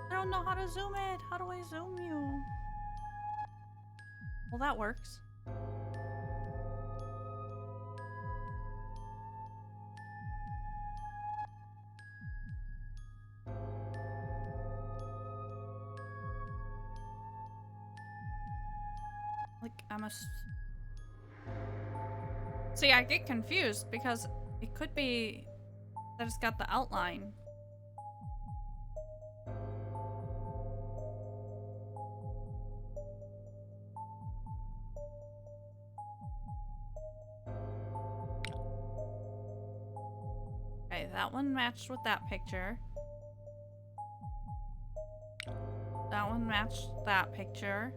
I don't know how to zoom it. How do I zoom you? Well, that works. Like, I must... See, I get confused because it could be that it's got the outline. Okay, that one matched with that picture. That one matched that picture.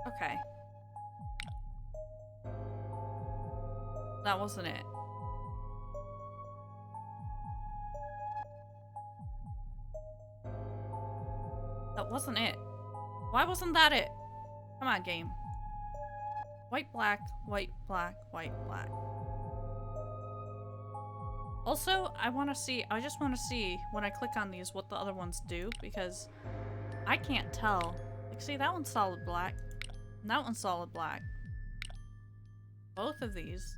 Okay. That wasn't it. That wasn't it. Why wasn't that it? Come on, game. White, black, white, black, white, black. Also, I just want to see when I click on these what the other ones do, because I can't tell. Like, see, that one's solid black. And that one's solid black. Both of these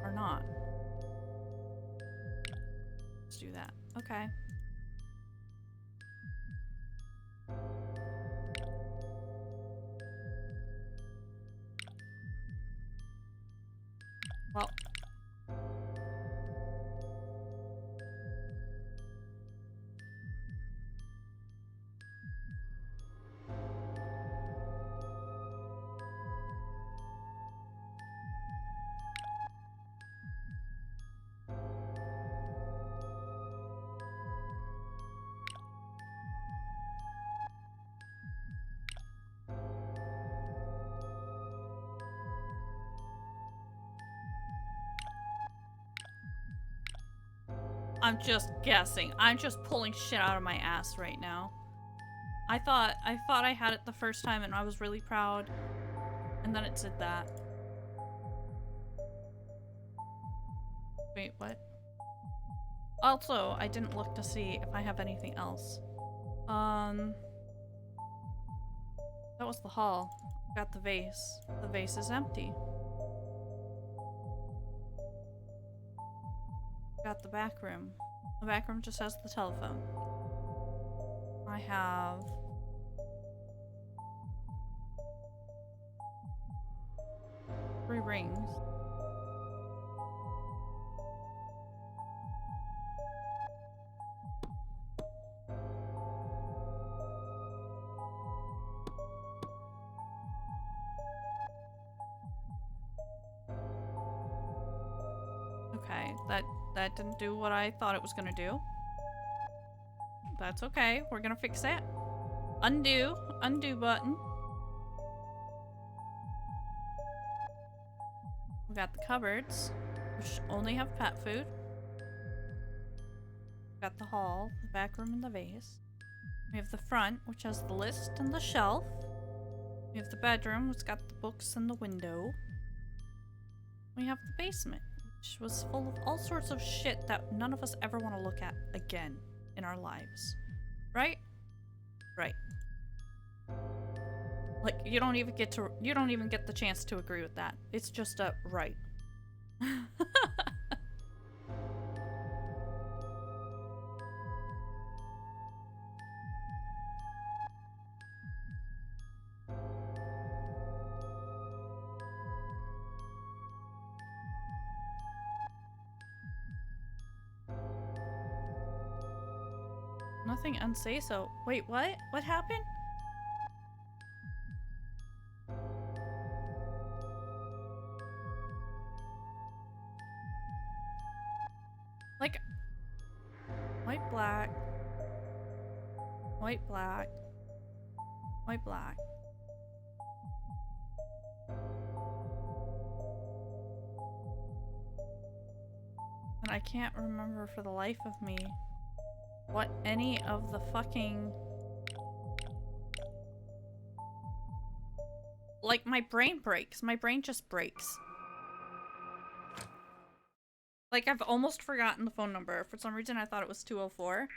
are not. Let's do that. Okay. Well. I'm just guessing. I'm just pulling shit out of my ass right now. I thought I had it the first time and I was really proud. And then it did that. Wait, what? Also, I didn't look to see if I have anything else. That was the hall. Got the vase. The vase is empty. Got the back room. The back room just has the telephone. I have... three rings. Okay, that didn't do what I thought it was gonna do. That's okay, we're gonna fix that. Undo button. We got the cupboards, which only have pet food. Got the hall, the back room, and the vase. We have the front, which has the list and the shelf. We have the bedroom, it's got the books and the window. We have the basement, which was full of all sorts of shit that none of us ever want to look at again in our lives. Right? Right. Like, you don't even get the chance to agree with that. It's just a right. Nothing unsay so. Wait, what? What happened? Like, white, black, white, black, white, black. And I can't remember for the life of me what any of the fucking... Like, my brain breaks. My brain just breaks. Like, I've almost forgotten the phone number. For some reason, I thought it was 204.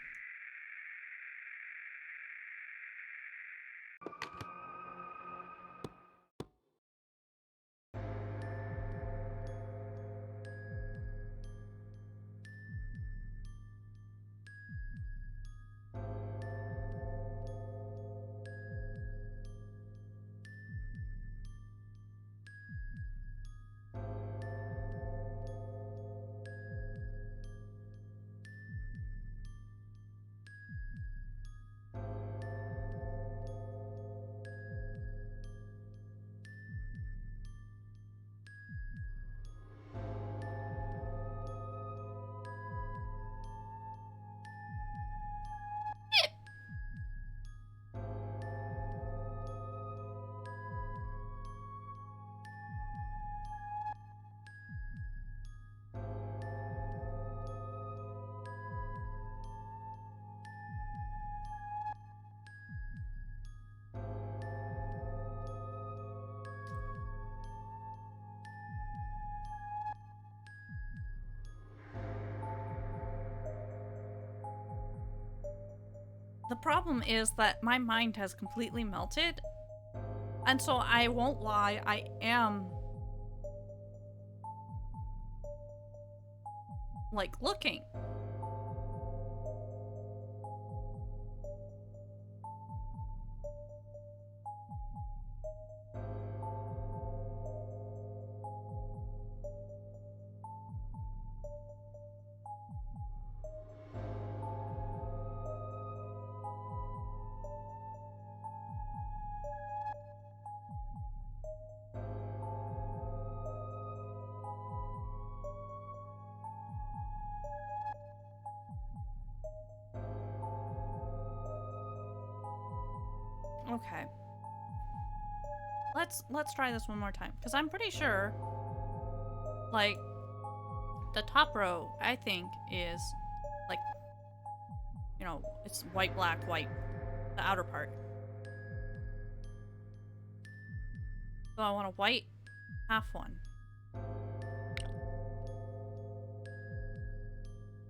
The problem is that my mind has completely melted. And so I won't lie, I am like looking. Okay. Let's try this one more time, because I'm pretty sure, like, the top row, I think, is, like, you know, it's white, black, white, the outer part. So I want a white half one.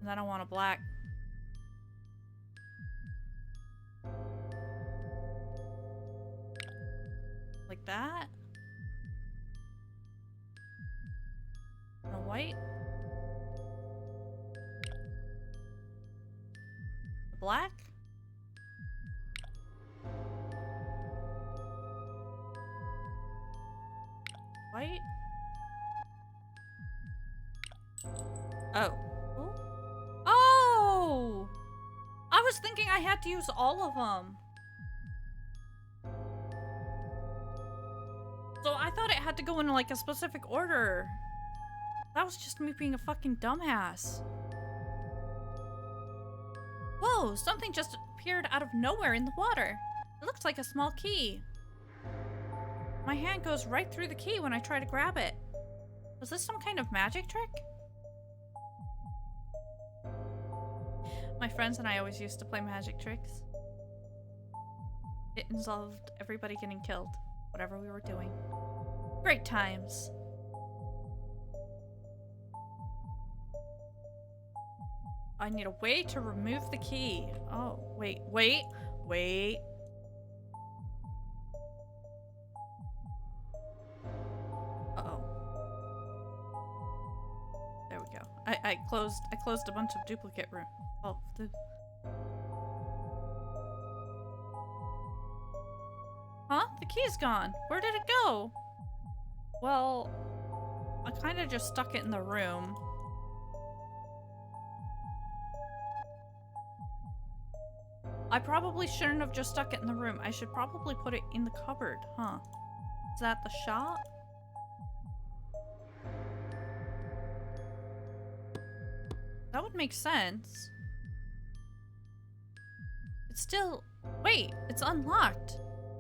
And then I want a black. Like that. And a white. Black. White. Oh. Oh! I was thinking I had to use all of them. So I thought it had to go in like a specific order. That was just me being a fucking dumbass. Whoa, something just appeared out of nowhere in the water. It looks like a small key. My hand goes right through the key when I try to grab it. Was this some kind of magic trick? My friends and I always used to play magic tricks. It involved everybody getting killed. whatever we were doing. Great times. I need a way to remove the key. Oh, wait. Uh-oh. There we go. I closed a bunch of duplicate room. Oh, Huh? The key's gone. Where did it go? Well, I kind of just stuck it in the room. I probably shouldn't have just stuck it in the room. I should probably put it in the cupboard, huh? Is that the shop? That would make sense. It's still... Wait, it's unlocked.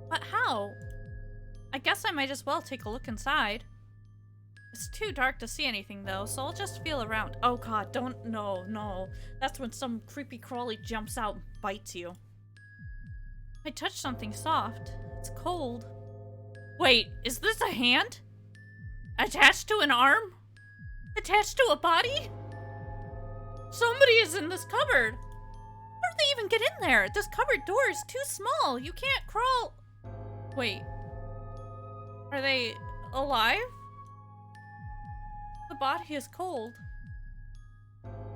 But how? I guess I might as well take a look inside. It's too dark to see anything though, so I'll just feel around. Oh god, no. That's when some creepy crawly jumps out and bites you. I touched something soft. It's cold. Wait, is this a hand? Attached to an arm? Attached to a body? Somebody is in this cupboard. How did they even get in there? This cupboard door is too small. You can't crawl. Wait. Are they alive? The body is cold.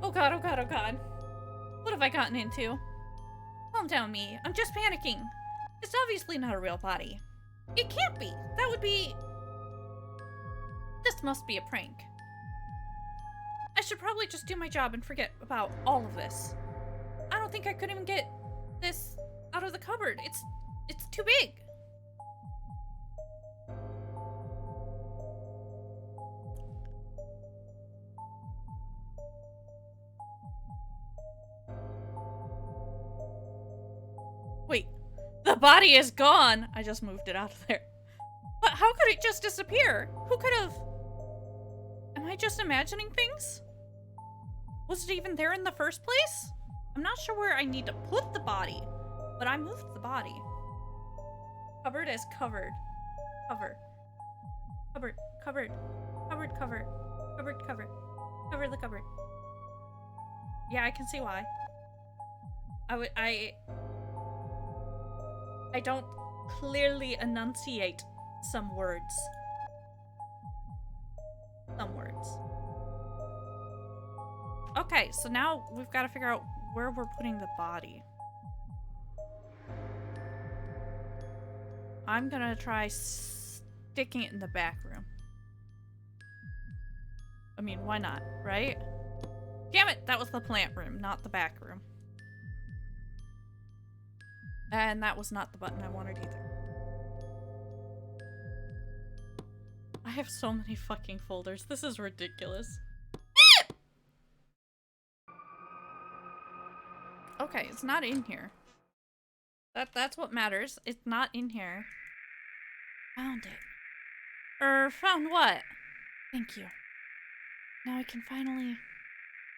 Oh god. What have I gotten into? Calm down, me. I'm just panicking. It's obviously not a real body. It can't be. That would be... This must be a prank. I should probably just do my job and forget about all of this. I don't think I could even get this out of the cupboard. It's too big. Wait, the body is gone. I just moved it out of there. But how could it just disappear? Who could have... Am I just imagining things? Was it even there in the first place? I'm not sure where I need to put the body, but I moved the body. Cupboard is covered. Cover. Cupboard. Covered. Cupboard cover. Cupboard cover. Cover the cupboard. Yeah, I can see why. I don't clearly enunciate some words. Okay, so now we've got to figure out where we're putting the body. I'm gonna try sticking it in the back room. I mean, why not, right? Damn it, that was the plant room, not the back room. And that was not the button I wanted either. I have so many fucking folders. This is ridiculous. Okay, it's not in here. That's what matters. It's not in here. Found it. Found what? Thank you. Now I can finally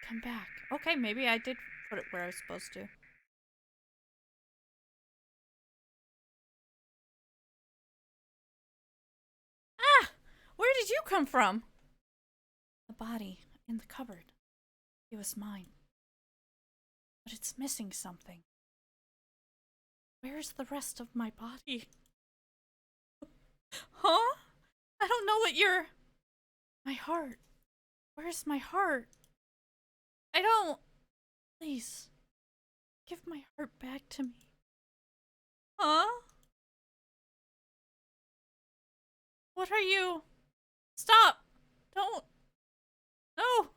come back. Okay, maybe I did put it where I was supposed to. Ah! Where did you come from? The body in the cupboard. It was mine. But it's missing something. Where's the rest of my body? Huh? I don't know what you're... My heart. Where's my heart? I don't... Please. Give my heart back to me. Huh? What are you? Stop! Don't! No!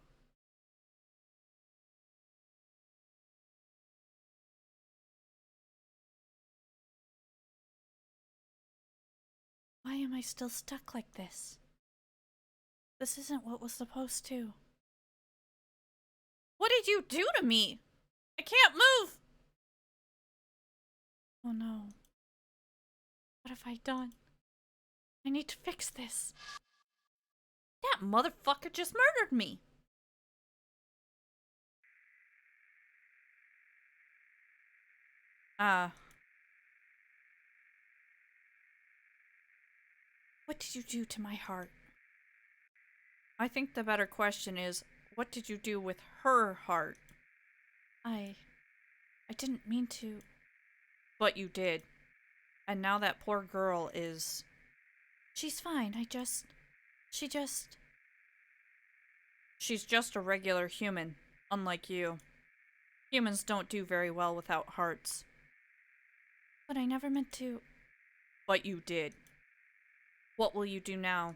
Why am I still stuck like this? This isn't what was supposed to. What did you do to me? I can't move! Oh no. What have I done? I need to fix this. That motherfucker just murdered me. did you do to my heart? I think the better question is, what did you do with her heart? I didn't mean to. But you did. And now that poor girl is... She's fine, She's just a regular human, unlike you. Humans don't do very well without hearts. But I never meant to... But you did. What will you do now?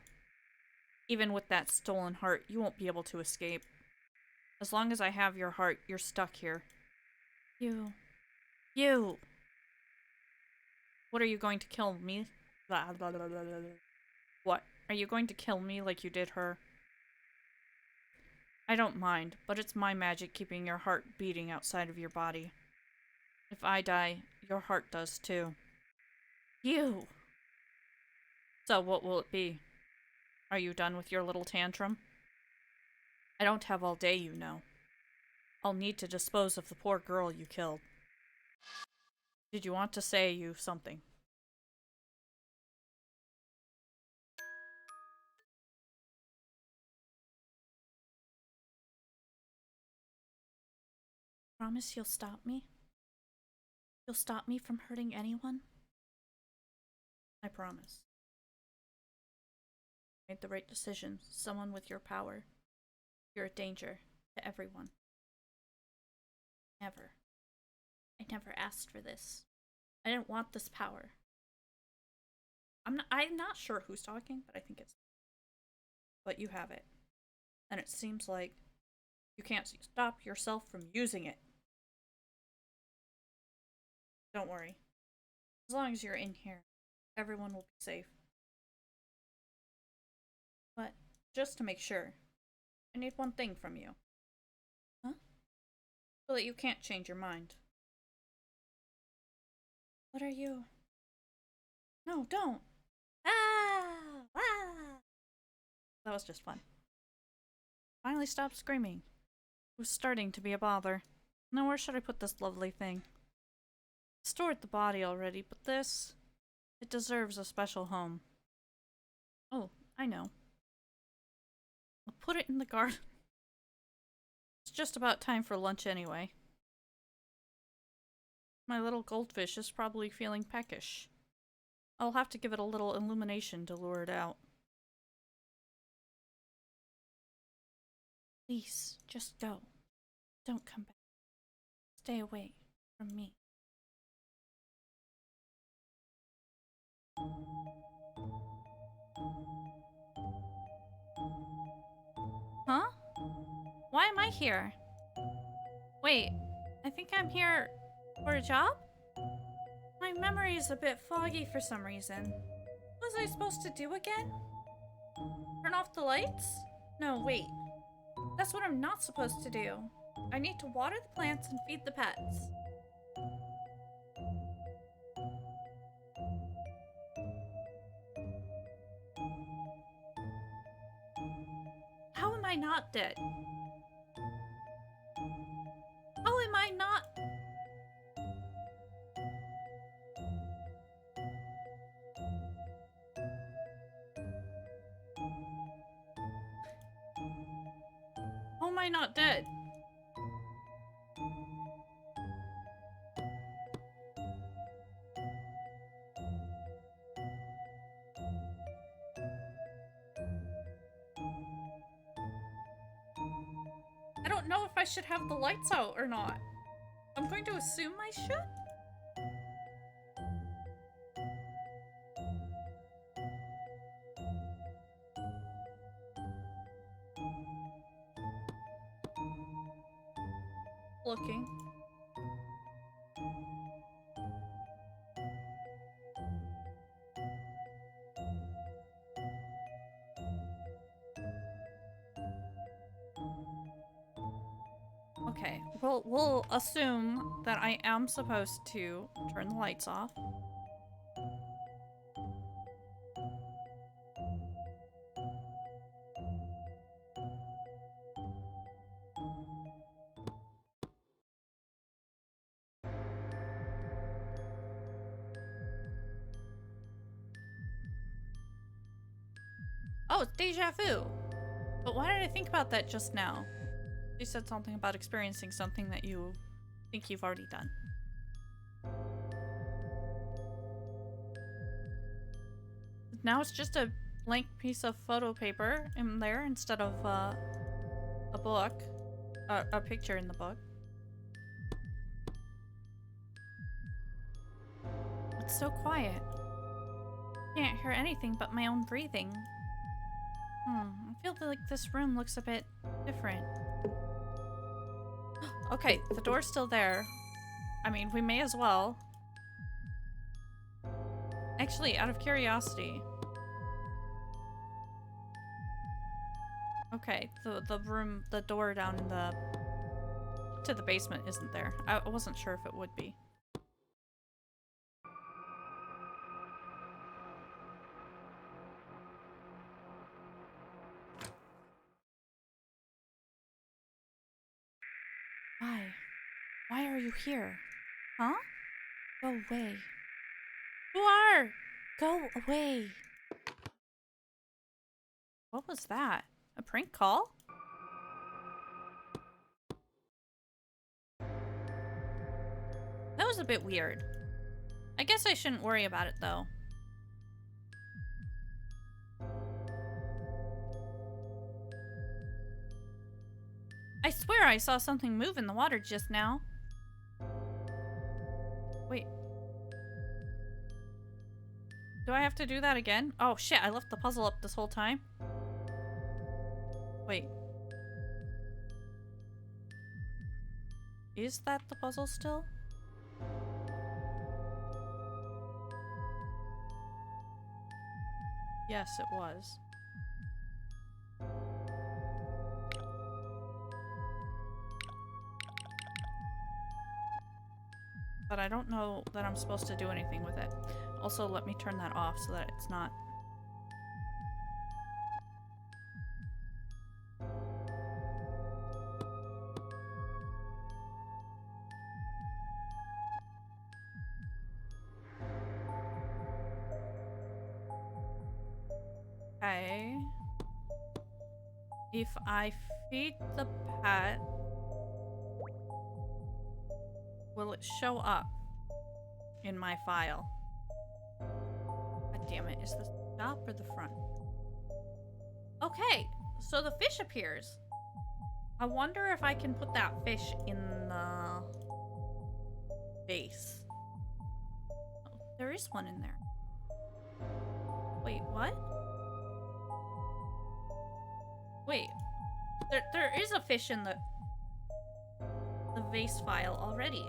Even with that stolen heart, you won't be able to escape. As long as I have your heart, you're stuck here. You... What are you going to kill me? Blah, blah, blah, blah, blah. What? Are you going to kill me like you did her? I don't mind, but it's my magic keeping your heart beating outside of your body. If I die, your heart does too. You! So what will it be? Are you done with your little tantrum? I don't have all day, you know. I'll need to dispose of the poor girl you killed. Did you want to say you something? Promise you'll stop me? You'll stop me from hurting anyone? I promise. Made the right decision. Someone with your power. You're a danger to everyone. Never. I never asked for this. I didn't want this power. I'm not sure who's talking, but I think it's... But you have it. And it seems like you can't stop yourself from using it. Don't worry. As long as you're in here, everyone will be safe. But, just to make sure, I need one thing from you. Huh? So that you can't change your mind. What are you? No, don't! Ah! Ah! That was just fun. Finally stopped screaming. It was starting to be a bother. Now where should I put this lovely thing? Stored the body already, but this... It deserves a special home. Oh, I know. I'll put it in the garden. It's just about time for lunch anyway. My little goldfish is probably feeling peckish. I'll have to give it a little illumination to lure it out. Please, just go. Don't come back. Stay away from me. Huh? Why am I here? Wait, I think I'm here for a job? My memory is a bit foggy for some reason. What was I supposed to do again? Turn off the lights? No, wait. That's what I'm not supposed to do. I need to water the plants and feed the pets. How am I not dead? How am I not... How am I not dead? I don't know if I should have the lights out or not. I'm going to assume I should? Looking. Okay, we'll assume that I am supposed to turn the lights off. Oh, it's deja vu. But why did I think about that just now? You said something about experiencing something that you think you've already done. Now it's just a blank piece of photo paper in there instead of a book. A picture in the book. It's so quiet. Can't hear anything but my own breathing. I feel like this room looks a bit different. Okay, the door's still there. I mean, we may as well. Actually, out of curiosity. Okay, the door down in to the basement isn't there. I wasn't sure if it would be. Why? Why are you here? Huh? Go away. You are! Go away. What was that? A prank call? That was a bit weird. I guess I shouldn't worry about it, though. I swear I saw something move in the water just now. Wait. Do I have to do that again? Oh shit, I left the puzzle up this whole time. Wait. Is that the puzzle still? Yes, it was. But I don't know that I'm supposed to do anything with it. Also, let me turn that off so that it's not... Okay. If I feed the pet, will it show up in my file? God damn it. Is this the top or the front? Okay, so the fish appears. I wonder if I can put that fish in the base. Oh, there is one in there. Wait, what? Wait, there is a fish in the vase file already.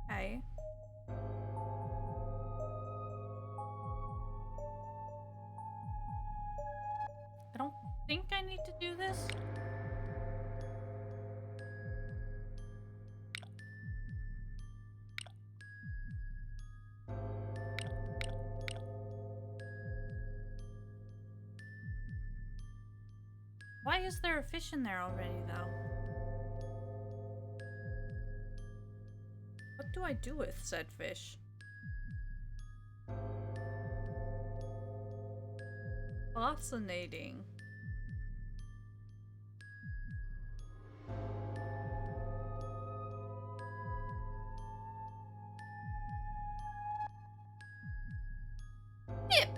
Okay. I don't think I need to do this. Why is there a fish in there already, though? What do I do with said fish? Fascinating. Yep.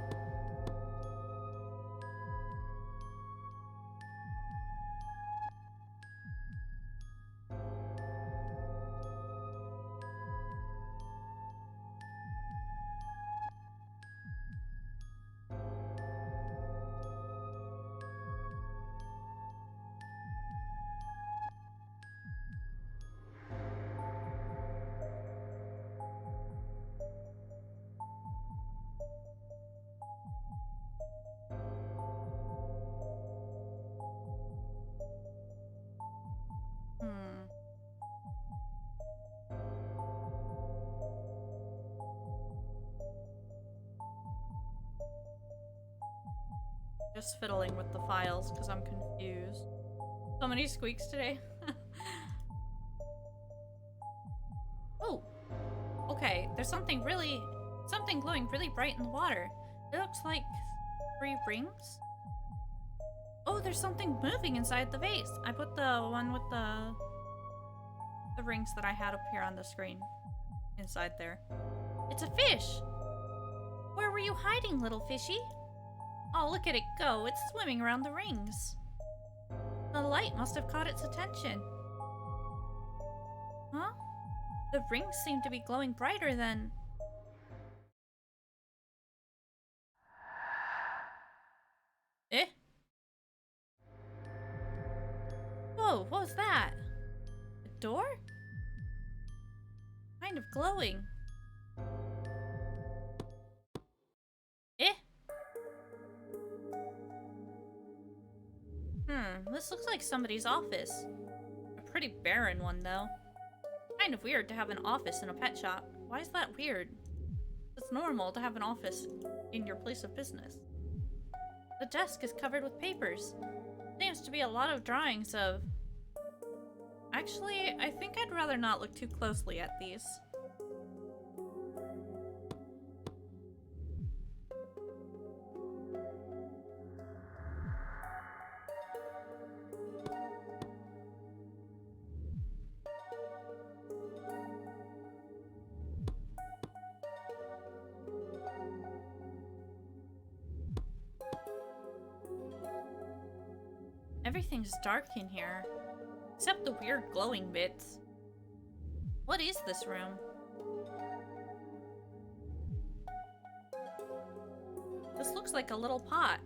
Just fiddling with the files because I'm confused. So many squeaks today. Oh, okay. There's something glowing really bright in the water. It looks like 3 rings. Oh, there's something moving inside the vase. I put the one with the rings that I had up here on the screen inside there. It's a fish. Where were you hiding, little fishy? Oh, look at it go. It's swimming around the rings. The light must have caught its attention. Huh? The rings seem to be glowing brighter than... Eh? Whoa, what was that? A door? Kind of glowing. Eh? This looks like somebody's office. A pretty barren one, though. Kind of weird to have an office in a pet shop. Why is that weird? It's normal to have an office in your place of business. The desk is covered with papers. Seems to be a lot of drawings of... Actually, I think I'd rather not look too closely at these. Everything's dark in here, except the weird glowing bits. What is this room? This looks like a little pot.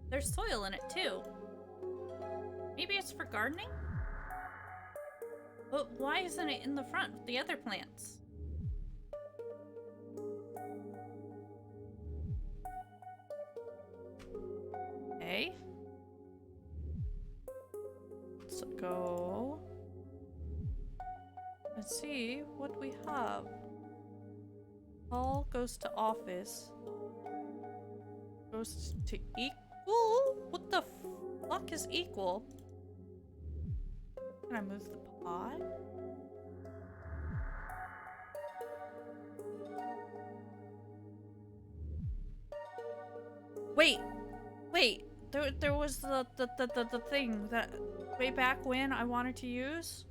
There's soil in it too. Maybe it's for gardening? But why isn't it in the front with the other plants? Okay. Let's go. Let's see what we have. Paul goes to office. Goes to equal? What the fuck is equal? Can I move the pot? Wait. There was the thing that way back when I wanted to use.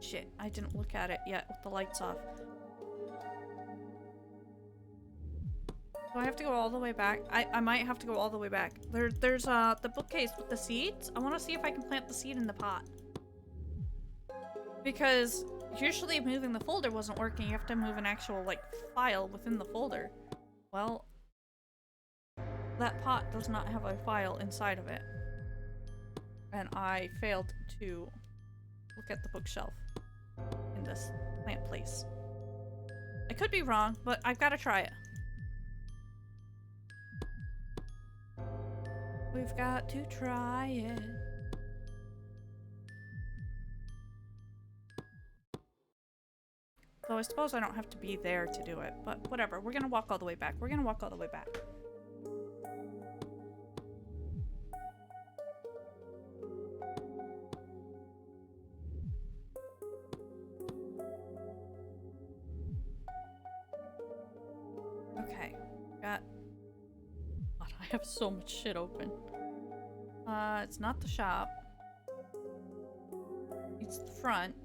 Shit, I didn't look at it yet with the lights off. Do I have to go all the way back? I might have to go all the way back. There's the bookcase with the seeds. I want to see if I can plant the seed in the pot. Because usually moving the folder wasn't working. You have to move an actual, like, file within the folder. Well, that pot does not have a file inside of it. And I failed to look at the bookshelf in this plant place. I could be wrong, but I've got to try it. We've got to try it. Though I suppose I don't have to be there to do it, but whatever. We're gonna walk all the way back. We're gonna walk all the way back. Okay, got... God, I have so much shit open. It's not the shop. It's the front.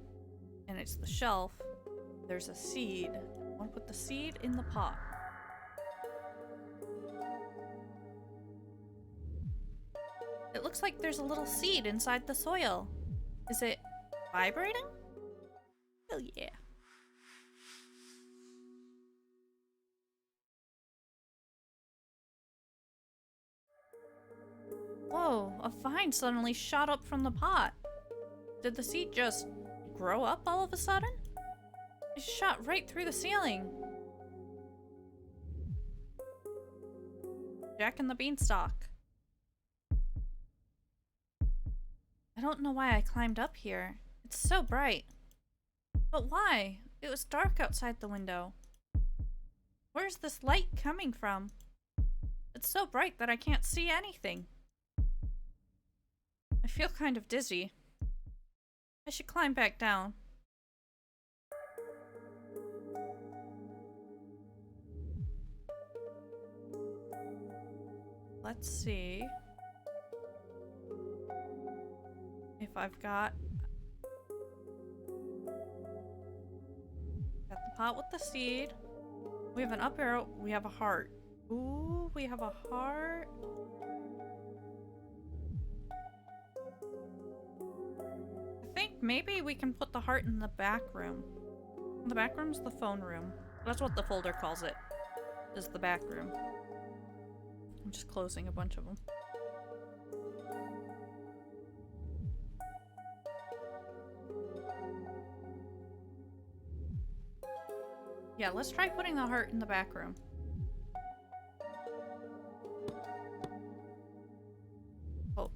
And it's the shelf. There's a seed. I want to put the seed in the pot. It looks like there's a little seed inside the soil. Is it vibrating? Hell yeah. Whoa, a vine suddenly shot up from the pot. Did the seed just grow up all of a sudden? It shot right through the ceiling. Jack and the Beanstalk. I don't know why I climbed up here. It's so bright. But why? It was dark outside the window. Where's this light coming from? It's so bright that I can't see anything. feel kind of dizzy. I should climb back down. Let's see if I've got the pot with the seed. We have an up arrow. We have a heart. Ooh, we have a heart. I think maybe we can put the heart in the back room. The back room's the phone room. That's what the folder calls it. Is the back room. I'm just closing a bunch of them. Yeah, let's try putting the heart in the back room. Oh.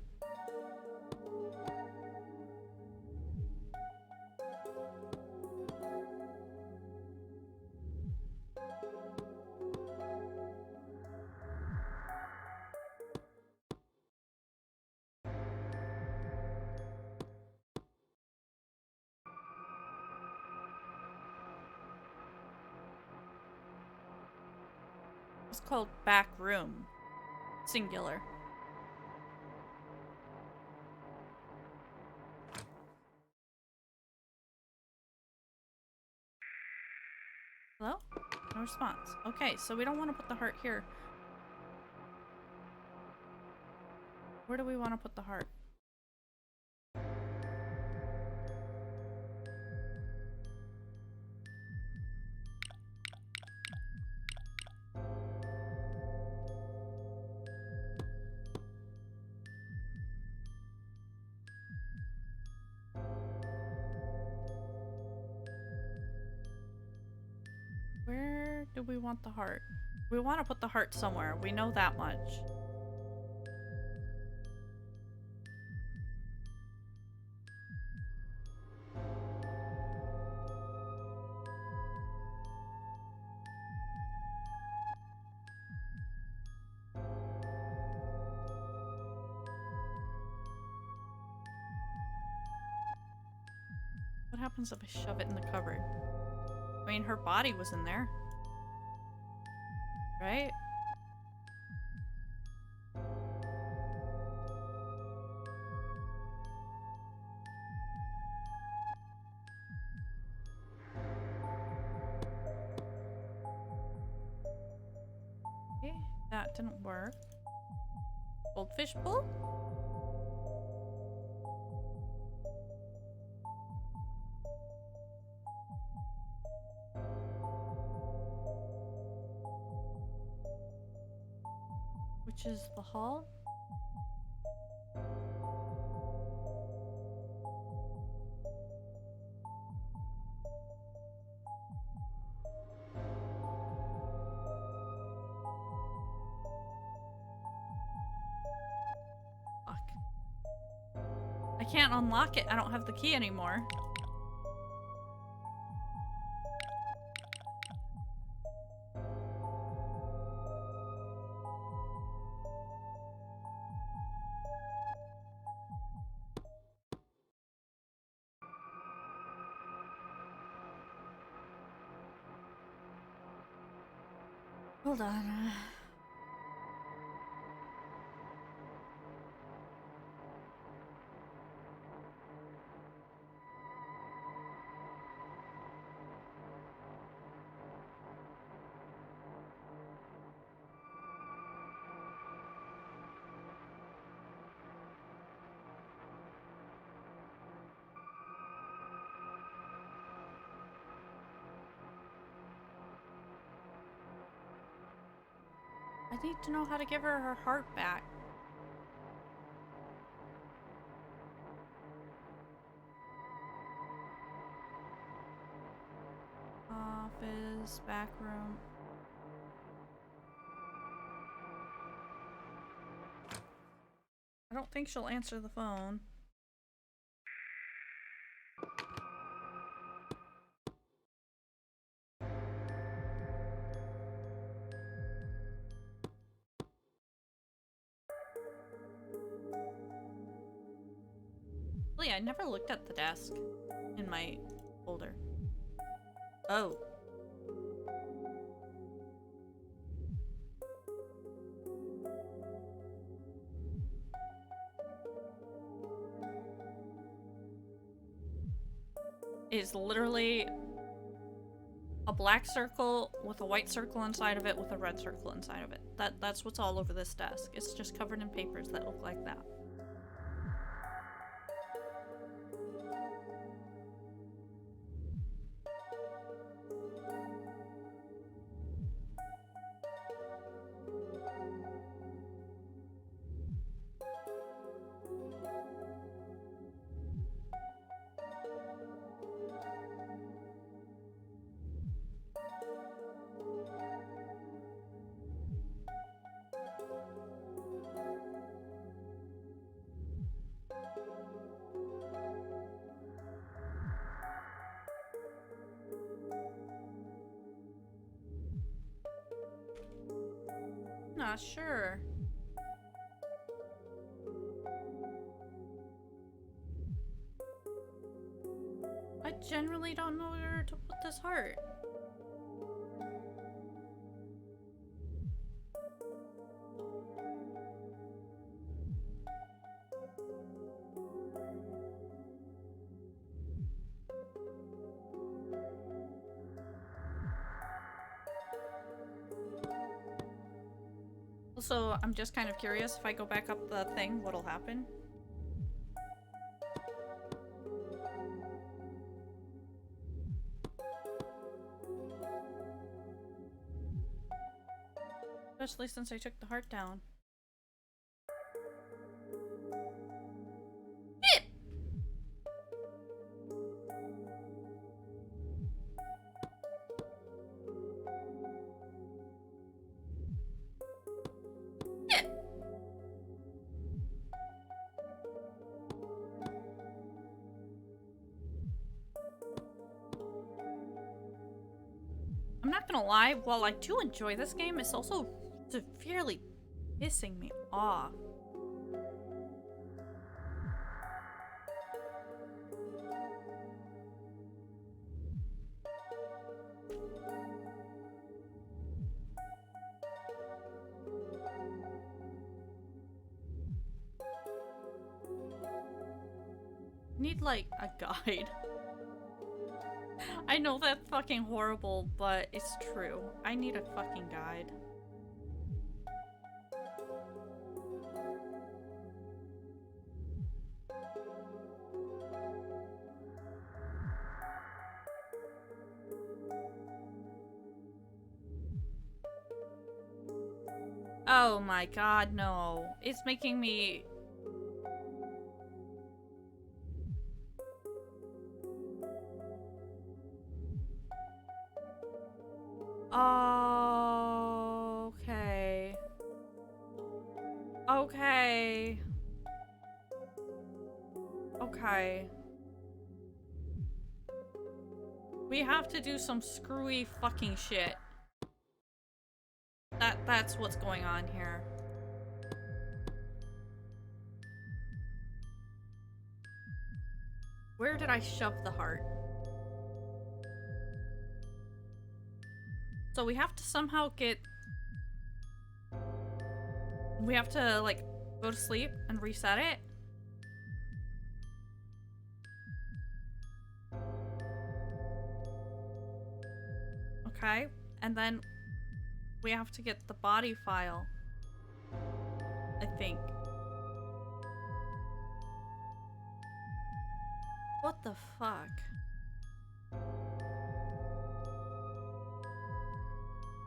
It's called back room. Singular. Hello? No response. Okay, so we don't want to put the heart here. Where do we want to put the heart? Where do we want the heart? We want to put the heart somewhere. We know that much. What happens if I shove it in the cupboard? I mean, her body was in there. Right? Okay, that didn't work. Goldfish bowl? Which is the hall? Fuck. I can't unlock it. I don't have the key anymore. Hold on. I need to know how to give her her heart back. Office, back room. I don't think she'll answer the phone. Actually, I never looked at the desk in my folder. Oh. Is literally a black circle with a white circle inside of it with a red circle inside of it. That's what's all over this desk. It's just covered in papers that look like that. Not sure. I generally don't know where to put this heart. Also, I'm just kind of curious, if I go back up the thing, what'll happen? Especially since I took the heart down. I'm not gonna lie, while I do enjoy this game, it's also severely pissing me off. Need, like, a guide. I know that's fucking horrible, but it's true. I need a fucking guide. Oh my god, no. It's making me... Okay. Okay. Okay. We have to do some screwy fucking shit. That's what's going on here. Where did I shove the heart? So we have to somehow get... We have to, like, go to sleep and reset it? Okay, and then we have to get the body file. I think. What the fuck?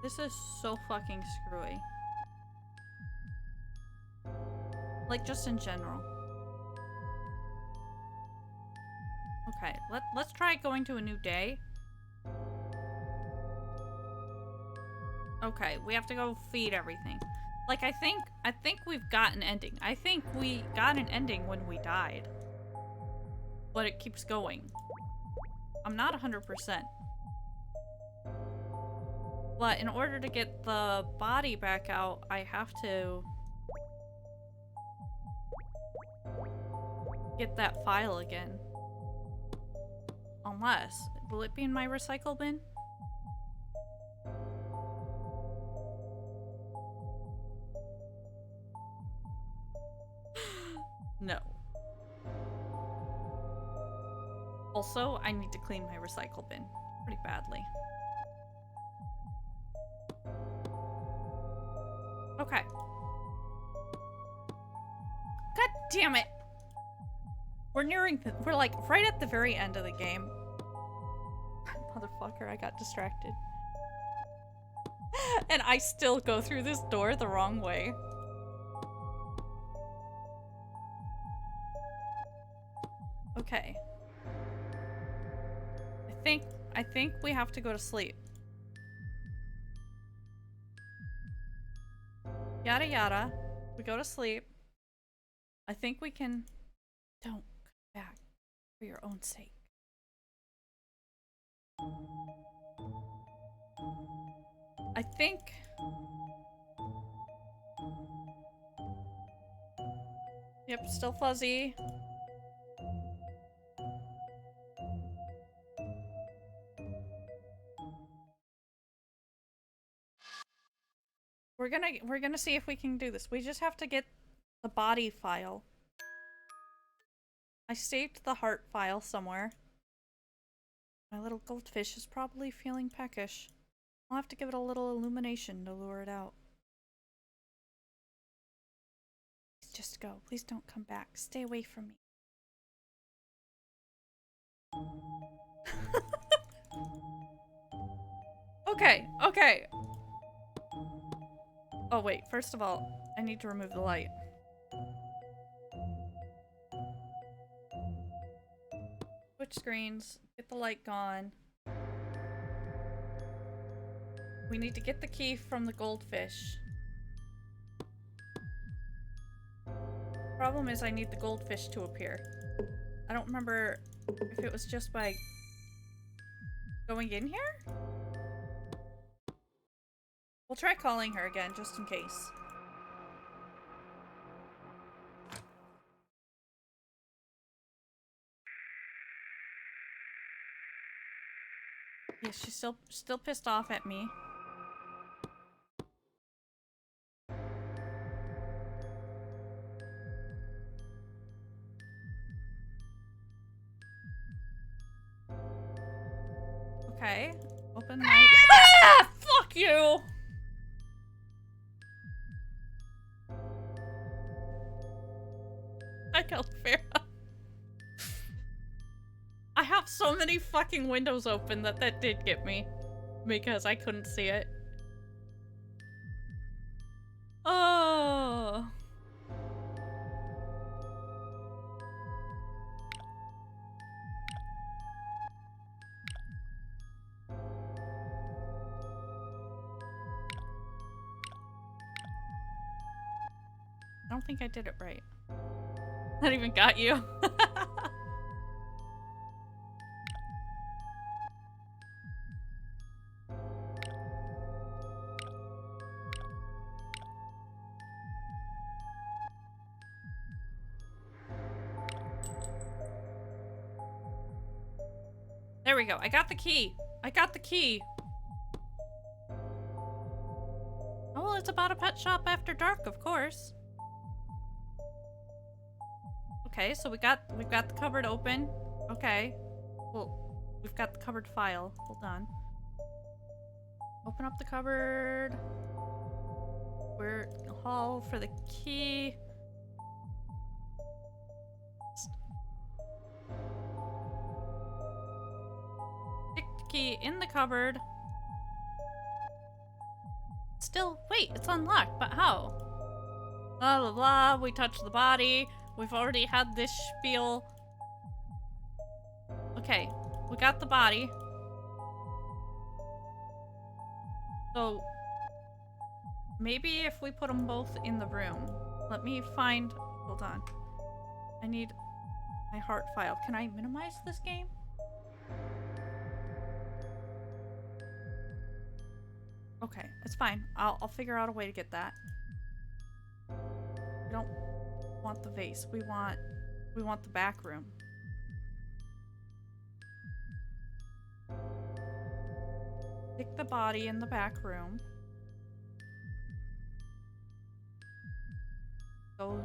This is so fucking screwy. Like, just in general. Okay, let's try going to a new day. Okay, we have to go feed everything. Like, I think we've got an ending. I think we got an ending when we died. But it keeps going. I'm not 100%. But in order to get the body back out, I have to... get that file again. Unless, will it be in my recycle bin? No. Also, I need to clean my recycle bin pretty badly. Okay. God damn it! We're nearing we're like right at the very end of the game. Motherfucker, I got distracted. And I still go through this door the wrong way. Okay. I think we have to go to sleep. Yada yada. We go to sleep. I think we can... Don't come back for your own sake. I think... Yep, still fuzzy. We're gonna see if we can do this. We just have to get the body file. I saved the heart file somewhere. My little goldfish is probably feeling peckish. I'll have to give it a little illumination to lure it out. Please just go. Please don't come back. Stay away from me. Okay, okay. Oh wait, first of all, I need to remove the light. Switch screens, get the light gone. We need to get the key from the goldfish. Problem is I need the goldfish to appear. I don't remember if it was just by going in here? We'll try calling her again, just in case. Yeah, she's still pissed off at me. Okay. Open light. Ah! Fuck you! I killed Farah. I have so many fucking windows open that did get me. Because I couldn't see it. Oh. I don't think I did it right. That even got you. There we go. I got the key. I got the key. Oh, well, it's about a pet shop after dark, of course. Okay, so we've got the cupboard open. Okay. Well, we've got the cupboard file. Hold on. Open up the cupboard. We're in the hall for the key. Stick the key in the cupboard. Still, wait, it's unlocked, but how? Blah blah blah, we touched the body. We've already had this spiel. Okay, we got the body. So, maybe if we put them both in the room. Let me find... Hold on. I need my heart file. Can I minimize this game? Okay, it's fine. I'll figure out a way to get that. We don't want the vase. We want We want the back room. Stick the body in the back room. Go.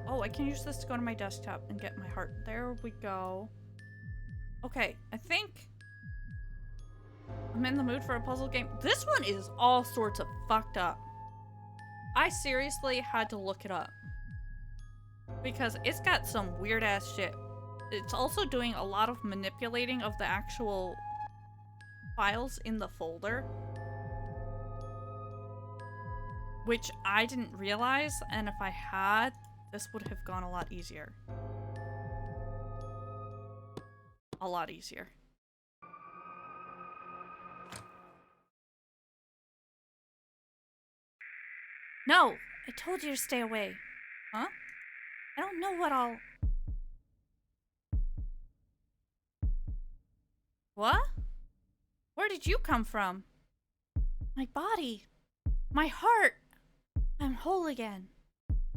Oh, I can use this to go to my desktop and get my heart. There we go. Okay, I think I'm in the mood for a puzzle game. This one is all sorts of fucked up. I seriously had to look it up. Because it's got some weird ass shit. It's also doing a lot of manipulating of the actual files in the folder. Which I didn't realize, and if I had, this would have gone a lot easier. A lot easier. No! I told you to stay away. Huh? I don't know what I'll... What? Where did you come from? My body. My heart. I'm whole again.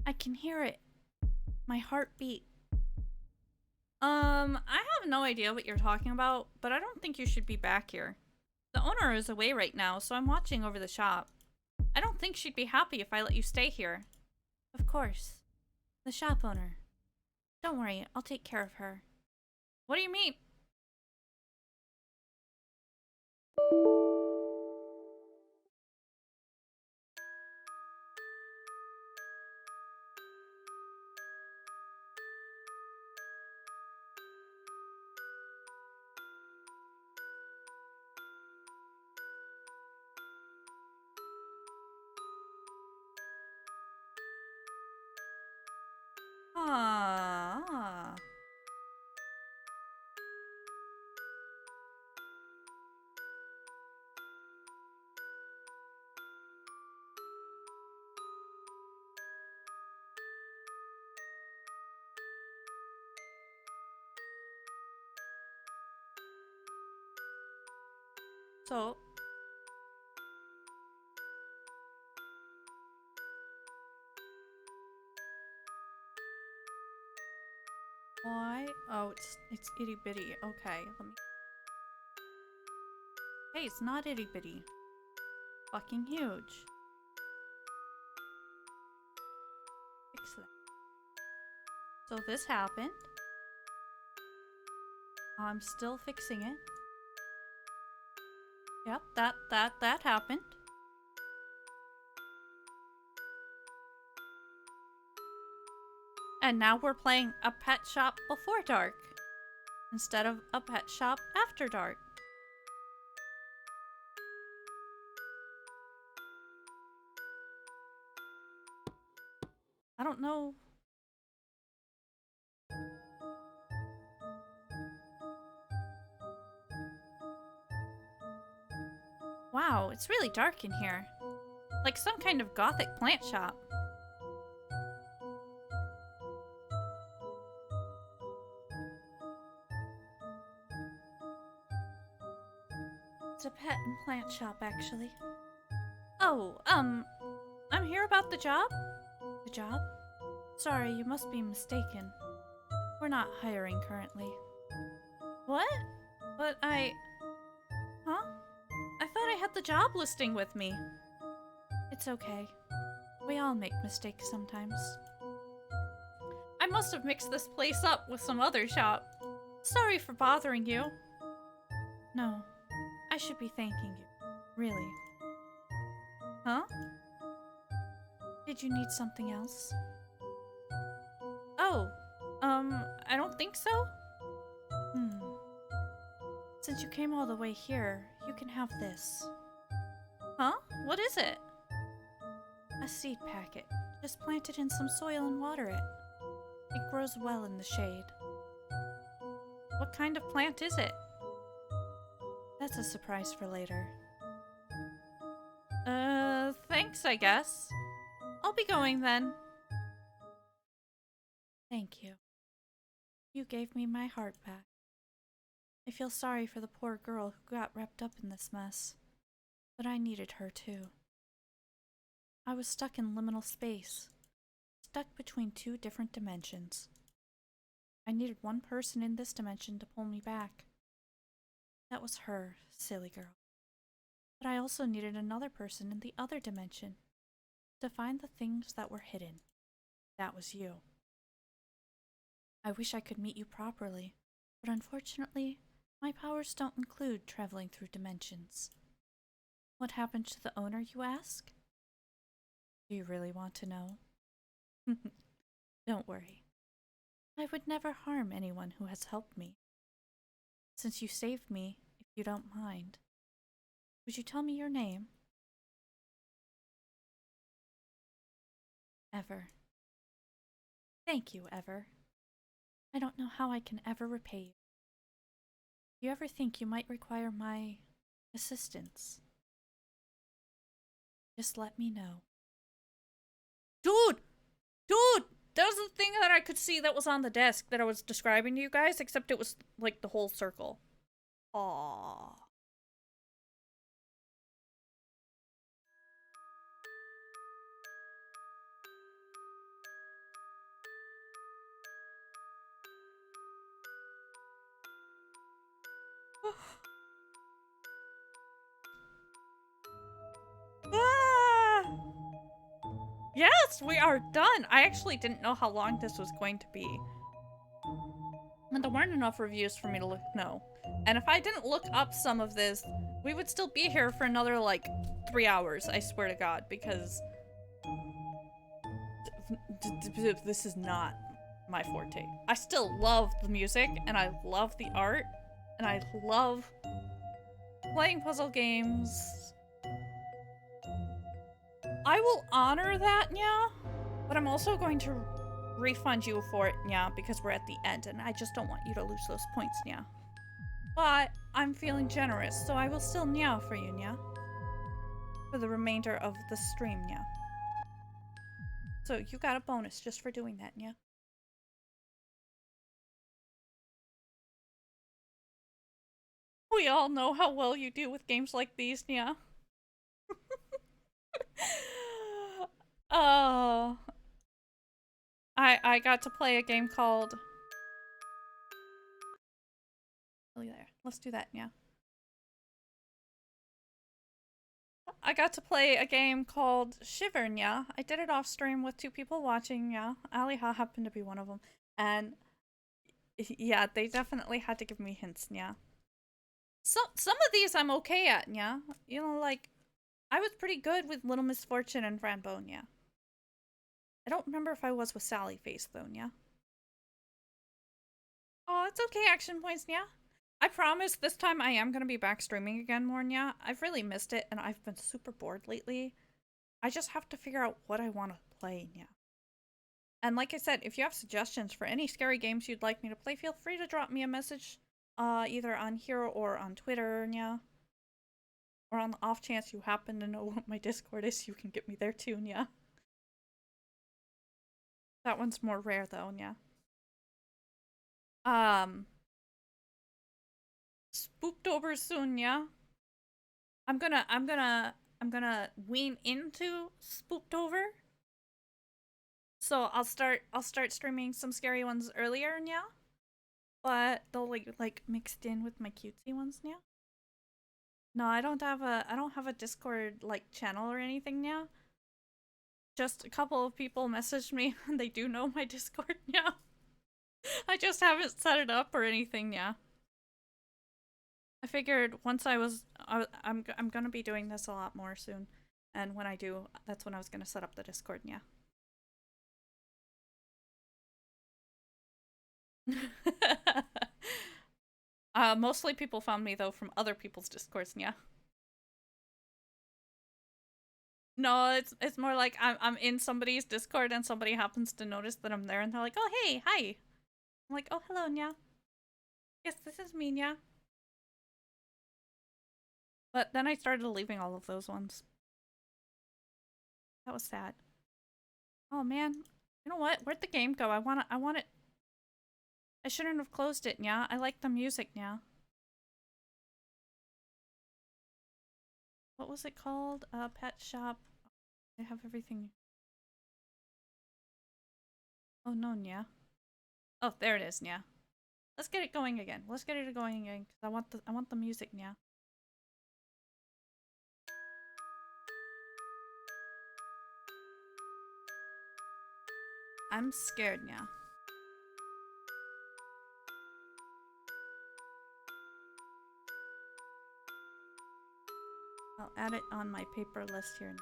I can hear it. My heartbeat. I have no idea what you're talking about, but I don't think you should be back here. The owner is away right now, so I'm watching over the shop. I don't think she'd be happy if I let you stay here. Of course. The shop owner. Don't worry, I'll take care of her. What do you mean? Ah. So, why? Oh, it's itty bitty. Okay, let me. Hey, it's not itty bitty. Fucking huge. Fix that. So this happened. I'm still fixing it. Yep, that happened. And now we're playing a pet shop before dark instead of a pet shop after dark. I don't know. Wow, it's really dark in here. Like some kind of gothic plant shop. It's a pet and plant shop, actually. Oh, I'm here about the job? The job? Sorry, you must be mistaken. We're not hiring currently. What? But Huh? I thought I had the job listing with me. It's okay. We all make mistakes sometimes. I must have mixed this place up with some other shop. Sorry for bothering you. No, I should be thanking you. Really. Huh? Did you need something else? Oh, I don't think so? Since you came all the way here, you can have this. Huh? What is it? A seed packet. Just plant it in some soil and water it. It grows well in the shade. What kind of plant is it? That's a surprise for later. Thanks, I guess. I'll be going then. Thank you. You gave me my heart back. I feel sorry for the poor girl who got wrapped up in this mess, but I needed her too. I was stuck in liminal space, stuck between two different dimensions. I needed one person in this dimension to pull me back. That was her, silly girl. But I also needed another person in the other dimension to find the things that were hidden. That was you. I wish I could meet you properly, but unfortunately, my powers don't include traveling through dimensions. What happened to the owner, you ask? Do you really want to know? Don't worry. I would never harm anyone who has helped me. Since you saved me, if you don't mind, would you tell me your name? Ever. Thank you, Ever. I don't know how I can ever repay you. Do you ever think you might require my assistance? Just let me know. Dude! Dude! That was the thing that I could see that was on the desk that I was describing to you guys, except it was like the whole circle. Aww. Ah! Yes, we are done. I actually didn't know how long this was going to be. And there weren't enough reviews for me to know. And if I didn't look up some of this, we would still be here for another, like, 3 hours, I swear to God, because this is not my forte. I still love the music, and I love the art, and I love playing puzzle games. I will honor that, yeah, but I'm also going to refund you for it, yeah, because we're at the end, and I just don't want you to lose those points, yeah. But I'm feeling generous, so I will still meow for you, yeah, for the remainder of the stream, yeah. So you got a bonus just for doing that, yeah. We all know how well you do with games like these, yeah. Oh, I got to play a game called. Oh, there. Let's do that, yeah. I got to play a game called Shiver, yeah. I did it off stream with 2 people watching, yeah. Aliha happened to be one of them, and yeah, they definitely had to give me hints, yeah. Some of these I'm okay at, yeah. You know, like, I was pretty good with Little Misfortune and Franbone, yeah. I don't remember if I was with Sally Face, though, yeah. Oh, it's okay, Action Points, yeah. I promise this time I am gonna be back streaming again more, yeah. I've really missed it, and I've been super bored lately. I just have to figure out what I want to play, yeah. And like I said, if you have suggestions for any scary games you'd like me to play, feel free to drop me a message, either on here or on Twitter, yeah. Or on the off chance you happen to know what my Discord is, you can get me there too, yeah. That one's more rare though, yeah. Spooktober soon, yeah. I'm gonna wean into Spooktober. So I'll start streaming some scary ones earlier, yeah. But they'll like mixed in with my cutesy ones, yeah. No, I don't have a Discord like channel or anything now. Just a couple of people messaged me and they do know my Discord now. I just haven't set it up or anything, yeah. I figured once I'm gonna be doing this a lot more soon, and when I do, that's when I was gonna set up the Discord, yeah. Mostly people found me though from other people's Discords, yeah. No, it's more like I'm in somebody's Discord and somebody happens to notice that I'm there and they're like, "Oh, hey, hi." I'm like, "Oh, hello, Nya. Yes, this is me, Nya." But then I started leaving all of those ones. That was sad. Oh man, you know what? Where'd the game go? I want it. I shouldn't have closed it, Nya. I like the music, Nya. What was it called? Pet shop. I have everything. Oh no, Nya. Oh, there it is, yeah. Let's get it going again. Let's get it going again, because I want the music, yeah. I'm scared, yeah. I'll add it on my paper list here.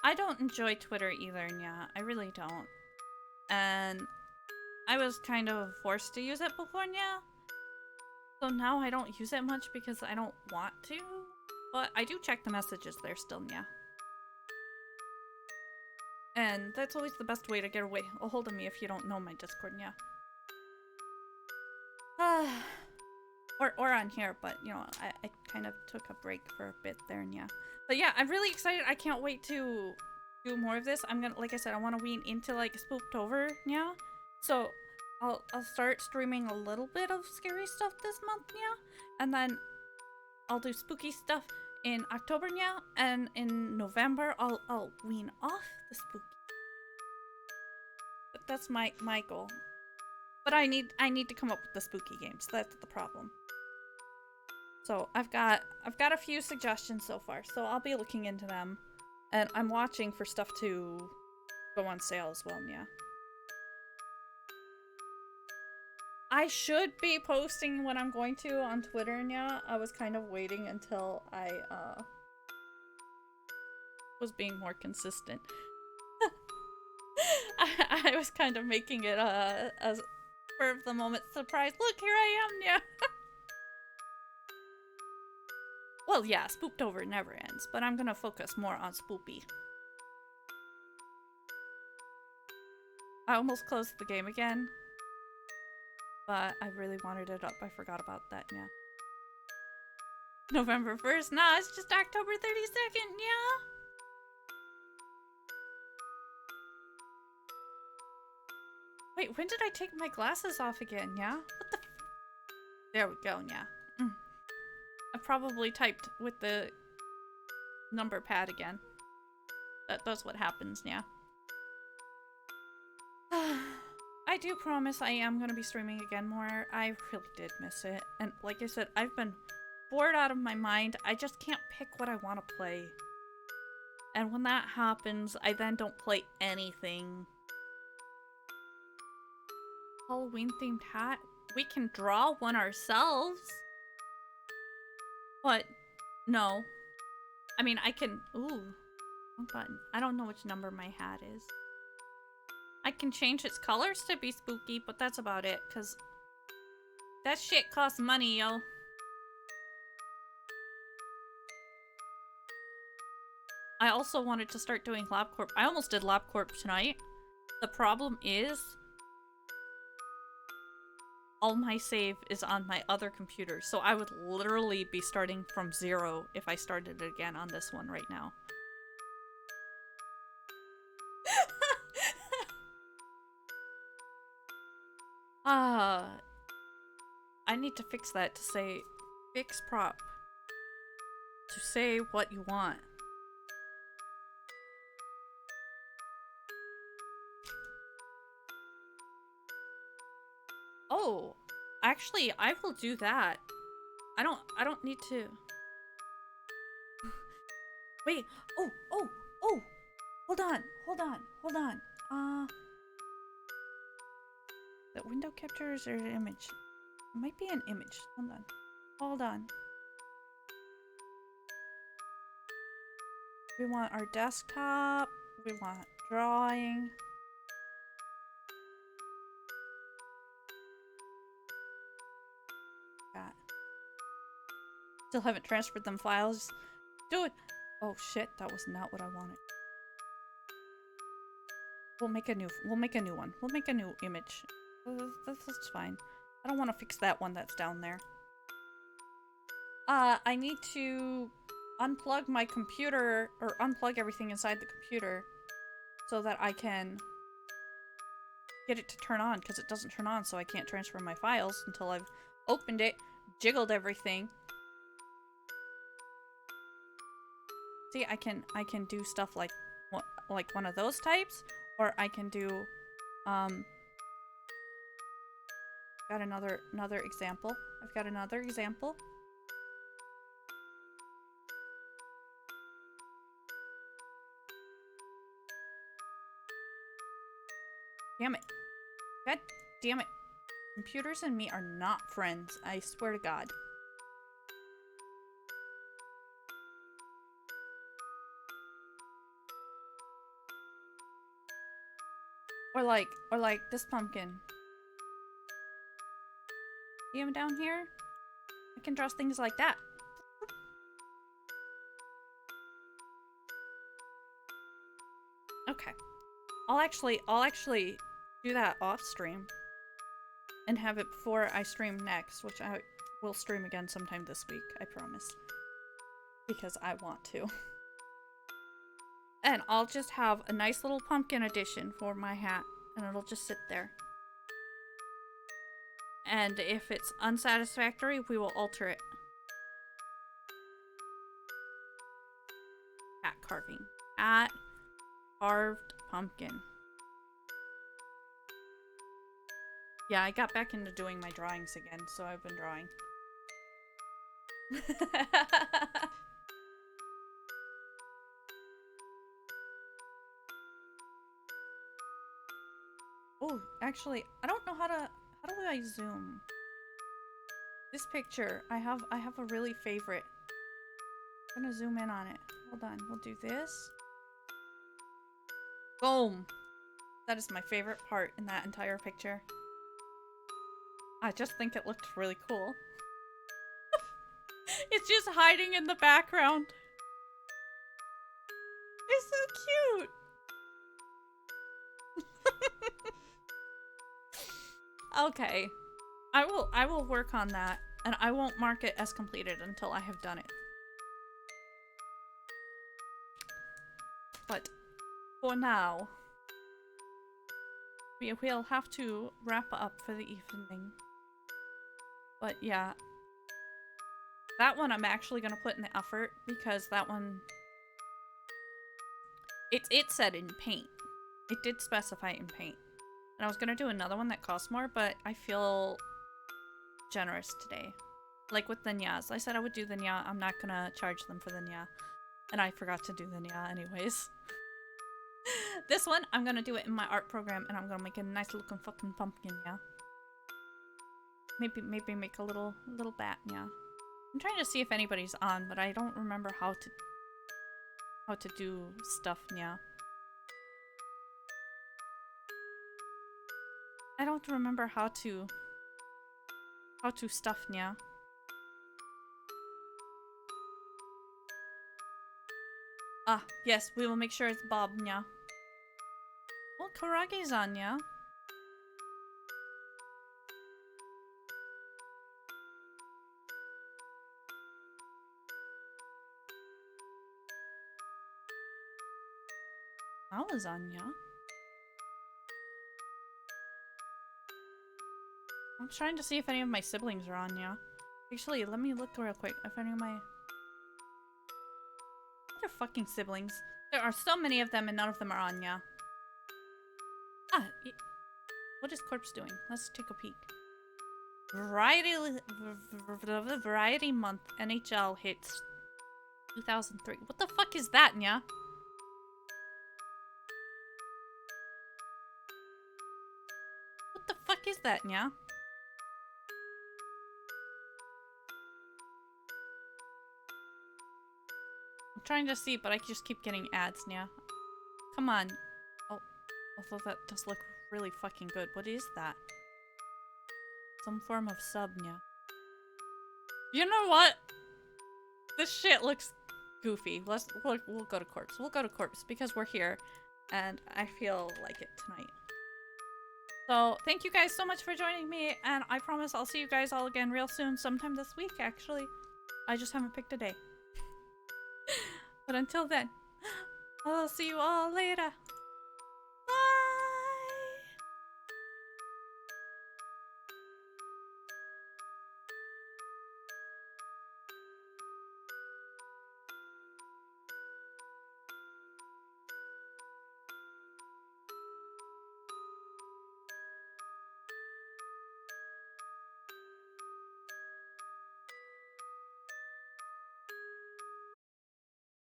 I don't enjoy Twitter either, yeah. I really don't. And I was kind of forced to use it before, yeah. So now I don't use it much because I don't want to. But I do check the messages there still, yeah. And that's always the best way to get a hold of me if you don't know my Discord, yeah. Or on here, but you know, I kind of took a break for a bit there, and yeah. But yeah, I'm really excited. I can't wait to do more of this. I'm gonna, like I said, I want to wean into like Spooktober, yeah. So I'll start streaming a little bit of scary stuff this month, yeah, and then I'll do spooky stuff in October, yeah, and in November I'll wean off the spooky. But that's my goal. But I need to come up with the spooky games. That's the problem. So I've got a few suggestions so far, so I'll be looking into them, and I'm watching for stuff to go on sale as well. Yeah, I should be posting when I'm going to on Twitter. And yeah, I was kind of waiting until I was being more consistent. I was kind of making it a spur of the moment surprise. Look, here I am. Yeah. Well, yeah, Spooktober never ends, but I'm gonna focus more on Spoopy. I almost closed the game again, but I really wanted it up. I forgot about that, yeah. November 1st? Nah, it's just October 32nd, yeah? Wait, when did I take my glasses off again, yeah? What the There we go, yeah. I probably typed with the number pad again. That's what happens, yeah. I do promise I am gonna be streaming again more. I really did miss it. And like I said, I've been bored out of my mind. I just can't pick what I want to play. And when that happens, I then don't play anything. Halloween themed hat? We can draw one ourselves. But no. I mean, I can. Ooh. One button. I don't know which number my hat is. I can change its colors to be spooky, but that's about it, because that shit costs money, yo. I also wanted to start doing LabCorp. I almost did LabCorp tonight. The problem is, all my save is on my other computer, so I would literally be starting from 0 if I started it again on this one right now. I need to fix that to say, fix prop. To say what you want. Oh, actually, I will do that. I don't need to. Wait, oh! Hold on. The window captures or an image? It might be an image. Hold on. We want our desktop. We want drawing. That. Still haven't transferred them files. Do it! Oh shit, that was not what I wanted. We'll make a new one. We'll make a new image. That's fine. I don't want to fix that one that's down there. I need to unplug my computer, or unplug everything inside the computer so that I can get it to turn on, because it doesn't turn on, so I can't transfer my files until I've opened it, jiggled everything. See, I can do stuff like one of those types, or I can do got another example. I've got another example. Damn it. God damn it. Computers and me are not friends. I swear to God. Or like this pumpkin. See him down here? I can draw things like that. Okay. I'll actually do that off stream and have it before I stream next, which I will stream again sometime this week, I promise. Because I want to. And I'll just have a nice little pumpkin edition for my hat, and it'll just sit there. And if it's unsatisfactory, we will alter it. Hat carving. Hat carved pumpkin. Yeah, I got back into doing my drawings again, so I've been drawing. Oh, actually, I don't know how do I zoom? This picture, I have a really favorite. I'm gonna zoom in on it. Hold on, we'll do this. Boom! That is my favorite part in that entire picture. I just think it looked really cool. It's just hiding in the background. It's so cute! Okay. I will work on that, and I won't mark it as completed until I have done it. But for now, we'll have to wrap up for the evening. But yeah, that one I'm actually gonna put in the effort because that one, it said in paint. It did specify in paint. And I was gonna do another one that costs more, but I feel generous today. Like with the nyas. I said I would do the nya. I'm not gonna charge them for the nya. And I forgot to do the nya anyways. This one, I'm gonna do it in my art program and I'm gonna make a nice looking fucking pumpkin, yeah. Maybe make a little bat, yeah. I'm trying to see if anybody's on, but I don't remember how to do stuff, yeah. I don't remember how to stuff, yeah. Ah, yes, we will make sure it's Bob, yeah. Well, Karage's on, yeah. I was on, yeah. I'm trying to see if any of my siblings are on, yeah. Actually, let me look real quick if any of my other fucking siblings. There are so many of them and none of them are on, yeah. Ah, what is Corpse doing? Let's take a peek. Variety Month NHL hits 2003. What the fuck is that, yeah? What the fuck is that, yeah? I'm trying to see, but I just keep getting ads, yeah. Come on. Oh, although that does look really fucking good. What is that? Some form of sub, yeah. You know what? This shit looks goofy. We'll go to Corpse. We'll go to Corpse because we're here, and I feel like it tonight. So, thank you guys so much for joining me, and I promise I'll see you guys all again real soon, sometime this week, actually. I just haven't picked a day. But until then, I'll see you all later.